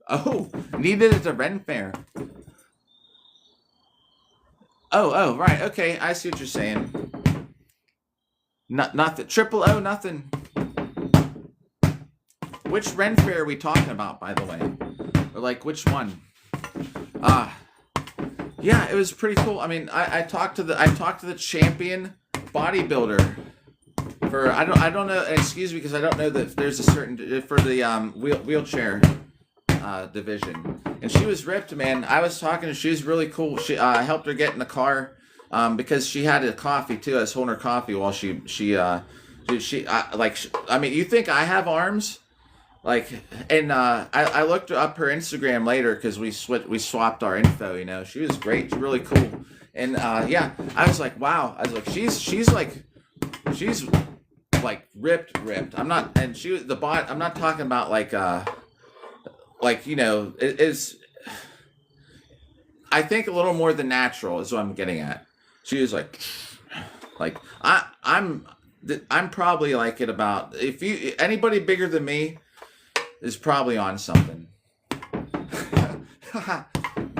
Oh, needed at the Ren Fair. Oh, right. Okay, I see what you're saying. Not the triple O, nothing. Which Ren Fair are we talking about, by the way? Or like which one? Yeah, it was pretty cool. I mean, I talked to the champion bodybuilder for I don't know. Excuse me, because I don't know that there's a certain for the wheelchair division, and she was ripped, man. I was talking to. She was really cool. She helped her get in the car because she had a coffee too. I was holding her coffee while I mean, you think I have arms? Like, and I looked up her Instagram later because we swapped our info. You know, she was great. She's really cool. And yeah, I was like, wow. I was like, she's like ripped. I'm not, and she was the bot. I'm not talking about like you know, it is. I think a little more than natural is what I'm getting at. She was like I'm probably like at about, if you anybody bigger than me is probably on something.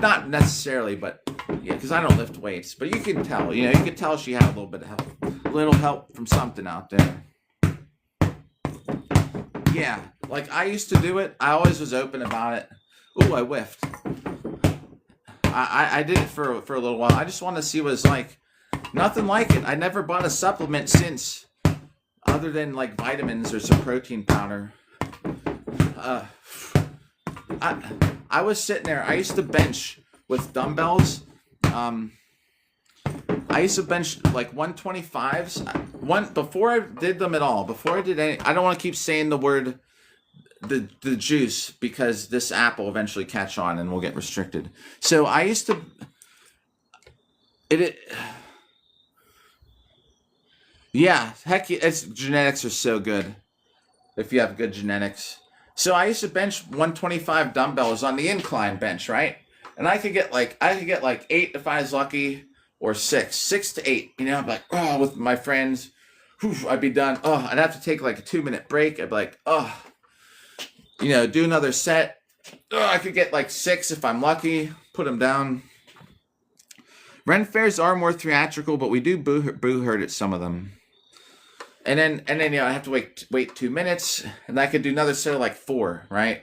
Not necessarily, but yeah, because I don't lift weights. But you can tell, you know, you can tell she had a little bit of help, from something out there. Yeah, like I used to do it. I always was open about it. Ooh, I whiffed. I did it for a little while. I just wanted to see what it's like. Nothing like it. I never bought a supplement since, other than like vitamins or some protein powder. I was sitting there. I used to bench with dumbbells. I used to bench like 125s. Before I did them at all. Before I did any, I don't want to keep saying the word the juice, because this app will eventually catch on and we'll get restricted. So I used to yeah, heck, genetics are so good if you have good genetics. So I used to bench 125 dumbbells on the incline bench, right? And I could get like 8 if I was lucky, or 6 to 8. You know, I'm like, oh, with my friends, I'd be done. Oh, I'd have to take like a 2-minute break. I'd be like, oh, you know, do another set. Oh, I could get like 6 if I'm lucky. Put them down. Ren fairs are more theatrical, but we do boo hurt at some of them. And then you know, I have to wait 2 minutes, and I could do another set of like 4, right?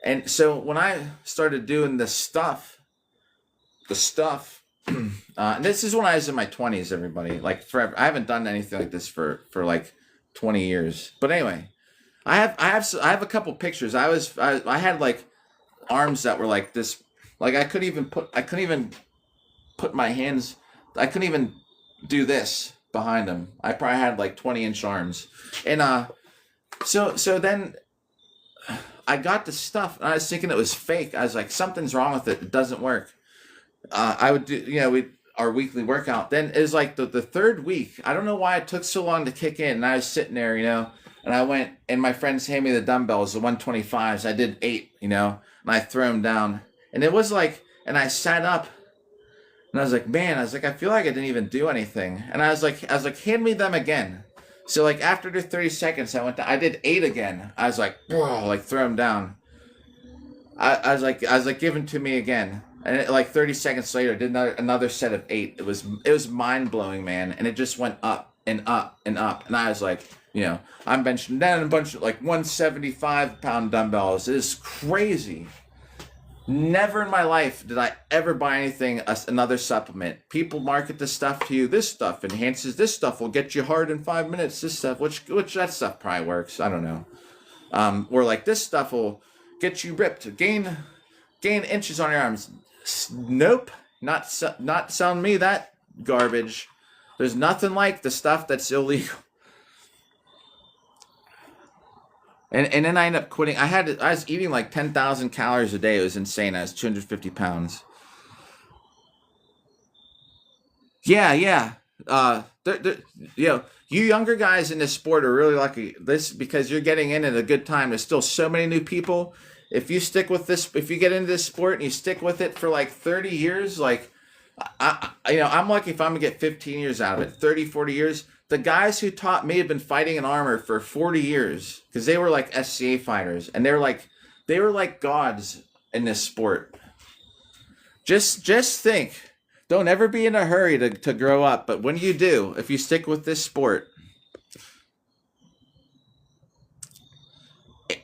And so when I started doing the stuff, and this is when I was in my 20s, everybody, like forever. I haven't done anything like this for like 20 years. But anyway, I have a couple pictures. I had like arms that were like this, like I couldn't even put my hands. I couldn't even do this behind them. I probably had like 20-inch arms. And so then I got the stuff, and I was thinking it was fake. I was like, something's wrong with it. It doesn't work. I would do, you know, our weekly workout. Then it was like the third week. I don't know why it took so long to kick in. And I was sitting there, you know, and I went, and my friends handed me the dumbbells, the 125s. I did 8, you know, and I threw them down. And it was like, and I sat up, and I was like, man, I feel like I didn't even do anything. And I was like, hand me them again. So like after the 30 seconds, I did 8 again. I was like, whoa, like throw them down. I was like, give them to me again. And like 30 seconds later, I did another set of 8. It was mind blowing, man. And it just went up and up and up. And I was like, you know, I'm benching down a bunch of like 175-pound dumbbells. It is crazy. Never in my life did I ever buy anything, another supplement. People market this stuff to you. This stuff enhances. This stuff will get you hard in 5 minutes. This stuff, which that stuff probably works. I don't know. Or like this stuff will get you ripped, gain inches on your arms. Nope, not selling me that garbage. There's nothing like the stuff that's illegal. And then I ended up quitting. I was eating like 10,000 calories a day. It was insane. I was 250 pounds. Yeah. You younger guys in this sport are really lucky. This because you're getting in at a good time. There's still so many new people. If you stick with this, if you get into this sport and you stick with it for like 30 years, like I'm lucky if I'm gonna get 15 years out of it. 30, 40 years. The guys who taught me have been fighting in armor for 40 years because they were like SCA fighters, and they were like gods in this sport. Just think, don't ever be in a hurry to grow up, but when you do, if you stick with this sport,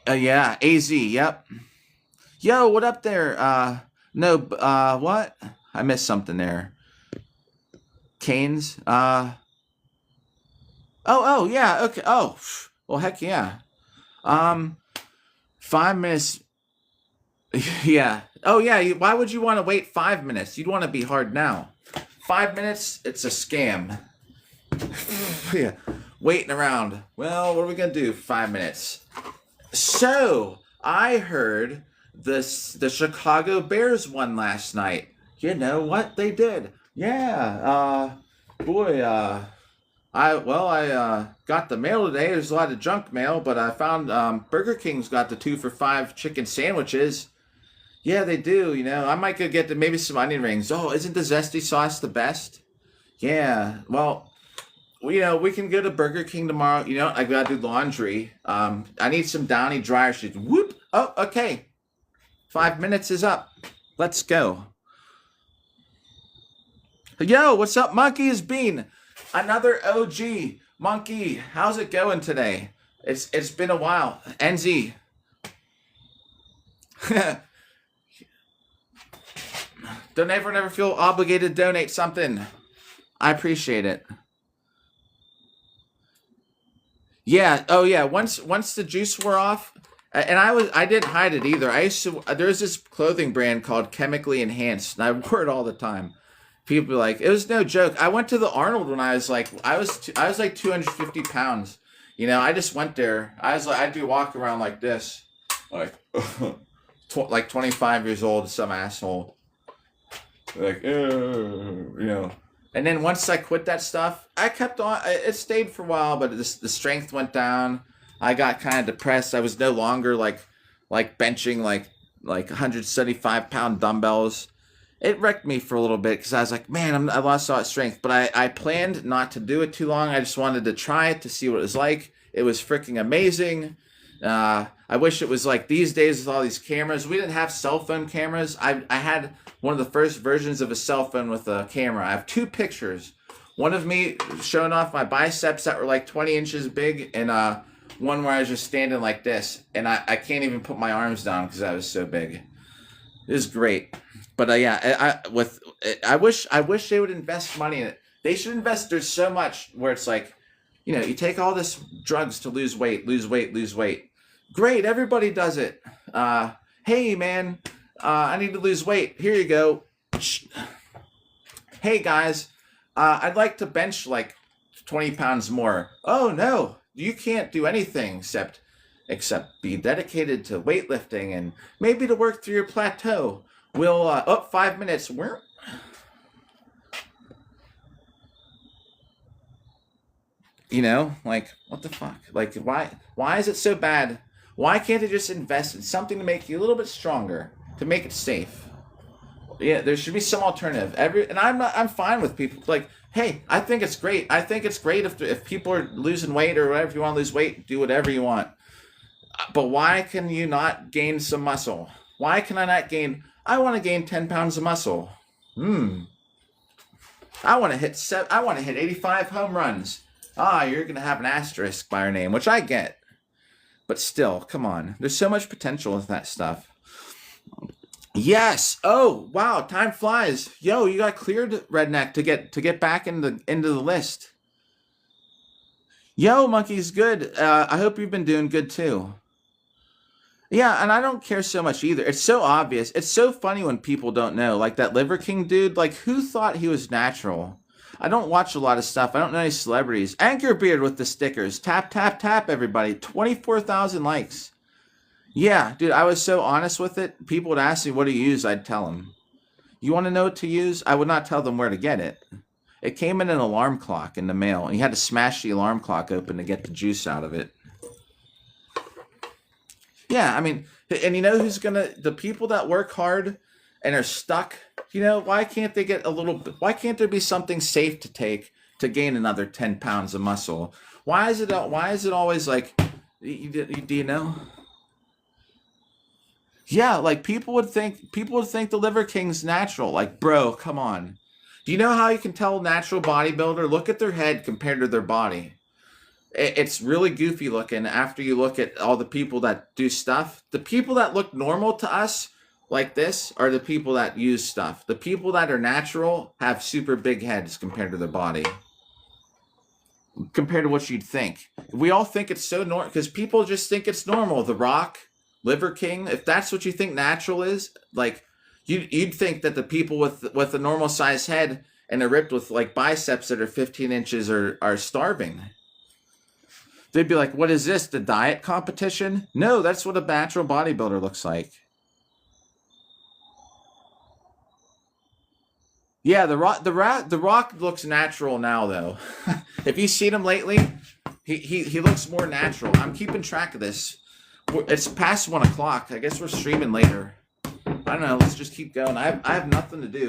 yeah, AZ, yep. Yo, what up there? No, what? I missed something there. Canes, oh, yeah, okay. Oh, well, heck yeah. 5 minutes. Yeah. Oh, yeah. Why would you want to wait 5 minutes? You'd want to be hard now. 5 minutes, it's a scam. Yeah. Waiting around. Well, what are we going to do? 5 minutes. So, I heard the Chicago Bears won last night. You know what they did? Yeah. Boy, I got the mail today. There's a lot of junk mail, but I found Burger King's got the 2 for $5 chicken sandwiches. Yeah, they do. I might go get maybe some onion rings. Oh, isn't the zesty sauce the best? Yeah. Well, we can go to Burger King tomorrow. I gotta do laundry. I need some Downy dryer sheets. Whoop. Oh, okay. 5 minutes is up. Let's go. Yo, what's up, Monkey? Is Bean? Another OG. Monkey, how's it going today? It's been a while. NZ. Don't ever feel obligated to donate something. I appreciate it. Yeah. Oh yeah. Once the juice wore off, and I didn't hide it either. There's this clothing brand called Chemically Enhanced, and I wore it all the time. People were like, it was no joke. I went to the Arnold when I was like 250 pounds. I just went there. I'd be walking around like this, like, like 25 years old, some asshole. Like, And then once I quit that stuff, I kept on. It stayed for a while, but the strength went down. I got kind of depressed. I was no longer like benching like 175-pound dumbbells. It wrecked me for a little bit because I was like, man, I lost all that strength. But I planned not to do it too long. I just wanted to try it to see what it was like. It was freaking amazing. I wish it was like these days with all these cameras. We didn't have cell phone cameras. I had one of the first versions of a cell phone with a camera. I have 2 pictures. One of me showing off my biceps that were like 20 inches big, and one where I was just standing like this. And I can't even put my arms down because I was so big. It was great. But yeah, I wish they would invest money in it. They should invest. There's so much where it's like, you take all this drugs to lose weight. Great, everybody does it. Hey man, I need to lose weight. Here you go. Hey guys, I'd like to bench like 20 pounds more. Oh no, you can't do anything except be dedicated to weightlifting and maybe to work through your plateau. We'll 5 minutes. Where? Like, what the fuck? Like, why is it so bad? Why can't they just invest in something to make you a little bit stronger, to make it safe? Yeah, there should be some alternative. I'm fine with people like, hey, I think it's great. I think it's great if people are losing weight or whatever. If you want to lose weight, do whatever you want. But why can you not gain some muscle? Why can I not gain? I want to gain 10 pounds of muscle. I want to hit 85 home runs. You're going to have an asterisk by your name, which I get. But still, come on. There's so much potential with that stuff. Yes. Oh, wow. Time flies. Yo, you got cleared, Redneck, to get back into the list. Yo, Monkey's good. I hope you've been doing good too. Yeah, and I don't care so much either. It's so obvious. It's so funny when people don't know. Like that Liver King dude, like who thought he was natural? I don't watch a lot of stuff. I don't know any celebrities. Anchor Beard with the stickers. Tap, tap, tap, everybody. 24,000 likes. Yeah, dude, I was so honest with it. People would ask me what to use, I'd tell them. You want to know what to use? I would not tell them where to get it. It came in an alarm clock in the mail, and you had to smash the alarm clock open to get the juice out of it. Yeah, I mean, and you know who's gonna, the people that work hard and are stuck, why can't they get a little bit, why can't there be something safe to take to gain another 10 pounds of muscle? Why is it always like, do you know? Yeah, like people would think the Liver King's natural. Like, bro, come on. Do you know how you can tell a natural bodybuilder? Look at their head compared to their body. It's really goofy looking after you look at all the people that do stuff. The people that look normal to us like this are the people that use stuff. The people that are natural have super big heads compared to their body. Compared to what you'd think. We all think it's so normal because people just think it's normal. The Rock, Liver King, if that's what you think natural is, like you'd think that the people with a normal size head and are ripped with like biceps that are 15 inches are starving. They'd be like, what is this, the diet competition? No, that's what a natural bodybuilder looks like. Yeah, the Rock looks natural now though. If you've seen him lately, he looks more natural. I'm keeping track of this. It's past 1 o'clock. I guess we're streaming later. I don't know. Let's just keep going. I have nothing to do.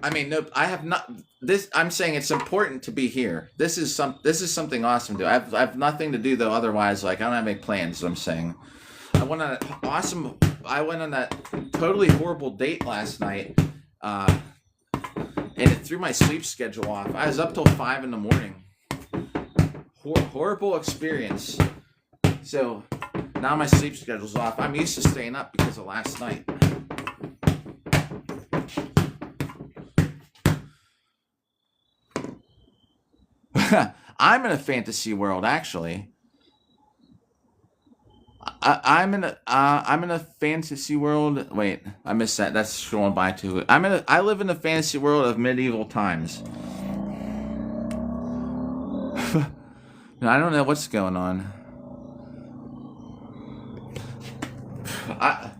I mean, no, I have not. This I'm saying it's important to be here. This is something awesome to do. I have nothing to do though. Otherwise, like I don't have any plans. I'm saying. I went on that totally horrible date last night, and it threw my sleep schedule off. I was up till 5 in the morning. Horrible experience. So now my sleep schedule's off. I'm used to staying up because of last night. I'm in a fantasy world, actually. I'm in a fantasy world. Wait, I missed that. That's scrolling by too. I live in a fantasy world of medieval times. I don't know what's going on. I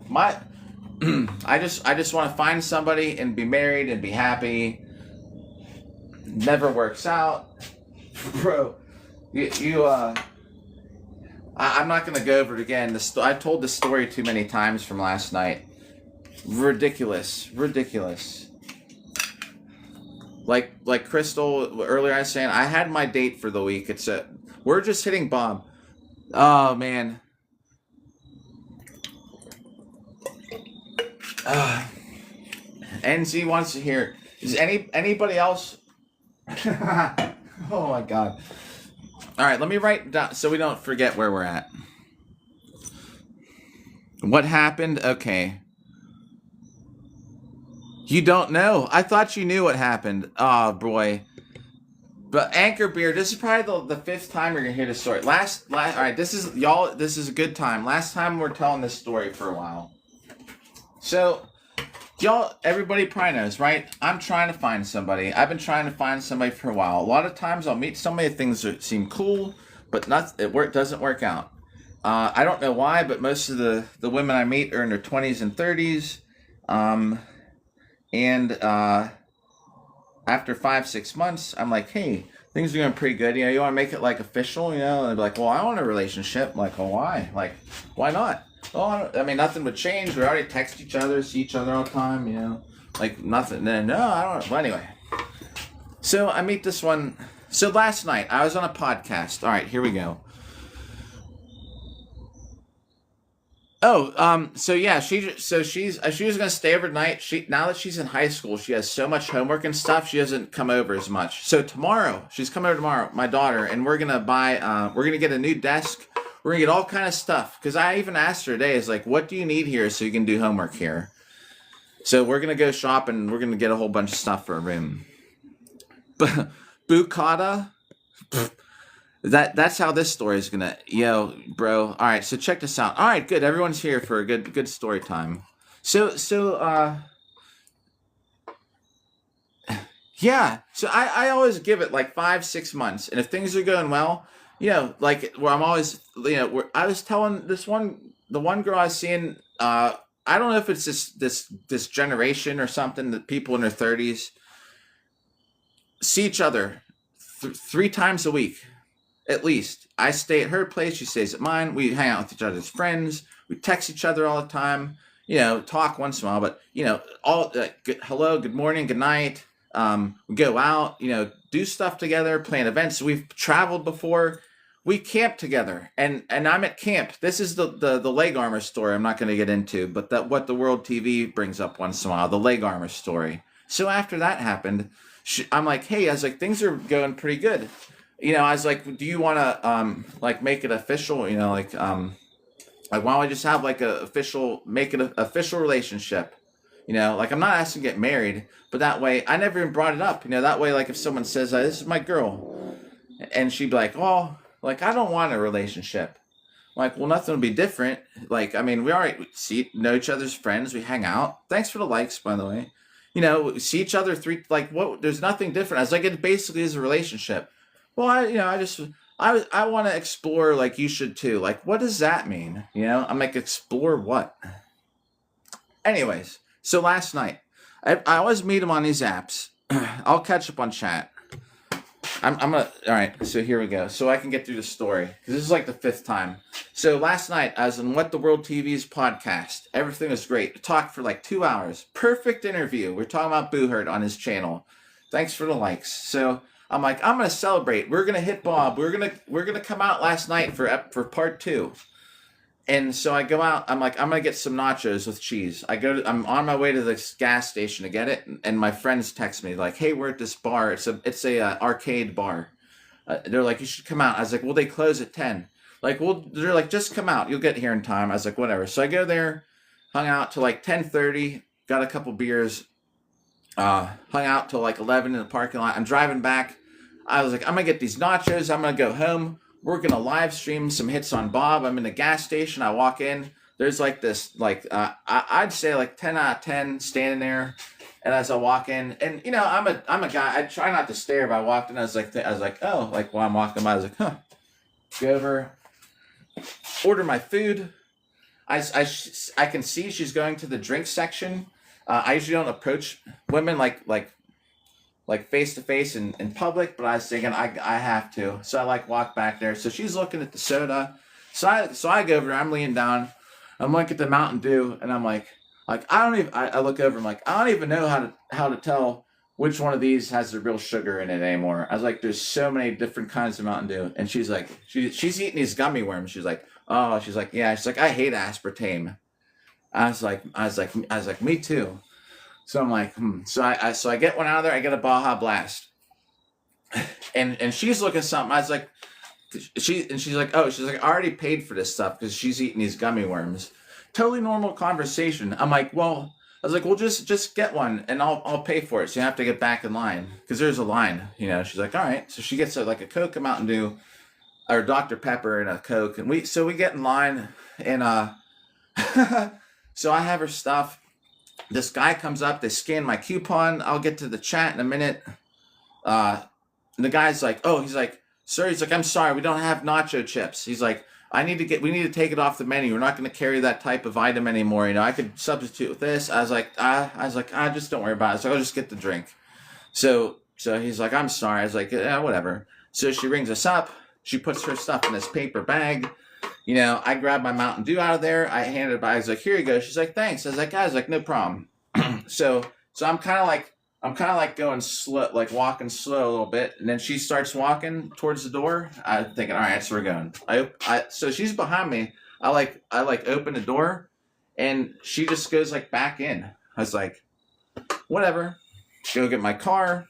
just want to find somebody and be married and be happy. Never works out. Bro, I'm not gonna go over it again. I told the story too many times from last night. Ridiculous. Like Crystal earlier, I was saying I had my date for the week. We're just hitting Bob. Oh man. NZ wants to hear. Is anybody else? Oh my god. All right, let me write down so we don't forget where we're at. What happened? Okay. You don't know? I thought you knew what happened. Oh boy. But Anchor Beard, this is probably the fifth time you're gonna hear this story. All right, this is a good time. Last time we're telling this story for a while. So everybody probably knows, right? I'm trying to find somebody. I've been trying to find somebody for a while. A lot of times I'll meet somebody, things that seem cool, but doesn't work out. I don't know why, but most of the women I meet are in their 20s and 30s. And after 5-6 months, I'm like, hey, things are going pretty good. You want to make it like official, And they're like, well, I want a relationship. I'm like, well, why? Like, why not? Oh, I mean, nothing would change. We already text each other, see each other all the time, Like, nothing. No, I don't. Well, anyway. So, I meet this one. So, last night, I was on a podcast. All right, here we go. Oh, so yeah, she was gonna stay overnight. Now that she's in high school, she has so much homework and stuff. She doesn't come over as much. So tomorrow, she's coming over tomorrow, my daughter, and we're gonna get a new desk. We're gonna get all kind of stuff. Because I even asked her today, is like, what do you need here so you can do homework here? So we're gonna go shop and we're gonna get a whole bunch of stuff for a room. But Bukkada, that's how this story is gonna. Yo, bro. All right, so check this out. All right, good. Everyone's here for a good story time. So yeah. So I always give it like 5-6 months, and if things are going well, like where I'm always, where I was telling the one girl I was seeing, I don't know if it's this generation or something, that people in their 30s see each other 3 times a week, at least. I stay at her place, she stays at mine. We hang out with each other's friends. We text each other all the time. Talk once in a while, but all hello, good morning, good night. We go out, do stuff together, plan events. We've traveled before. We camp together, and I'm at camp. This is the leg armor story I'm not going to get into, but what the World TV brings up once in a while, the leg armor story. So after that happened, I'm like, hey, I was like, things are going pretty good. I was like, do you want to like make it official? Like why don't we just have like make it an official relationship? Like I'm not asking to get married, but that way I never even brought it up. That way, like if someone says, this is my girl, and she'd be like, oh, like I don't want a relationship. I'm like, well, nothing will be different. Like, I mean, we already know each other's friends. We hang out. Thanks for the likes, by the way. We see each other there's nothing different. I was like, it basically is a relationship. Well, I want to explore, like you should too. Like, what does that mean? I'm like, explore what? Anyways, so last night, I always meet him on these apps. I'll catch up on chat. I'm gonna. All right, so here we go. So I can get through the story, because this is like the 5th time. So last night I was on What the World TV's podcast. Everything was great. We talked for like 2 hours. Perfect interview. We're talking about Boohurt on his channel. Thanks for the likes. So I'm like, I'm gonna celebrate. We're gonna hit Bob. We're gonna come out last night for part 2. And so I go out. I'm like, I'm gonna get some nachos with cheese. I'm on my way to the gas station to get it, and my friends text me like, "Hey, we're at this bar. It's a arcade bar." They're like, "You should come out." I was like, "Well, they close at 10." Like, well, they're like, "Just come out. You'll get here in time." I was like, "Whatever." So I go there, hung out till like 10:30, got a couple beers, hung out till like 11 in the parking lot. I'm driving back. I was like, I'm gonna get these nachos. I'm gonna go home. We're going to live stream some hits on Bob. I'm in the gas station. I walk in. There's like this, I'd say like 10 out of 10 standing there. And as I walk in, and I'm a guy, I try not to stare, but I walked in. I was like, oh, like while I'm walking by, I was like, huh. Go over, order my food. I can see she's going to the drink section. I usually don't approach women like face to face in public, but I was thinking I have to. So I walk back there. So she's looking at the soda. So I go over there, I'm leaning down. I'm looking at the Mountain Dew, and I'm like I look over, I'm like, I don't even know how to tell which one of these has the real sugar in it anymore. I was like, there's so many different kinds of Mountain Dew. And she's like, she's eating these gummy worms. She's like, oh, yeah. She's like, I hate aspartame. I was like, me too. So I'm like, So I get one out of there. I get a Baja Blast, and she's looking at something. I was like, she's like, I already paid for this stuff because she's eating these gummy worms. Totally normal conversation. I'm like, well, just get one and I'll pay for it. So you have to get back in line because there's a line. She's like, all right. So she gets a Coke, a Mountain Dew, or Dr. Pepper and a Coke, and we get in line, and so I have her stuff. This guy comes up, they scan my coupon. I'll get to the chat in a minute. And the guy's like, oh, he's like, sir, he's like, I'm sorry, we don't have nacho chips. He's like, we need to take it off the menu. We're not going to carry that type of item anymore. I could substitute with this. I was like, just don't worry about it. So I'll just get the drink. So he's like, I'm sorry. I was like, yeah, whatever. So she rings us up. She puts her stuff in this paper bag. I grabbed my Mountain Dew out of there. I handed it by. I was like, here you go. She's like, thanks. I was like, no problem. So I'm kind of like going slow, like walking slow a little bit. And then she starts walking towards the door. I'm thinking, all right, so we're going. So she's behind me. I open the door, and she just goes back in. I was like, whatever. Go get my car.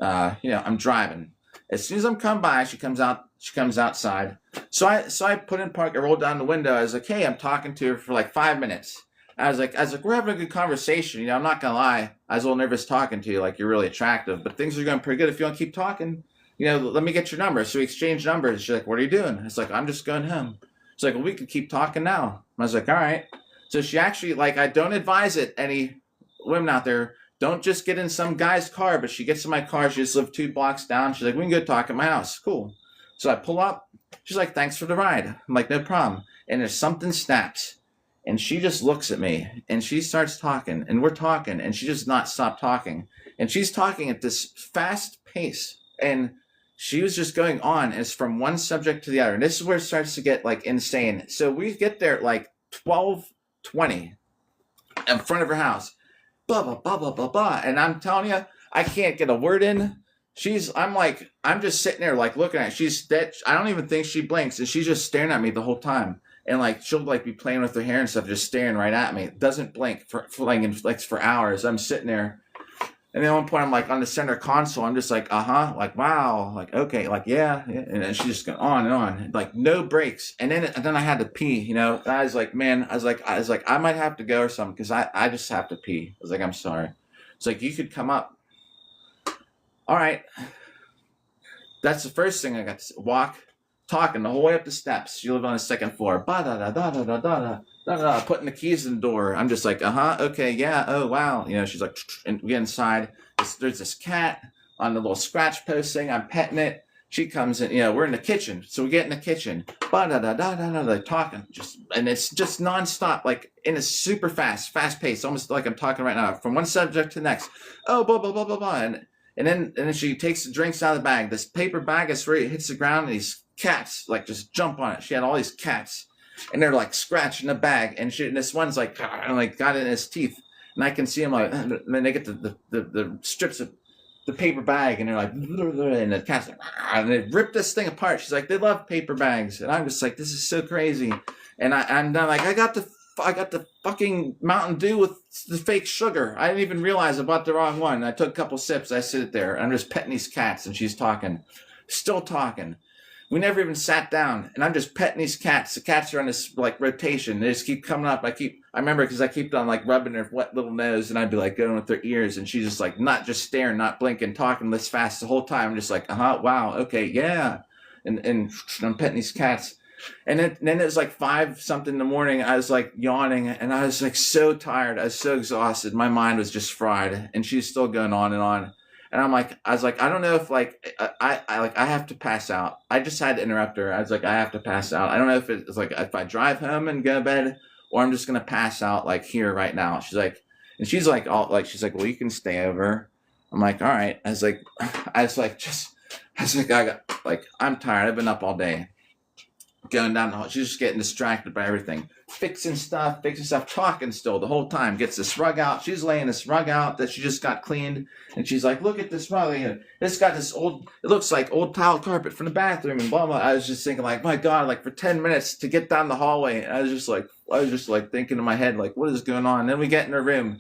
I'm driving. As soon as I'm coming by, she comes out She comes outside. So I put in park. I rolled down the window. I was like, hey, I'm talking to her for like 5 minutes. I was like, we're having a good conversation. I'm not gonna lie. I was a little nervous talking to you. Like, you're really attractive, but things are going pretty good. If you want to keep talking, let me get your number. So we exchanged numbers. She's like, what are you doing? I was like, I'm just going home. She's like, well, we could keep talking now. I was like, all right. So she actually, like, I don't advise it. Any women out there, don't just get in some guy's car. But she gets in my car. She just lived 2 blocks down. She's like, we can go talk at my house. Cool. So I pull up. She's like, thanks for the ride. I'm like, no problem. And there's something snaps. And she just looks at me and she starts talking and we're talking and she does not stop talking. And she's talking at this fast pace. And she was just going on. And it's from one subject to the other. And this is where it starts to get like insane. So we get there at like 12:20 in front of her house. Blah, blah, blah, blah, blah, blah. And I'm telling you, I can't get a word in. I'm just sitting there like looking at her. I don't even think she blinks. And she's just staring at me the whole time. And like she'll like be playing with her hair and stuff, just staring right at me. Doesn't blink for hours. I'm sitting there, and then at one point I'm like on the center console. I'm just like, like wow, like okay, like yeah. And then she's just going on and on, like no breaks. And then I had to pee. And I was like, man, I was like, I might have to go or something because I just have to pee. I was like, I'm sorry. It's like you could come up. All right, that's the first thing I got to walk. Talking the whole way up the steps. She lived on the second floor. Putting the keys in the door. I'm just like, okay, yeah, oh wow. She's like, and we get inside. There's this cat on the little scratch post thing. I'm petting it. She comes in. We're in the kitchen, so we get in the kitchen. They're talking, and it's just nonstop, like in a super fast pace, almost like I'm talking right now, from one subject to the next. Oh, blah blah blah blah blah, and then she takes the drinks out of the bag. This paper bag is where it hits the ground, and these cats like just jump on it. She had all these cats and they're like scratching the bag and this one's like got it in his teeth and I can see him like, and then they get the strips of the paper bag and they're like, and the cat's like, and they rip this thing apart. She's like, they love paper bags. And I'm just like, this is so crazy. And I'm like, I got the fucking Mountain Dew with the fake sugar. I didn't even realize I bought the wrong one. I took a couple sips. I sit there and I'm just petting these cats and she's talking, still talking. We never even sat down, and I'm just petting these cats. The cats are on this like rotation. They just keep coming up. I remember because I keep on like rubbing their wet little nose, and I'd be like going with their ears, and she's just like not just staring, not blinking, talking this fast the whole time. I'm just like, wow, okay, yeah, and I'm petting these cats, and then it was like 5 something in the morning. I was like yawning, and I was like so tired. I was so exhausted. My mind was just fried, and she's still going on and on. And I was like, I don't know if like I have to pass out. I just had to interrupt her. I was like, I have to pass out. I don't know if it's like if I drive home and go to bed or I'm just gonna pass out like here right now. She's like, she's like, well, you can stay over. I'm like, all right. I was like, I'm tired. I've been up all day. Going down the hall. She's just getting distracted by everything. Fixing stuff, talking still the whole time. Gets this rug out. She's laying this rug out that she just got cleaned. And she's like, look at this rug. It's got this old, it looks like old tile carpet from the bathroom and blah, blah. I was just thinking like, my God, like for 10 minutes to get down the hallway. I was just like thinking in my head, like, what is going on? And then we get in her room.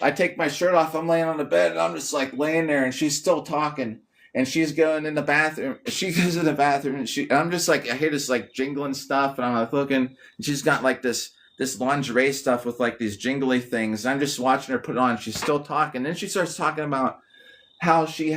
I take my shirt off. I'm laying on the bed and I'm just like laying there and she's still talking. And she's going in the bathroom. She goes in the bathroom, and I'm just like, I hear this like jingling stuff, and I'm like looking. And she's got like this lingerie stuff with like these jingly things. And I'm just watching her put it on. She's still talking. Then she starts talking about how she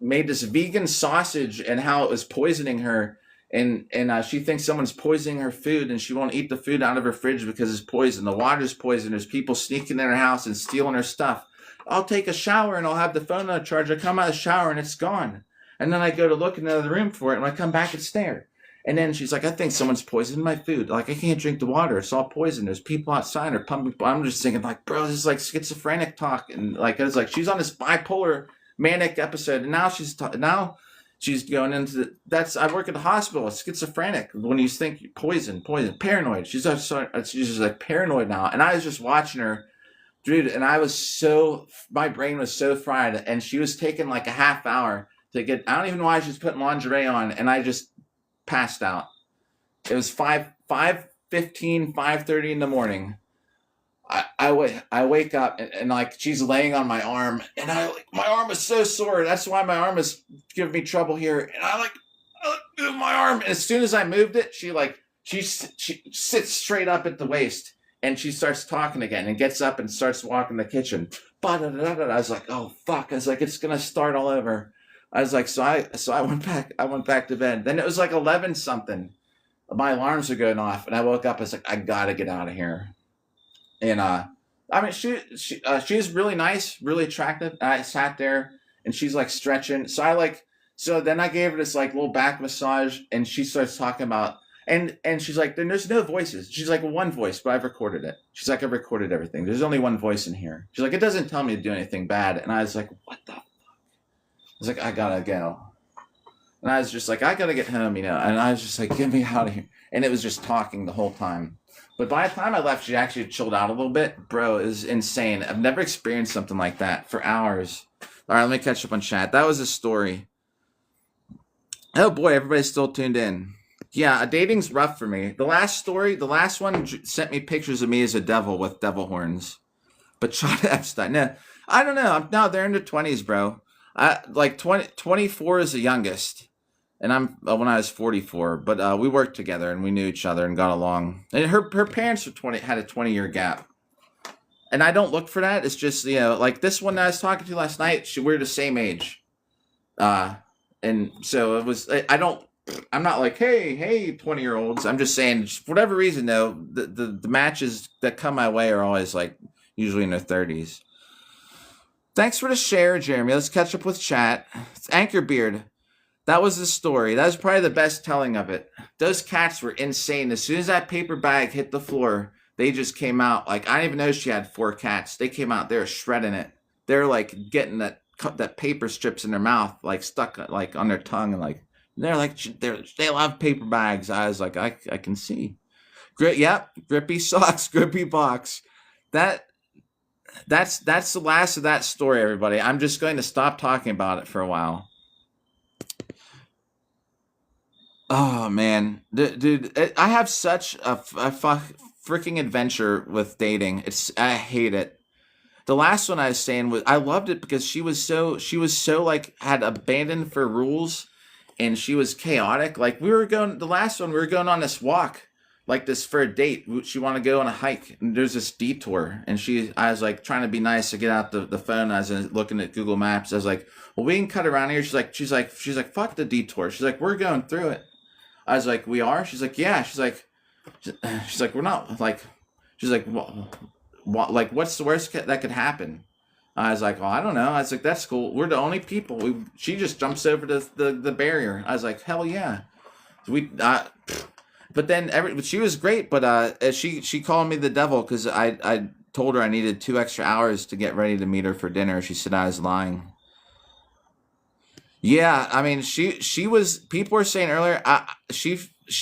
made this vegan sausage and how it was poisoning her. And she thinks someone's poisoning her food, and she won't eat the food out of her fridge because it's poison. The water's poison. There's people sneaking in her house and stealing her stuff. I'll take a shower and I'll have the phone on charge. I come out of the shower and it's gone. And then I go to look in another room for it, and when I come back, it's there. And then she's like, I think someone's poisoned my food. Like, I can't drink the water. It's all poison. There's people outside are pumping. I'm just thinking, like, bro, this is like schizophrenic talk. And like, it's like she's on this bipolar manic episode. And now she's going into I work at the hospital. It's schizophrenic. When you think poison, paranoid. She's just like paranoid now. And I was just watching her. Dude, and my brain was so fried, and she was taking like a half hour to get, I don't even know why she's putting lingerie on, and I just passed out. It was 5:15, 5:30 in the morning. I wake up, and like she's laying on my arm, and my arm was so sore. That's why my arm is giving me trouble here. And move my arm. And as soon as I moved it, she sits straight up at the waist and she starts talking again and gets up and starts walking the kitchen. I was like, oh fuck. I was like, it's gonna start all over. I was like, so I went back to bed. Then it was like 11 something. My alarms were going off and I woke up. I was like, I gotta get out of here. And I mean, she's really nice, really attractive. And I sat there and she's like stretching. So then I gave her this like little back massage and she starts talking about, and she's like, then there's no voices. She's like, one voice, but I've recorded it. She's like, I've recorded everything. There's only one voice in here. She's like, it doesn't tell me to do anything bad. And I was like, what the fuck? I was like, I gotta go. And I was just like, I gotta get home, And I was just like, get me out of here. And it was just talking the whole time. But by the time I left, she actually chilled out a little bit. Bro, it was insane. I've never experienced something like that for hours. All right, let me catch up on chat. That was a story. Oh boy, everybody's still tuned in. Yeah, dating's rough for me. The last one sent me pictures of me as a devil with devil horns. But Chad Epstein, no, I don't know. They're in their 20s, bro. Like 24 is the youngest. And I'm when I was 44, but we worked together and we knew each other and got along. And her parents had a 20-year gap, and I don't look for that. It's just like this one I was talking to last night. We're the same age, and so it was. I'm not like hey 20-year-olds. I'm just saying, for whatever reason though, the matches that come my way are always like usually in their 30s. Thanks for the share, Jeremy. Let's catch up with chat. It's Anchorbeard. That was the story. That was probably the best telling of it. Those cats were insane. As soon as that paper bag hit the floor, they just came out. Like, I didn't even know she had 4 cats. They came out. They were shredding it. They're like getting that paper strips in their mouth, like stuck like on their tongue, and like they love paper bags. I was like, I can see. Grippy socks, grippy box. That's the last of that story, everybody. I'm just going to stop talking about it for a while. Oh man, dude, I have such a freaking adventure with dating. I hate it. The last one I was saying was I loved it because she was so like had abandoned for rules, and she was chaotic. Like the last one we were going on this walk, like this for a date. She wanted to go on a hike, and there's this detour, and I was like trying to be nice to get out the phone. I was looking at Google Maps. I was like, well, we can cut around here. She's like, fuck the detour. She's like, we're going through it. I was like, we are? She's like, yeah. She's like, we're not like, she's like, what, like, what's the worst that could happen? I was like, well, I don't know. I was like, that's cool. We're the only people. She just jumps over the barrier. I was like, hell yeah. But then she was great, but she called me the devil because I told her I needed 2 extra hours to get ready to meet her for dinner. She said I was lying. Yeah, I mean, she was. People were saying earlier, she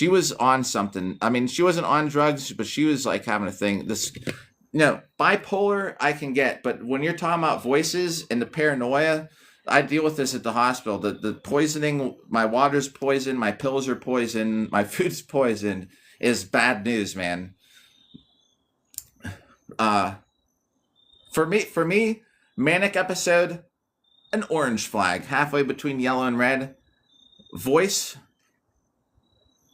was on something. I mean, she wasn't on drugs, but she was like having a thing. Bipolar I can get, but when you're talking about voices and the paranoia, I deal with this at the hospital. The poisoning, my water's poisoned, my pills are poisoned, my food's poisoned, is bad news, man. For me, manic episode. An orange flag, halfway between yellow and red. Voice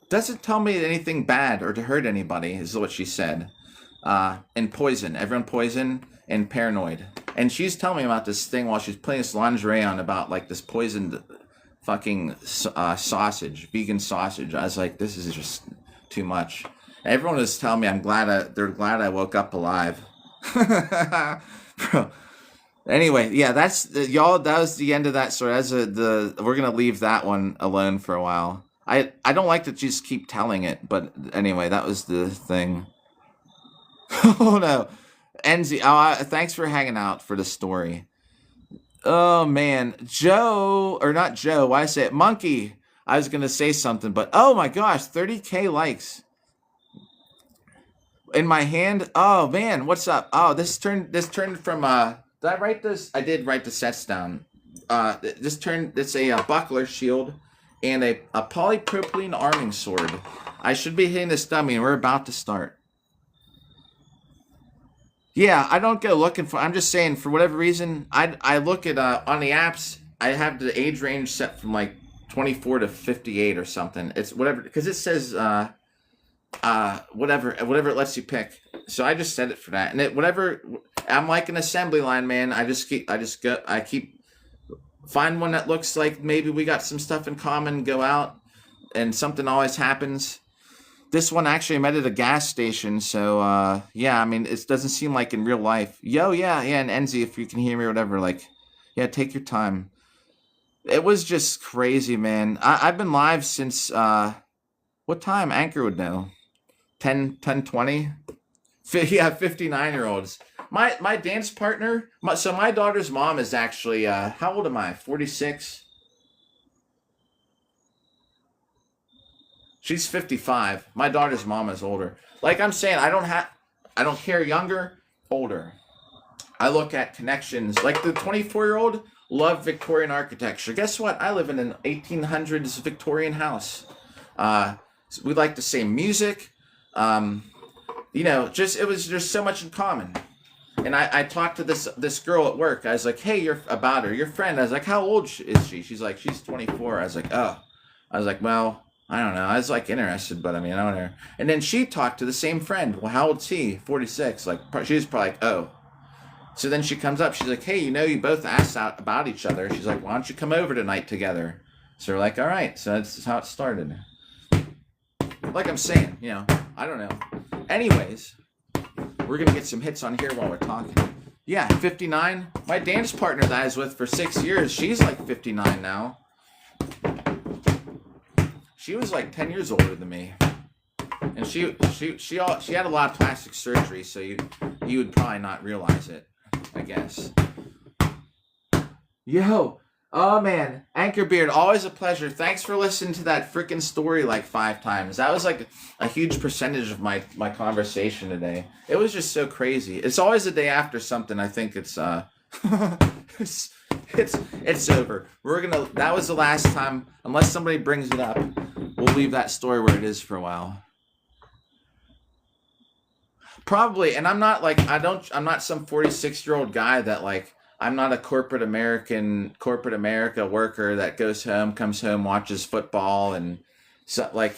doesn't tell me anything bad or to hurt anybody, is what she said. And poison, everyone poison and paranoid. And she's telling me about this thing while she's putting this lingerie on about like this poisoned fucking sausage, vegan sausage. I was like, this is just too much. Everyone was telling me they're glad I woke up alive. Bro. Anyway, yeah, that's y'all. That was the end of that story. We're gonna leave that one alone for a while. I don't like to just keep telling it, but anyway, that was the thing. Oh no, Enzy. Thanks for hanging out for the story. Oh man, Joe or not Joe? Why say it? Monkey. I was gonna say something, but oh my gosh, 30K likes in my hand. Oh man, what's up? Oh, this turned from Did I write this? I did write the sets down. It's a buckler shield and a polypropylene arming sword. I should be hitting this dummy, and we're about to start. Yeah, I don't go looking for. I'm just saying, for whatever reason, I look at on the apps. I have the age range set from like 24 to 58 or something. It's whatever, because it says whatever it lets you pick. So I just set it for that, and it whatever. I'm like an assembly line man. I keep find one that looks like maybe we got some stuff in common. Go out, and something always happens. This one actually I met at a gas station, so yeah. I mean, it doesn't seem like in real life. Yo, yeah, and Enzi, if you can hear me or whatever, like, yeah, take your time. It was just crazy, man. I've been live since what time? Anchor would know. 10:20. Yeah, 59-year-olds. My dance partner. So my daughter's mom is actually how old am I? 46. She's 55. My daughter's mom is older. Like I'm saying, I don't care younger, older. I look at connections. Like the 24-year-old love Victorian architecture. Guess what? I live in an 1800s Victorian house. We like the same music. There's so much in common. And I talked to this girl at work. I was like, hey, you're about her, your friend. I was like, how old is she? She's like, she's 24. I was like, oh. I was like, well, I don't know. I was like interested, but I mean, I don't know. And then she talked to the same friend. Well, how old's he? 46. Like, she was probably like, oh. So then she comes up. She's like, hey, you both asked out about each other. She's like, why don't you come over tonight together? So we're like, all right. So that's how it started. Like I'm saying, I don't know. Anyways, we're going to get some hits on here while we're talking. Yeah, 59. My dance partner that I was with for 6 years, she's like 59 now. She was like 10 years older than me. And she had a lot of plastic surgery, so you would probably not realize it, I guess. Yo, oh man, Anchor Beard, always a pleasure. Thanks for listening to that freaking story like 5 times. That was like a huge percentage of my conversation today. It was just so crazy. It's always the day after something. I think it's it's over. That was the last time. Unless somebody brings it up, we'll leave that story where it is for a while. Probably, and I'm not some 46-year-old guy that like, I'm not a corporate America worker that comes home, watches football, and so like,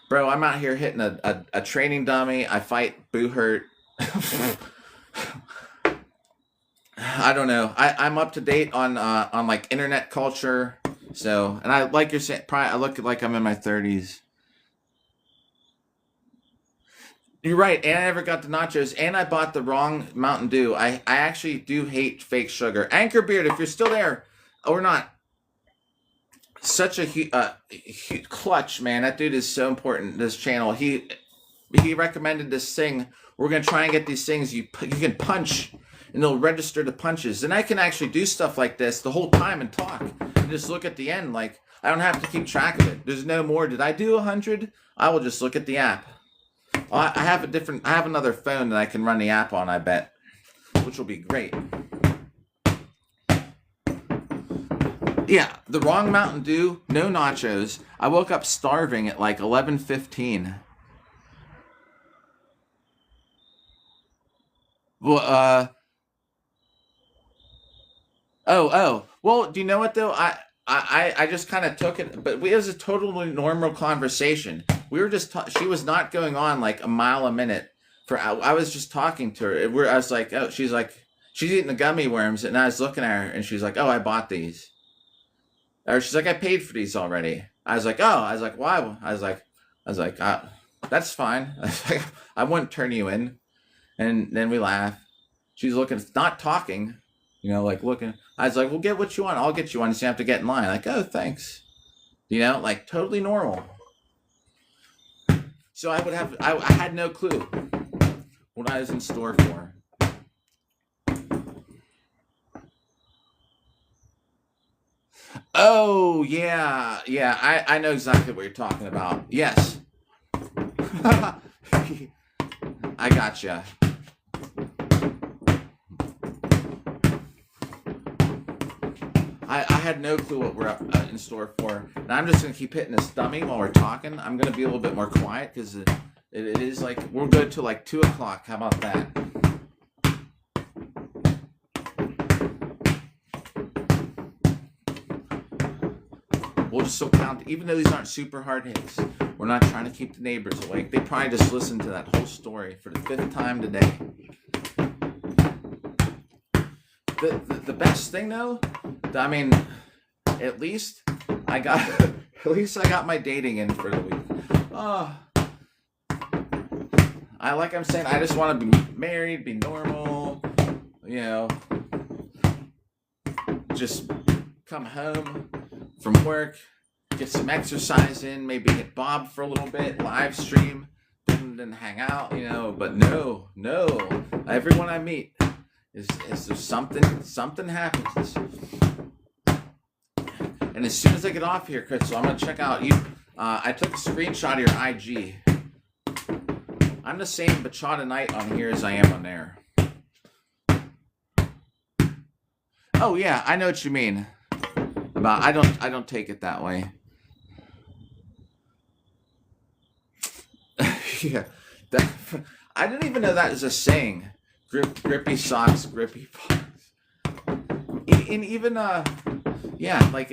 bro, I'm out here hitting a training dummy. I fight boo hurt. I don't know. I'm up to date on like internet culture. So, and I like you're saying, probably I look like I'm in my 30s. You're right, and I never got the nachos, and I bought the wrong Mountain Dew. I actually do hate fake sugar. Anchor Beard, if you're still there or not, such a huge clutch, man. That dude is so important. This channel, he recommended this thing. We're gonna try and get these things you can punch, and they'll register the punches. And I can actually do stuff like this the whole time and talk, and just look at the end. Like I don't have to keep track of it. There's no more. Did I do 100? I will just look at the app. I have another phone that I can run the app on, I bet, which will be great. Yeah, the wrong Mountain Dew, no nachos. I woke up starving at like 11:15. Well, well, do you know what though? I just kind of took it, but it was a totally normal conversation. We were just she was not going on like a mile a minute. I was just talking to her. I was like, oh, she's eating the gummy worms, and I was looking at her, and she's like, oh, I bought these. Or she's like, I paid for these already. I was like, why? I was like, that's fine. I was like, I wouldn't turn you in. And then we laugh. She's looking, not talking, like looking. I was like, well, get what you want. I'll get you one. So you have to get in line. Like, oh, thanks. Like totally normal. So I had no clue what I was in store for. Oh, yeah. I know exactly what you're talking about. Yes. I gotcha. I had no clue what we're in store for. And I'm just going to keep hitting this dummy while we're talking. I'm going to be a little bit more quiet because it is like, we'll go to like 2 o'clock. How about that? We'll just still count, even though these aren't super hard hits. We're not trying to keep the neighbors awake. They probably just listened to that whole story for the 5th time today. The best thing though, I mean, at least I got my dating in for the week. Oh, I'm saying, I just want to be married, be normal, just come home from work, get some exercise in, maybe hit Bob for a little bit, live stream, then hang out, but no. Everyone I meet is there something happens. And as soon as I get off here, Crystal, I'm going to check out you. I took a screenshot of your IG. I'm the same bachata night on here as I am on there. Oh yeah, I know what you mean. About I don't take it that way. Yeah, I didn't even know that is a saying. Grippy socks, grippy paws. And even yeah, like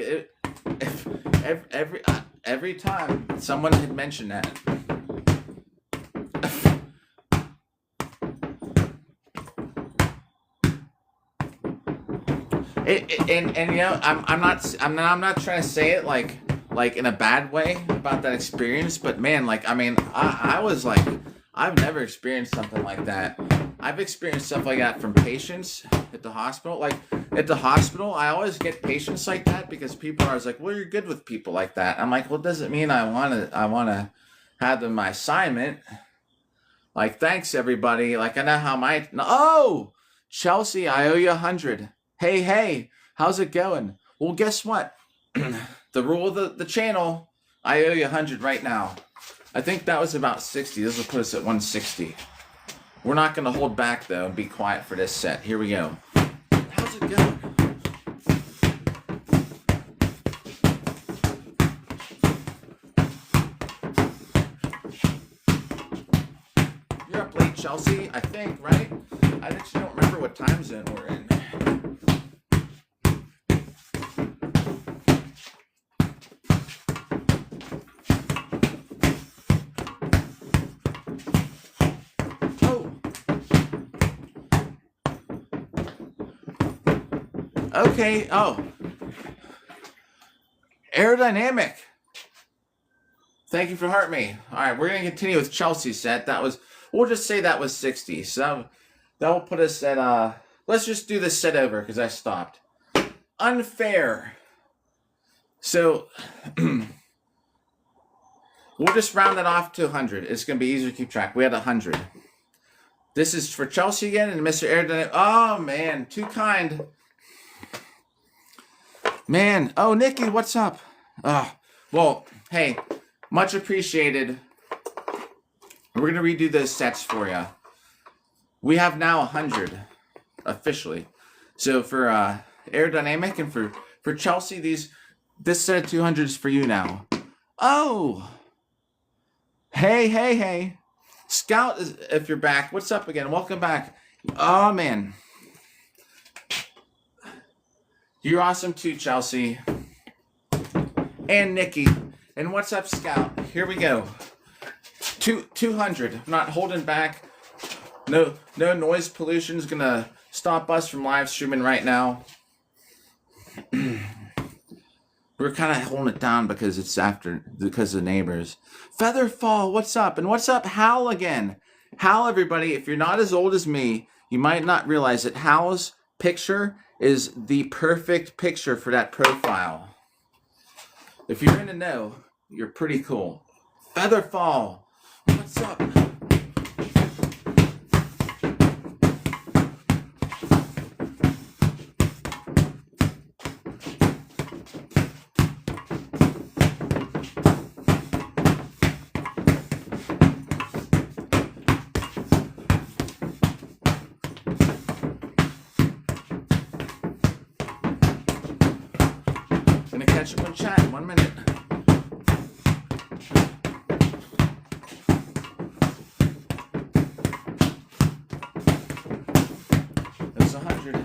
every time someone had mentioned that. I'm not trying to say it like in a bad way about that experience, but man, I was like, I've never experienced something like that. I've experienced stuff like that from patients at the hospital. Like at the hospital, I always get patients like that because people are always like, well, you're good with people like that. I'm like, well, it doesn't mean I want to have them my assignment. Like, thanks everybody. Like, I know how Chelsea, I owe you 100. Hey, how's it going? Well, guess what? The rule of the channel, I owe you 100 right now. I think that was about 60. This will put us at 160. We're not going to hold back, though, and be quiet for this set. Here we go. How's it going? You're up late, Chelsea, I think, right? I actually don't remember what time zone we're in. Okay, aerodynamic. Thank you for heart me. All right, we're going to continue with Chelsea's set. We'll just say that was 60. So that will put us at, let's just do this set over because I stopped. Unfair. So we'll just round that off to 100. It's going to be easier to keep track. We had 100. This is for Chelsea again and Mr. Aerodynamic. Oh, man, too kind. Man, Nikki, what's up? Well, hey, much appreciated. We're going to redo those sets for you. We have now 100, officially. So for Aerodynamic and for Chelsea, this set of 200 is for you now. Oh! Hey. Scout, if you're back, what's up again? Welcome back. Oh, man. You're awesome too, Chelsea. And Nikki. And what's up, Scout? Here we go. 200. I'm not holding back. No noise pollution is going to stop us from live streaming right now. We're kind of holding it down because because of the neighbors. Featherfall, what's up? And what's up, Hal again? Hal, everybody, if you're not as old as me, you might not realize that Hal's picture is the perfect picture for that profile. If you're in the know, you're pretty cool. Featherfall, what's up? Catch up on chat in 1 minute. That's 100.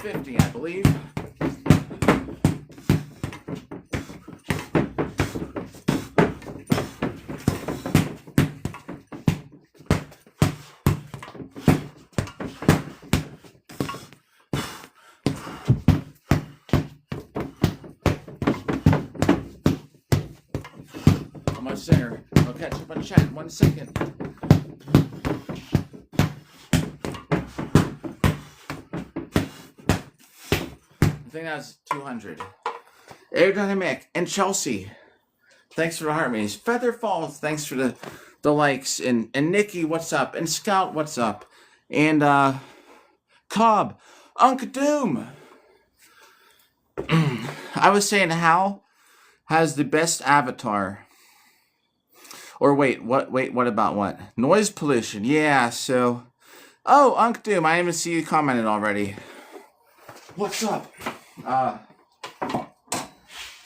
50, I believe. Almost there. I'll catch up on chat in 1 second. I think that was 200. Aerodynamic and Chelsea, thanks for the heart meetings. Feather Falls, thanks for the likes. And Nikki, what's up? And Scout, what's up? And Cobb, Unc Doom. I was saying Hal has the best avatar. Or wait, what about what? Noise pollution. Yeah, so. Oh, Unc Doom, I didn't even see you commented already. What's up?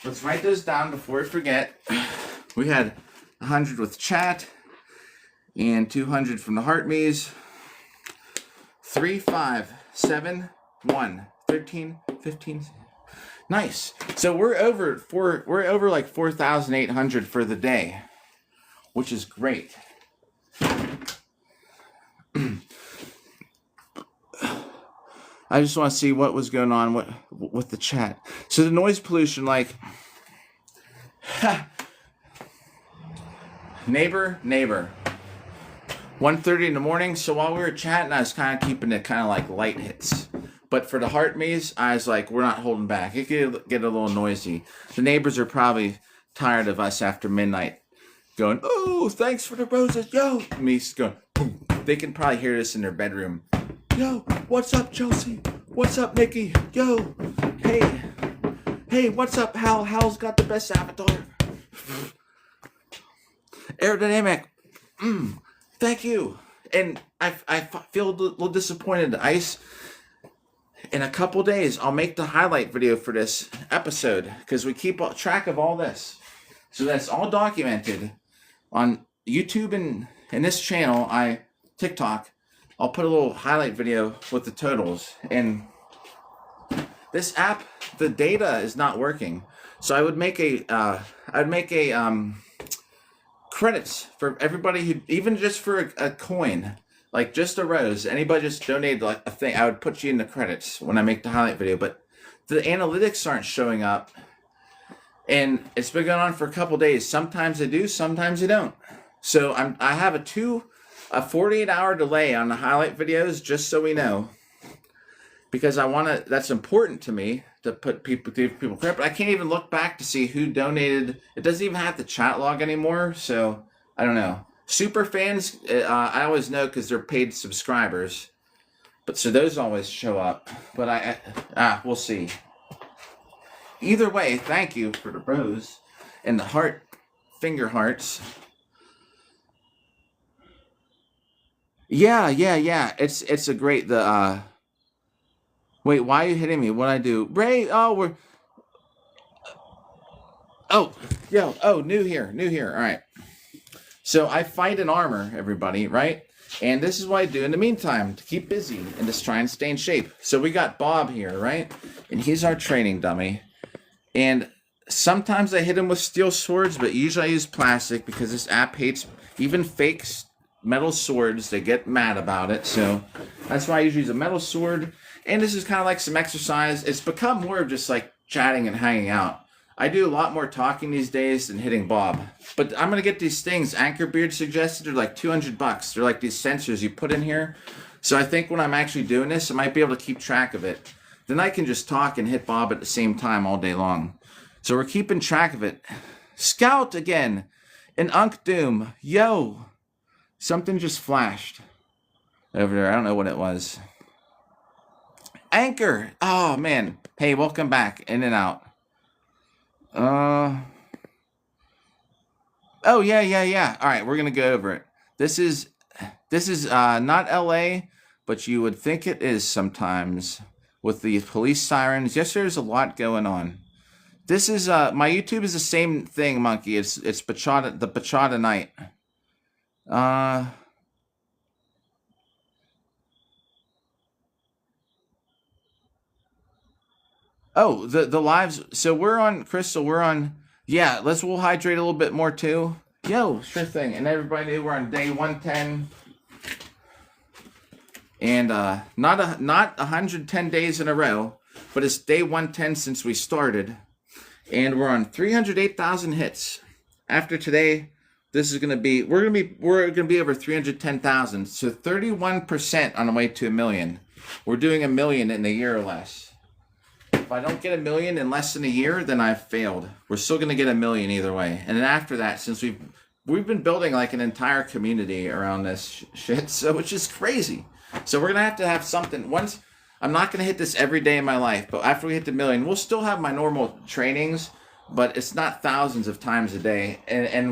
Let's write those down before we forget. We had 100 with chat and 200 from the heart me's. 3, 5, 7, 1, 13, 15. Nice. So we're over like 4,800 for the day, which is great. I just want to see what was going on with the chat. So the noise pollution, like, neighbor, 1:30 in the morning. So while we were chatting, I was kind of keeping it kind of like light hits. But for the heart maze, I was like, we're not holding back. It could get a little noisy. The neighbors are probably tired of us after midnight going, oh, thanks for the roses, yo. Me going, boom. They can probably hear this in their bedroom. Yo, what's up, Chelsea? What's up, Nikki? Yo, hey, what's up, Hal? Hal's got the best avatar. Aerodynamic, thank you. And I feel a little disappointed. Ice, in a couple days, I'll make the highlight video for this episode because we keep track of all this. So that's all documented on YouTube and this channel, TikTok. I'll put a little highlight video with the totals. And this app, the data is not working. So I would make credits for everybody who, even just for a coin, like just a rose, anybody just donated like a thing, I would put you in the credits when I make the highlight video. But the analytics aren't showing up. And it's been going on for a couple days. Sometimes they do, sometimes they don't. So I have a 48-hour delay on the highlight videos, just so we know, because that's important to me to give people credit. But I can't even look back to see who donated. It doesn't even have the chat log anymore, so I don't know. Super fans, I always know because they're paid subscribers, but so those always show up. But we'll see. Either way, thank you for the rose and the finger hearts. Yeah. It's a great wait, why are you hitting me? What'd I do? Ray, new here. All right. So I fight in armor, everybody, right? And this is what I do in the meantime to keep busy and just try and stay in shape. So we got Bob here, right? And he's our training dummy. And sometimes I hit him with steel swords, but usually I use plastic because this app hates even fakes metal swords. They get mad about it, so that's why I usually use a metal sword. And this is kind of like some exercise. It's become more of just like chatting and hanging out. I do a lot more talking these days than hitting Bob. But I'm gonna get these things Anchorbeard suggested. They're like $200. They're like these sensors you put in here. So I think when I'm actually doing this, I might be able to keep track of it. Then I can just talk and hit Bob at the same time all day long. So we're keeping track of it. Scout again. And Unc Doom. Yo. Something just flashed over there. I don't know what it was. Anchor. Oh, man. Hey, welcome back. In and out. Oh, yeah. All right, we're going to go over it. This is not LA, but you would think it is sometimes with the police sirens. Yes, there's a lot going on. This is my YouTube is the same thing, Monkey. It's the Bachata night. Oh, the lives. So we're on, Crystal. We're on. Yeah, we'll hydrate a little bit more too. Yo, sure thing. And everybody knew we're on day 110. And not 110 days in a row, but it's day 110 since we started. And we're on 308,000 hits. After today, this is gonna be we're gonna be over 310,000. So 31% on the way to 1,000,000. We're doing 1,000,000 in a year or less. If I don't get 1,000,000 in less than a year, then I've failed. We're still gonna get 1,000,000 either way. And then after that, since we've been building like an entire community around this shit, so which is crazy. So we're gonna have something. Once I'm not gonna hit this every day in my life, but after we hit the 1,000,000, we'll still have my normal trainings, but it's not thousands of times a day.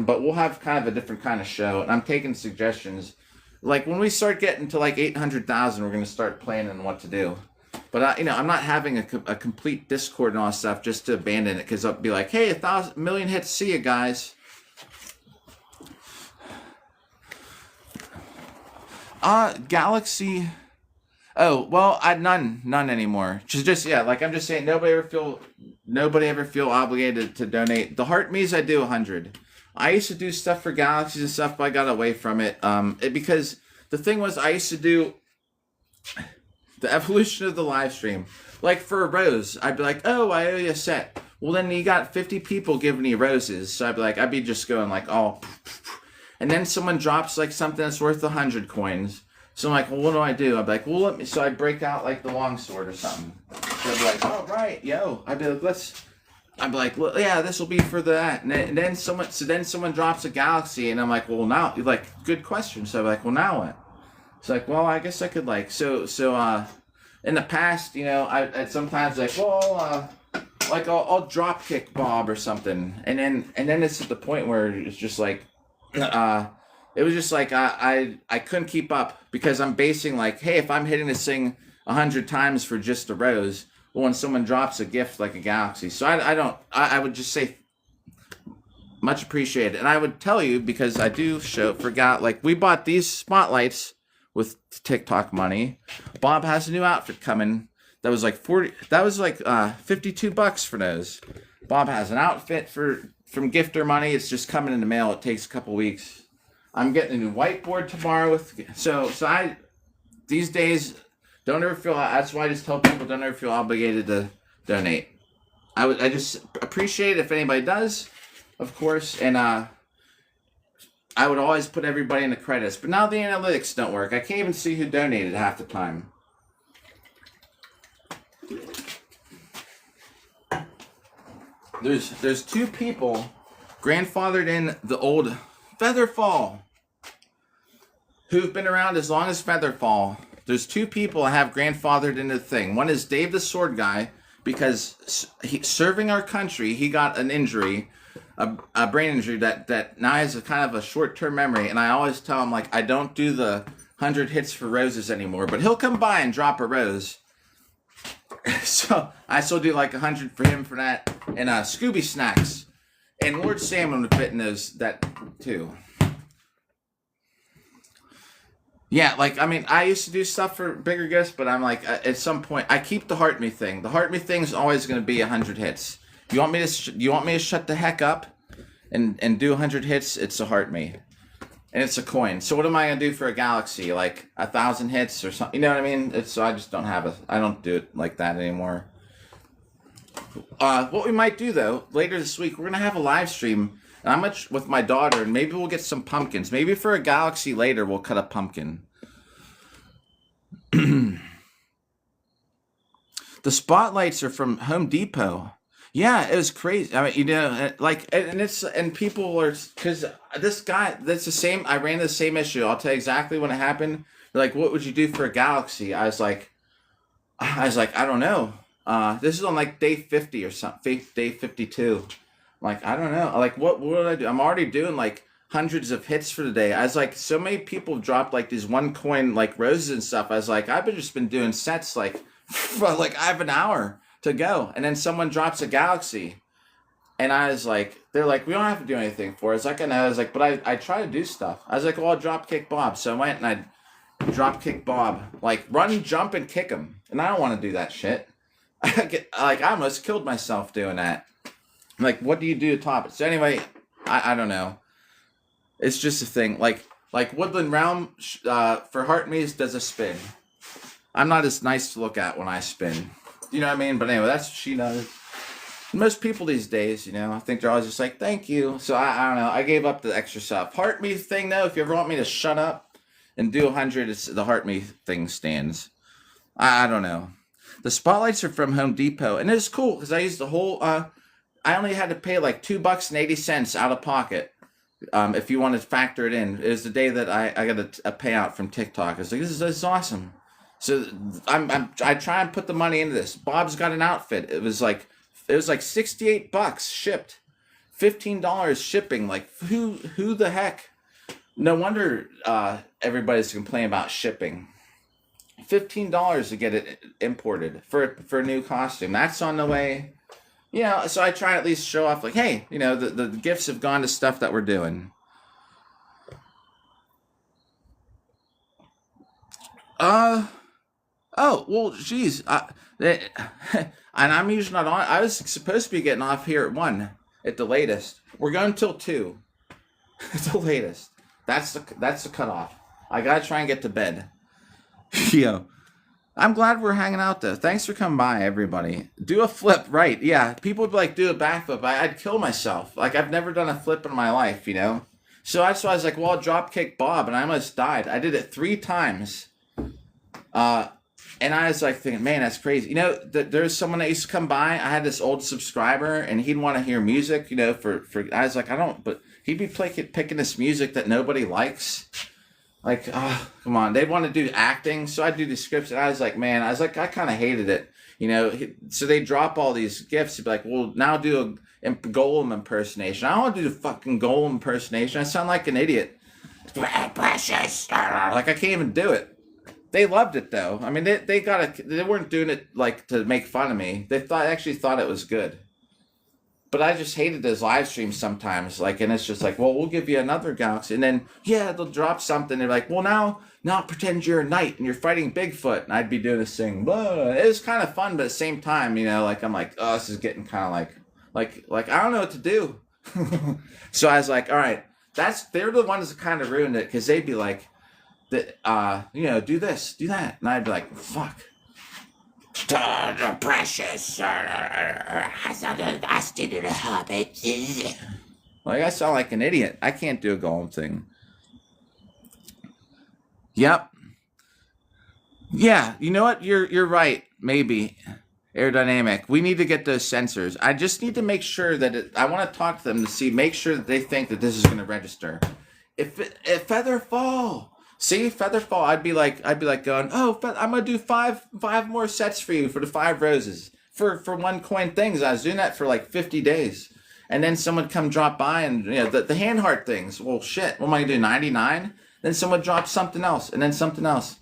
But we'll have kind of a different kind of show. And I'm taking suggestions. Like when we start getting to like 800,000, we're gonna start planning what to do. But I'm not having a complete Discord and all that stuff just to abandon it, because I'll be like, hey, 1,000,000 hits, see you guys. Galaxy. Oh, well, none anymore. Just yeah, like I'm just saying, nobody ever feel obligated to donate. The Heart Me's I do 100. I used to do stuff for Galaxies and stuff, but I got away from it. Because the thing was, I used to do the evolution of the live stream. Like for a rose, I'd be like, oh, I owe you a set. Well, then you got 50 people giving you roses, so I'd be just going like, oh. And then someone drops like something that's worth 100 coins. So I'm like, well, what do I do? I'd be like, well, let me. So I break out like the longsword or something. So I'd be like, oh right, yo. I'd be like, well, yeah, this will be for that. And then someone drops a galaxy, and I'm like, well, now, like, good question. So I'm like, well, now what? It's like, well, I guess I could like, so in the past, I sometimes like, well, like I'll drop kick Bob or something, and then it's at the point where it's just like. It was just like I couldn't keep up, because I'm basing like, hey, if I'm hitting this thing 100 times for just a rose, well, when someone drops a gift like a galaxy, so I would just say much appreciated. And I would tell you, because I do forgot, like we bought these spotlights with TikTok money. Bob has a new outfit coming that was like $52 for those. Bob has an outfit from gifter money. It's just coming in the mail. It takes a couple weeks. I'm getting a new whiteboard tomorrow so I these days don't ever feel. That's why I just tell people, don't ever feel obligated to donate. I just appreciate it if anybody does, of course, and I would always put everybody in the credits. But now the analytics don't work. I can't even see who donated half the time. There's two people grandfathered in the old Featherfall, who've been around as long as Featherfall. There's two people I have grandfathered into the thing. One is Dave the Sword Guy, because serving our country, he got an injury, a brain injury that now has a kind of a short-term memory. And I always tell him, like, I don't do the 100 hits for roses anymore, but he'll come by and drop a rose. So I still do like 100 for him for that. And Scooby Snacks. And Lord Salmon would fit in that too. Yeah, like, I mean, I used to do stuff for bigger gifts, but I'm like, at some point, I keep the Heart Me thing. The Heart Me thing is always going to be 100 hits. You want me to shut the heck up and do 100 hits? It's a Heart Me. And it's a coin. So what am I going to do for a galaxy? Like 1,000 hits or something? You know what I mean? So I just I don't do it like that anymore. What we might do, though, later this week, we're going to have a live stream, and I'm with my daughter, and maybe we'll get some pumpkins. Maybe for a galaxy later, we'll cut a pumpkin. The spotlights are from Home Depot. Yeah, it was crazy. I mean, like, and people are, because this guy, that's the same, I ran the same issue. I'll tell you exactly when it happened. They're like, what would you do for a galaxy? I was like, I don't know. This is on like day 50 or something, day 52. I'm like, I don't know. Like, what would I do? I'm already doing like hundreds of hits for the day. I was like, so many people dropped like these one coin, like roses and stuff. I was like, I've just been doing sets like, for like I have an hour to go. And then someone drops a galaxy. And I was like, they're like, we don't have to do anything for it. It's like, I was like, but I try to do stuff. I was like, well, I'll drop kick Bob. So I went and I drop kick Bob, like run, jump, and kick him. And I don't want to do that shit. I almost killed myself doing that. Like, what do you do to top it? So anyway, I don't know. It's just a thing. Like Woodland Realm for Heart Maze does a spin. I'm not as nice to look at when I spin. You know what I mean? But anyway, that's what she does. Most people these days, I think they're always just like, thank you. So I don't know. I gave up the extra stuff. Heart Me thing, though, if you ever want me to shut up and do 100, the Heart Me thing stands. I don't know. The spotlights are from Home Depot, and it's cool because I used the whole. I only had to pay like $2.80 out of pocket. If you wanted to factor it in, it was the day that I got a payout from TikTok. I was like, this is awesome. So I try and put the money into this. Bob's got an outfit. It was like $68 shipped, $15 shipping. Like who the heck? No wonder everybody's complaining about shipping. $15 to get it imported for a new costume. That's on the way. So I try to at least show off, like, hey, the gifts have gone to stuff that we're doing. Oh, well, geez. And I'm usually not on. I was supposed to be getting off here at 1 at the latest. We're going till 2 at the latest. That's the cutoff. I gotta try and get to bed. I'm glad we're hanging out, though. Thanks for coming by, everybody. Do a flip, right? Yeah, people would be like, do a backflip. I'd kill myself. Like, I've never done a flip in my life, So that's why I was like, well, I'll drop kick Bob, and I almost died. I did it 3 times. And I was like thinking, man, that's crazy. There's someone that used to come by. I had this old subscriber, and he'd want to hear music, for I was like, I don't, but he'd be picking this music that nobody likes. Like, oh, come on. They want to do acting, so I do the scripts, and I was like, I kind of hated it, So they drop all these gifts. You'd be like, well, now do a Golem impersonation. I don't want to do the fucking Golem impersonation. I sound like an idiot. Precious. Like, I can't even do it. They loved it, though. I mean, they weren't doing it, like, to make fun of me. They actually thought it was good. But I just hated those live streams sometimes, like, and it's just like, well, we'll give you another galaxy, and then they'll drop something. They're like, well, now pretend you're a knight and you're fighting Bigfoot, and I'd be doing this thing. Blah. It was kind of fun, but at the same time, like I'm like, oh, this is getting kind of like I don't know what to do. So I was like, all right, they're the ones that kind of ruined it because they'd be like, do this, do that, and I'd be like, fuck. The precious like I sound like an idiot. I can't do a golem thing. Yep. Yeah, you know what? You're right. Maybe aerodynamic. We need to get those sensors. I just need to make sure that I want to talk to them to make sure that they think that this is going to register. If Featherfall. See, Featherfall, I'd be like going, oh, I'm gonna do five more sets for you for the 5 roses for 1 coin things. I was doing that for like 50 days, and then someone come drop by and the hand heart things. Well, shit, what am I gonna do? 99? Then someone drops something else, and then something else,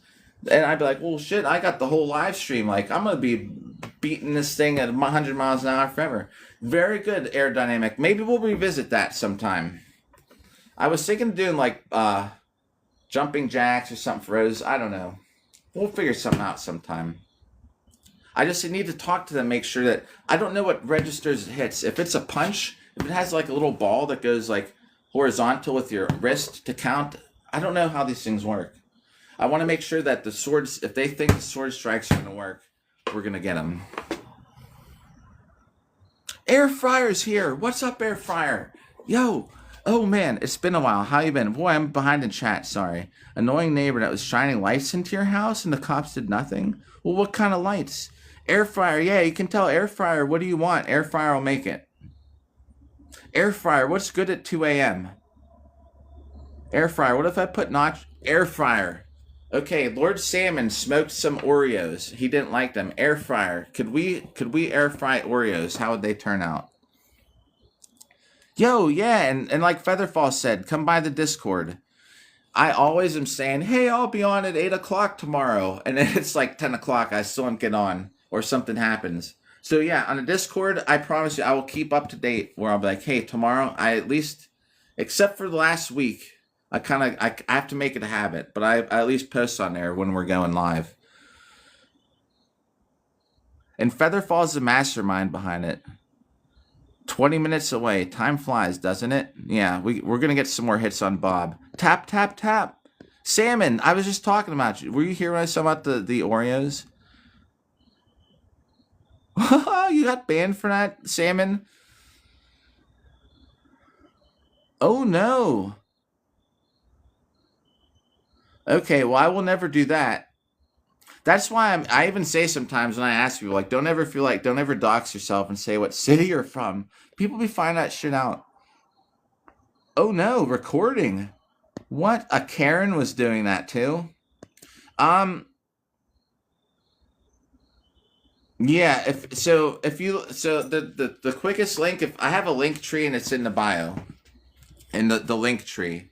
and I'd be like, well, shit, I got the whole live stream. Like, I'm gonna be beating this thing at 100 miles an hour forever. Very good aerodynamic. Maybe we'll revisit that sometime. I was thinking of doing like jumping jacks or something for Rose. I don't know. We'll figure something out sometime. I just need to talk to them, make sure that I don't know what registers it hits. If it's a punch, if it has like a little ball that goes like horizontal with your wrist to count, I don't know how these things work. I want to make sure that the swords, if they think the sword strikes are going to work, we're going to get them. Air Fryer's here. What's up, Air Fryer? Yo. Oh, man, it's been a while. How you been? Boy, I'm behind in chat, sorry. Annoying neighbor that was shining lights into your house and the cops did nothing? Well, what kind of lights? Air fryer, yeah, you can tell Air Fryer, what do you want? Air Fryer will make it. Air Fryer, what's good at 2 a.m.? Air Fryer, what if I put Air Fryer. Okay, Lord Salmon smoked some Oreos. He didn't like them. Air Fryer, could we air fry Oreos? How would they turn out? Yo, yeah, and like Featherfall said, come by the Discord. I always am saying, hey, I'll be on at 8 o'clock tomorrow. And then it's like 10 o'clock, I still don't get on, or something happens. So yeah, on the Discord, I promise you, I will keep up to date, where I'll be like, hey, tomorrow, I at least, except for the last week, I have to make it a habit, but I at least post on there when we're going live. And Featherfall's the mastermind behind it. 20 minutes away. Time flies, doesn't it? Yeah, we're going to get some more hits on Bob. Tap, tap, tap. Salmon, I was just talking about you. Were you here when I saw about the Oreos? You got banned for that, Salmon? Oh, no. Okay, well, I will never do that. That's why I even say sometimes when I ask people, like, don't ever dox yourself and say what city you're from. People be finding that shit out. Oh no, recording. What? A Karen was doing that too? Um, yeah, the quickest link, if I have a link tree and it's in the bio, in the link tree.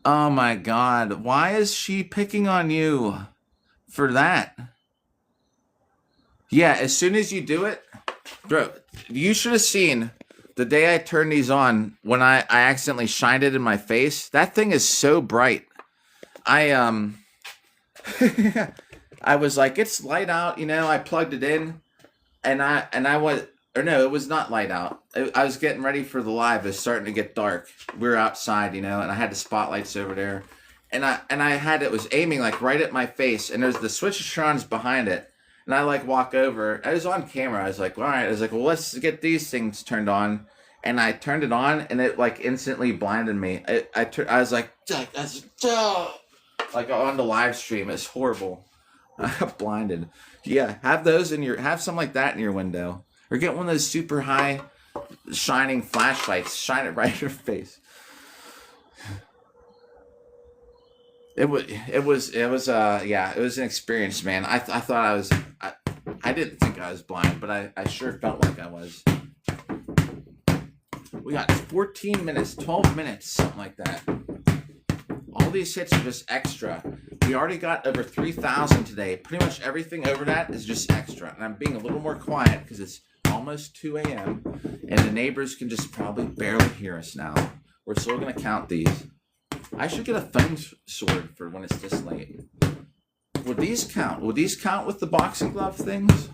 Oh my god, why is she picking on you for that? Yeah, as soon as you do it, bro, you should have seen the day I turned these on when I accidentally shined it in my face. That thing is so bright. I I was like, it's light out, I plugged it in and I was, or no, it was not light out. I was getting ready for the live. It was starting to get dark. We were outside, and I had the spotlights over there. It was aiming like right at my face, and there's the switchatrons behind it. And I like walk over. I was on camera. I was like, all right. I was like, well, let's get these things turned on. And I turned it on, and it like instantly blinded me. I was like, like on the live stream. It's horrible. I got blinded. Yeah, have something like that in your window, or get one of those super high shining flashlights. Shine it right in your face. It was an experience, man. I thought I didn't think I was blind, but I sure felt like I was. We got 14 minutes, 12 minutes, something like that. All these hits are just extra. We already got over 3,000 today. Pretty much everything over that is just extra. And I'm being a little more quiet because it's almost 2 a.m. and the neighbors can just probably barely hear us now. We're still going to count these. I should get a phone sword for when it's this late. Would these count? Would these count with the boxing glove things?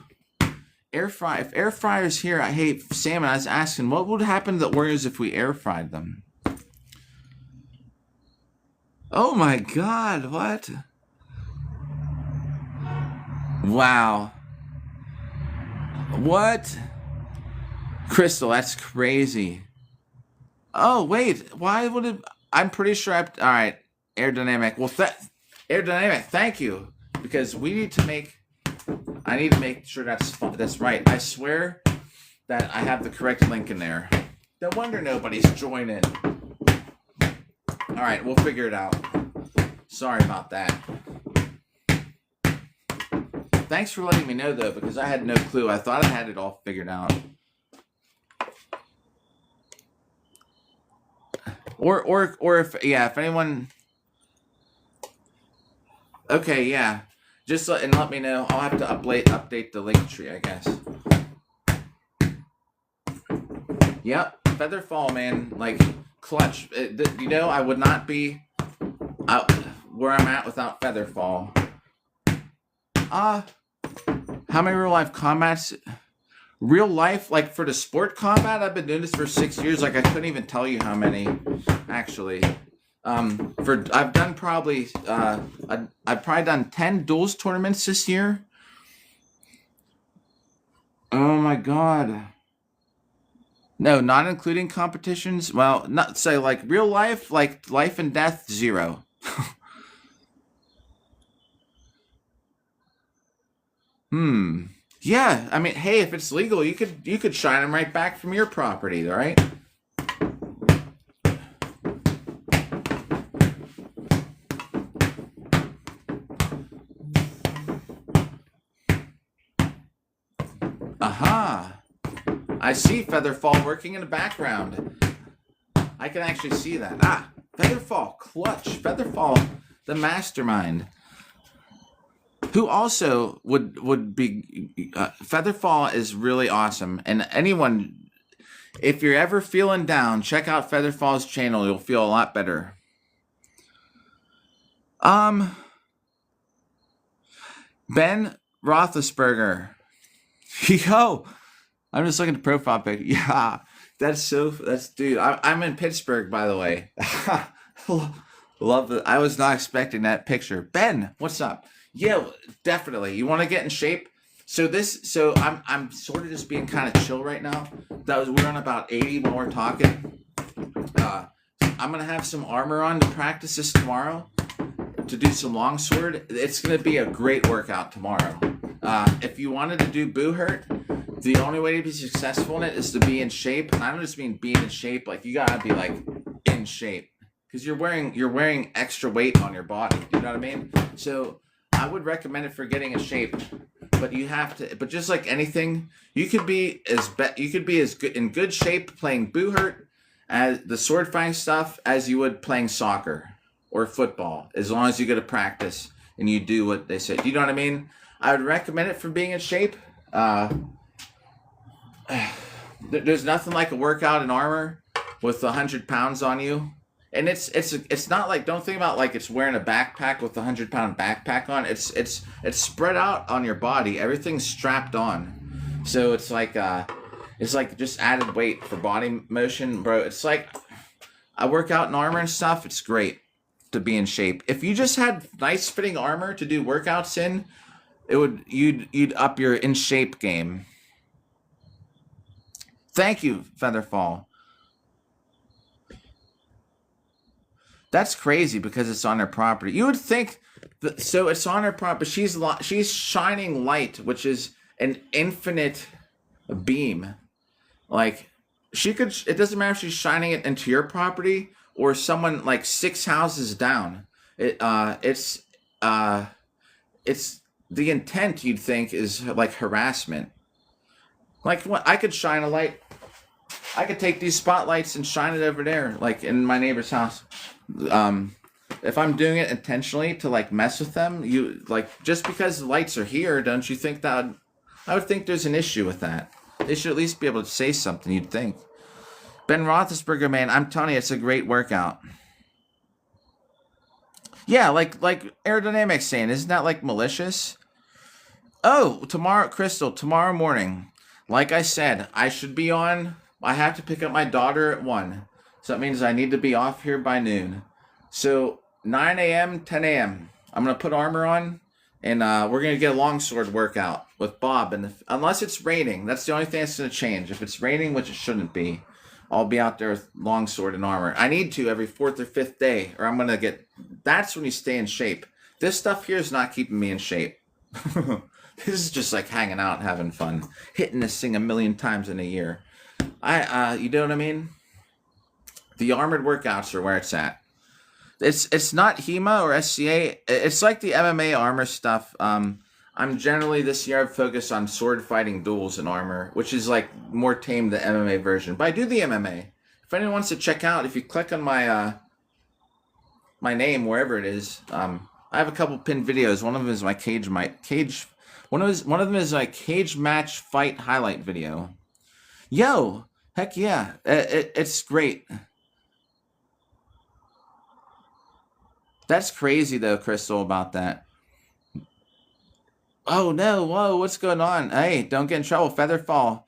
If air fryer's here, Sam, I was asking, what would happen to the Oreos if we air fried them? Oh my god, what? Wow. What? Crystal, that's crazy. Oh, wait, why would it... I'm pretty sure alright, aerodynamic. Well, aerodynamic, thank you. Because I need to make sure that's right. I swear that I have the correct link in there. No wonder nobody's joining. Alright, we'll figure it out. Sorry about that. Thanks for letting me know, though, because I had no clue. I thought I had it all figured out. Or if anyone... Okay, yeah. Just let me know. I'll have to update the link tree, I guess. Yep, Featherfall, man. Like, clutch. I would not be out where I'm at without Featherfall. How many real life combats? Real life, like for the sport combat, I've been doing this for 6 years. Like I couldn't even tell you how many, actually. I've done probably I've probably done 10 duels tournaments this year. Oh my god. No, not including competitions. Well, not say like real life, like life and death, 0. Yeah, I mean, hey, if it's legal, you could shine them right back from your property, right? Aha! I see Featherfall working in the background. I can actually see that. Featherfall, clutch. Featherfall, the mastermind. Who also would be... Featherfall is really awesome. And anyone, if you're ever feeling down, check out Featherfall's channel. You'll feel a lot better. Ben Roethlisberger. Yo, I'm just looking at the profile pic. Yeah, dude. I'm in Pittsburgh, by the way. Love it. I was not expecting that picture. Ben, what's up? Yeah, definitely. You want to get in shape? So I'm sort of just being kind of chill right now. We're on about 80 when we're talking. I'm gonna have some armor on to practice this tomorrow. To do some longsword. It's gonna be a great workout tomorrow. If you wanted to do boo hurt, the only way to be successful in it is to be in shape. And I don't just mean being in shape, like you gotta be like in shape. Because you're wearing extra weight on your body. You know what I mean? So I would recommend it for getting in shape. But you have to. But just like anything, you could be as good in good shape playing boo hurt as the sword fighting stuff as you would playing soccer or football, as long as you go to practice and you do what they say. You know what I mean? I would recommend it for being in shape. There's nothing like a workout in armor with 100 pounds on you. And it's not like, don't think about like it's wearing a backpack with a 100-pound backpack on. It's spread out on your body. Everything's strapped on. So it's like just added weight for body motion, bro. It's like I work out in armor and stuff. It's great to be in shape. If you just had nice fitting armor to do workouts in, you'd up your in shape game. Thank you, Featherfall. That's crazy because it's on her property. You would think so it's on her property. She's shining light, which is an infinite beam. Like it doesn't matter if she's shining it into your property or someone like 6 houses down. It's the intent you'd think is like harassment. Like what? I could shine a light. I could take these spotlights and shine it over there, like in my neighbor's house. If I'm doing it intentionally to like mess with them, just because the lights are here, don't you think that I would think there's an issue with that? They should at least be able to say something, you'd think. Ben Roethlisberger, man, I'm telling you, it's a great workout. Yeah, like aerodynamics saying, isn't that like malicious? Oh, tomorrow morning. Like I said, I have to pick up my daughter at 1. So that means I need to be off here by noon. So 9 a.m., 10 a.m. I'm going to put armor on, and we're going to get a longsword workout with Bob. Unless it's raining, that's the only thing that's going to change. If it's raining, which it shouldn't be, I'll be out there with longsword and armor. I need to every 4th or 5th day, or I'm going to get... That's when you stay in shape. This stuff here is not keeping me in shape. This is just like hanging out and having fun. Hitting this thing 1,000,000 times in a year. You know what I mean? The armored workouts are where it's at. It's not HEMA or SCA. It's like the MMA armor stuff. I'm generally this year I've focused on sword fighting duels and armor, which is like more tame the MMA version. But I do the MMA. If anyone wants to check out, if you click on my my name wherever it is, I have a couple pinned videos. One of them is my One of them is my cage match fight highlight video. Yo, heck yeah, it's great. That's crazy though, Crystal, about that. Oh no, whoa, what's going on? Hey, don't get in trouble. Featherfall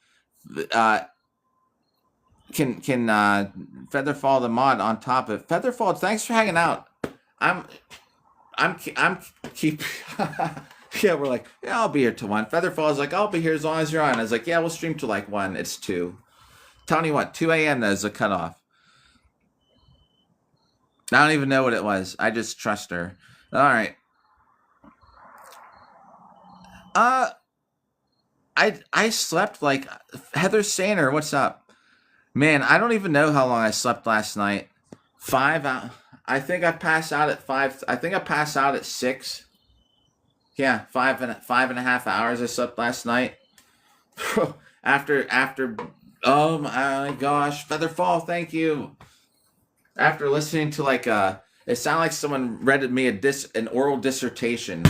can Featherfall the mod on top of Featherfall. Thanks for hanging out. I'm keep yeah, we're like, yeah, I'll be here till 1. Featherfall's like, I'll be here as long as you're on. I was like, yeah, we'll stream till like 1. It's 2. Telling you what, 2 a.m. is the cutoff. I don't even know what it was. I just trust her. All right. I slept like Heather Sainer. What's up, man? I don't even know how long I slept last night. 5 hours. I think I passed out at 5. I think I passed out at 6. Yeah, 5.5 hours I slept last night. after. Oh my gosh, Featherfall, thank you. After listening to like it sounded like someone read me an oral dissertation,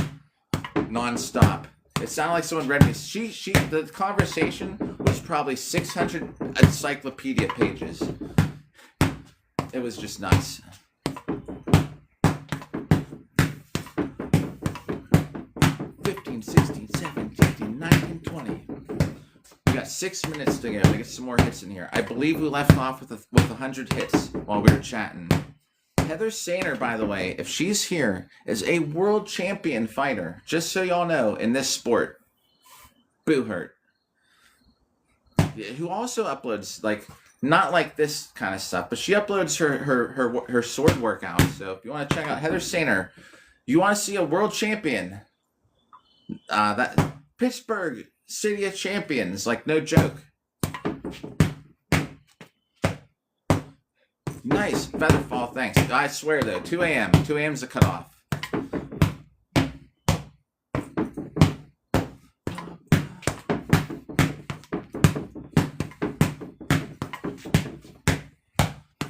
nonstop. It sounded like someone read me. The conversation was probably 600 encyclopedia pages. It was just nuts. 15 6 minutes to go to get some more hits in here. I believe we left off with 100 hits while we were chatting. Heather Sainer, by the way, if she's here, is a world champion fighter. Just so y'all know, in this sport. Boo hurt. Who also uploads, like, not like this kind of stuff, but she uploads her sword workouts. So if you want to check out Heather Sainer, you want to see a world champion, that Pittsburgh City of Champions, like, no joke. Nice. Featherfall, thanks. I swear, though, 2 a.m. 2 a.m. is the cutoff. I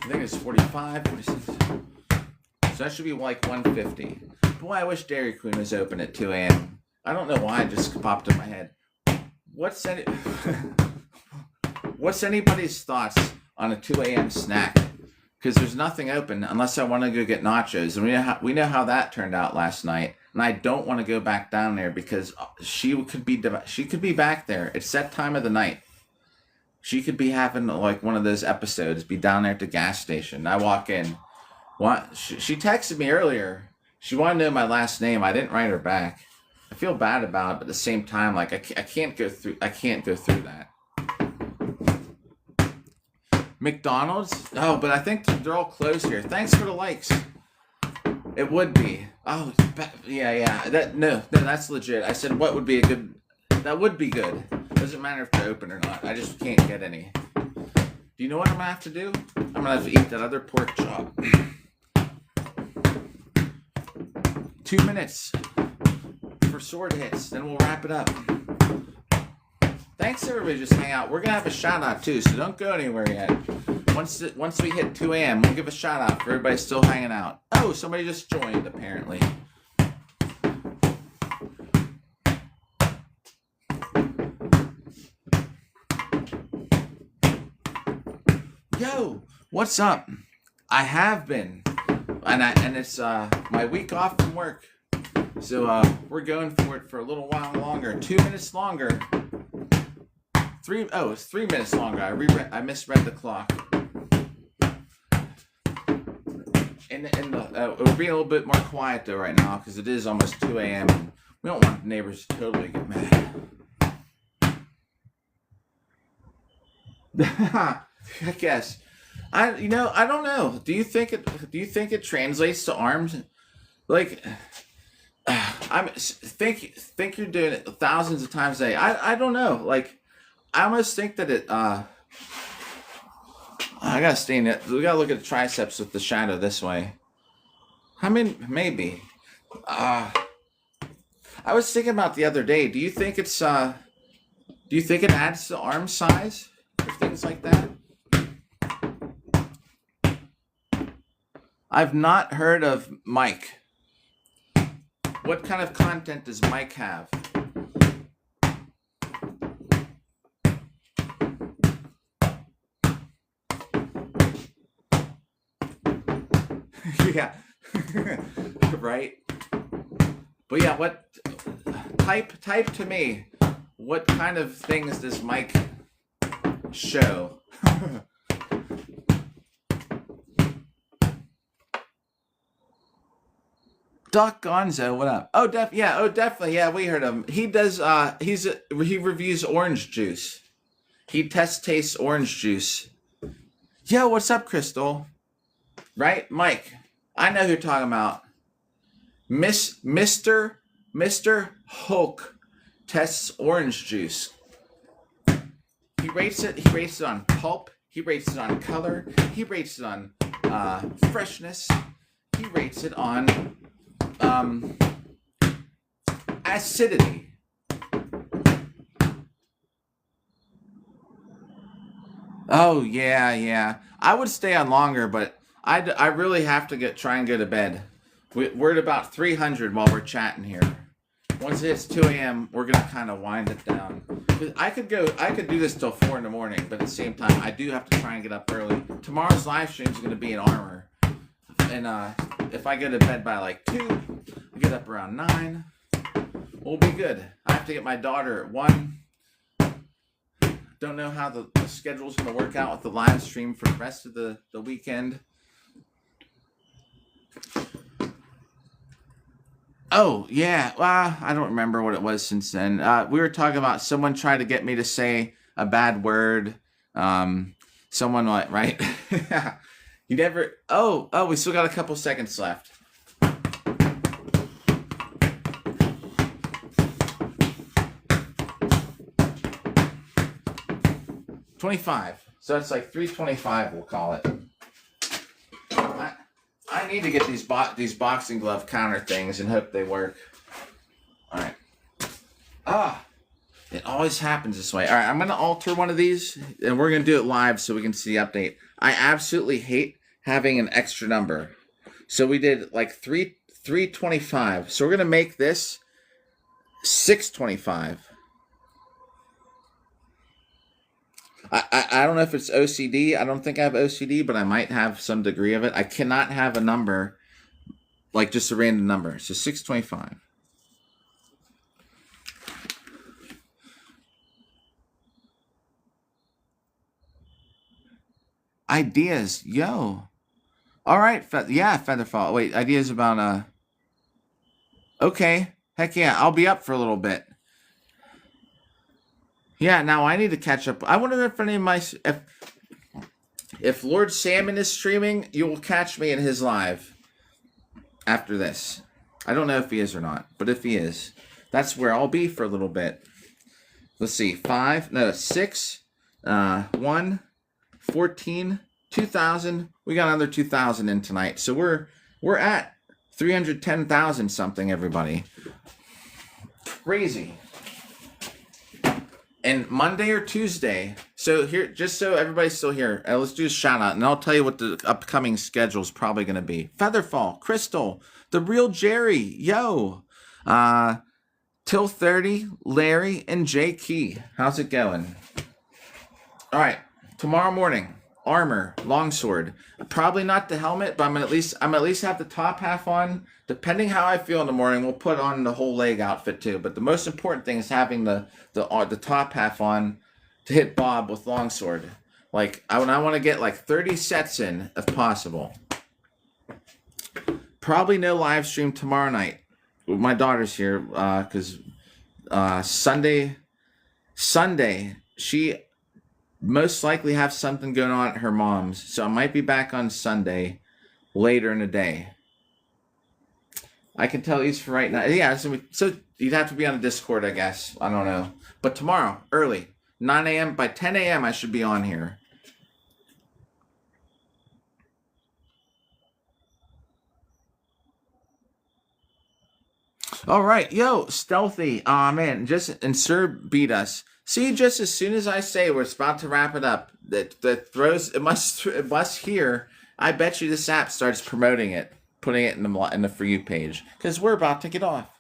think it's 45, 46. So that should be like 150. Boy, I wish Dairy Queen was open at 2 a.m. I don't know why it just popped in my head. What's anybody's thoughts on a 2 a.m. snack? Because there's nothing open unless I want to go get nachos. And we know how that turned out last night. And I don't want to go back down there because she could be back there. It's that time of the night. She could be having like one of those episodes, be down there at the gas station. I walk in. She texted me earlier. She wanted to know my last name. I didn't write her back. I feel bad about it, but at the same time, like I can't go through that. McDonald's? Oh, but I think they're all closed here. Thanks for the likes. It would be. Oh, yeah. That's legit. I said what would be a good. That would be good. Doesn't matter if they're open or not. I just can't get any. Do you know what I'm gonna have to do? I'm gonna have to eat that other pork chop. 2 minutes for sword hits, then we'll wrap it up. Thanks everybody, just hang out. We're gonna have a shout out too, so don't go anywhere yet. Once we hit 2 a.m., we'll give a shout out for everybody still hanging out. Oh, somebody just joined apparently. Yo, what's up? I have been, and it's my week off from work, so we're going for it for a little while longer. 2 minutes longer. It's 3 minutes longer. I misread the clock. And we're being a little bit more quiet though right now because it is almost 2 a.m. and we don't want the neighbors to totally get mad. I guess. I don't know. Do you think it translates to arms? Like, think you're doing it thousands of times a day. I don't know. Like, I almost think that it. I gotta stay in it. We gotta look at the triceps with the shadow this way. I mean, maybe. I was thinking about the other day. Do you think it's Do you think it adds to arm size or things like that? I've not heard of Mike. What kind of content does Mike have? Yeah. Right? But yeah, what type to me. What kind of things does Mike show? Doc Gonzo, what up? Oh, definitely. Yeah, we heard him. He does. He reviews orange juice. He tastes orange juice. Yo, what's up, Crystal? Right, Mike. I know who you're talking about. Mr. Hulk tests orange juice. He rates it on pulp. He rates it on color. He rates it on freshness. He rates it on acidity. Oh yeah. I would stay on longer, but I really have to try and go to bed. We're at about 300 while we're chatting here. Once it hits 2 a.m., we're gonna kind of wind it down. I could do this till 4 in the morning, but at the same time, I do have to try and get up early. Tomorrow's live stream is gonna be in Armor, and if I go to bed by like 2, I get up around 9. We'll be good. I have to get my daughter at 1. Don't know how the schedule's going to work out with the live stream for the rest of the weekend. Oh, yeah. Well, I don't remember what it was since then. We were talking about someone trying to get me to say a bad word. Someone like, right? You never... Oh, we still got a couple seconds left. $25. So it's like $3.25, we'll call it. I need to get these boxing glove counter things and hope they work. All right. It always happens this way. All right, I'm going to alter one of these, and we're going to do it live so we can see the update. I absolutely hate having an extra number. So we did like 325. So we're going to make this 625. I don't know if it's OCD. I don't think I have OCD, but I might have some degree of it. I cannot have a number, like just a random number. So 625. Ideas. Yo. All right. Yeah, Featherfall. Wait, ideas about... Okay. Heck yeah, I'll be up for a little bit. Yeah, now I need to catch up. I wonder if any of my... If Lord Salmon is streaming, you will catch me in his live after this. I don't know if he is or not, but if he is, that's where I'll be for a little bit. Let's see. 6, 1, 14, 2,000. We got another 2,000 in tonight. So we're at 310,000 something, everybody. Crazy. And Monday or Tuesday, so here, just so everybody's still here, let's do a shout out, and I'll tell you what the upcoming schedule is probably going to be. Featherfall, Crystal, The Real Jerry, yo, Till 30, Larry, and Jay Key. How's it going? All right, tomorrow morning, armor, longsword. Probably not the helmet, but I'm at least have the top half on. Depending how I feel in the morning, we'll put on the whole leg outfit too. But the most important thing is having the top half on to hit Bob with longsword. Like I want to get like 30 sets in if possible. Probably no live stream tomorrow night. My daughter's here because Sunday she most likely have something going on at her mom's, so I might be back on Sunday later in the day. I can tell you for right now. Yeah, so you'd have to be on the Discord, I guess. I don't know. But tomorrow, early, 9 a.m. By 10 a.m. I should be on here. All right, yo, Stealthy. Aw, man, and Sir beat us. See, just as soon as I say we're about to wrap it up, that throws it must hear. I bet you this app starts promoting it, putting it in the For You page because we're about to get off.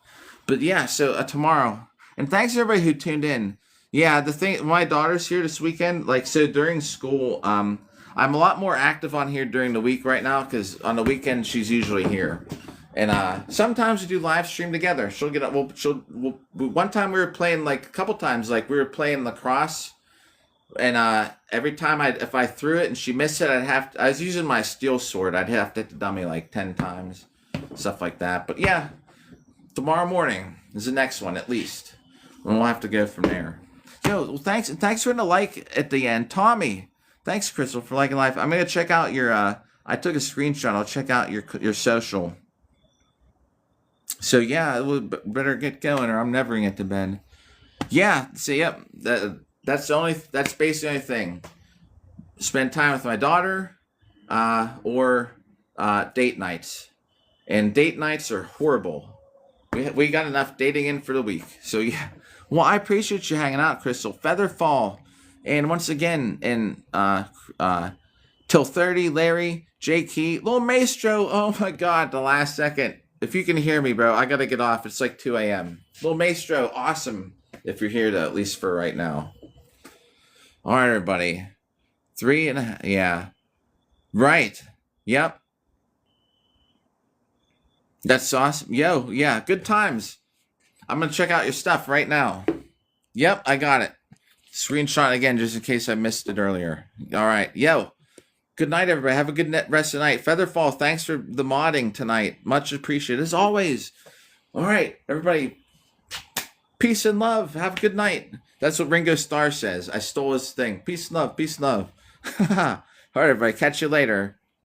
But yeah, so tomorrow, and thanks to everybody who tuned in. Yeah, the thing, my daughter's here this weekend. Like, so during school, I'm a lot more active on here during the week right now because on the weekend she's usually here. And sometimes we do live stream together. She'll get up. One time we were playing, like a couple times, like we were playing lacrosse, and every time if I threw it and she missed it, I was using my steel sword. I'd have to hit the dummy like 10 times, stuff like that. But yeah, tomorrow morning is the next one at least, and we'll have to go from there. Yo, well, thanks for the like at the end, Tommy. Thanks, Crystal, for liking live. I'm gonna check out your. I took a screenshot. I'll check out your social. So yeah, we'll better get going, or I'm never gonna get to bed. Yeah, so yep, that's basically the only thing. Spend time with my daughter, or date nights, and date nights are horrible. We got enough dating in for the week. So yeah, well, I appreciate you hanging out, Crystal. Featherfall, and once again, and Till 30, Larry, J Key, Little Maestro. Oh my God, the last second. If you can hear me, bro, I gotta get off. It's like 2 a.m. Little Maestro, awesome. If you're here, at least for right now. All right, everybody. 3.5. Yeah. Right. Yep. That's awesome. Yo, yeah, good times. I'm gonna check out your stuff right now. Yep, I got it. Screenshot again just in case I missed it earlier. All right. Yo. Good night, everybody. Have a good rest of the night. Featherfall, thanks for the modding tonight. Much appreciated, as always. All right, everybody. Peace and love. Have a good night. That's what Ringo Starr says. I stole his thing. Peace and love. Peace and love. All right, everybody. Catch you later.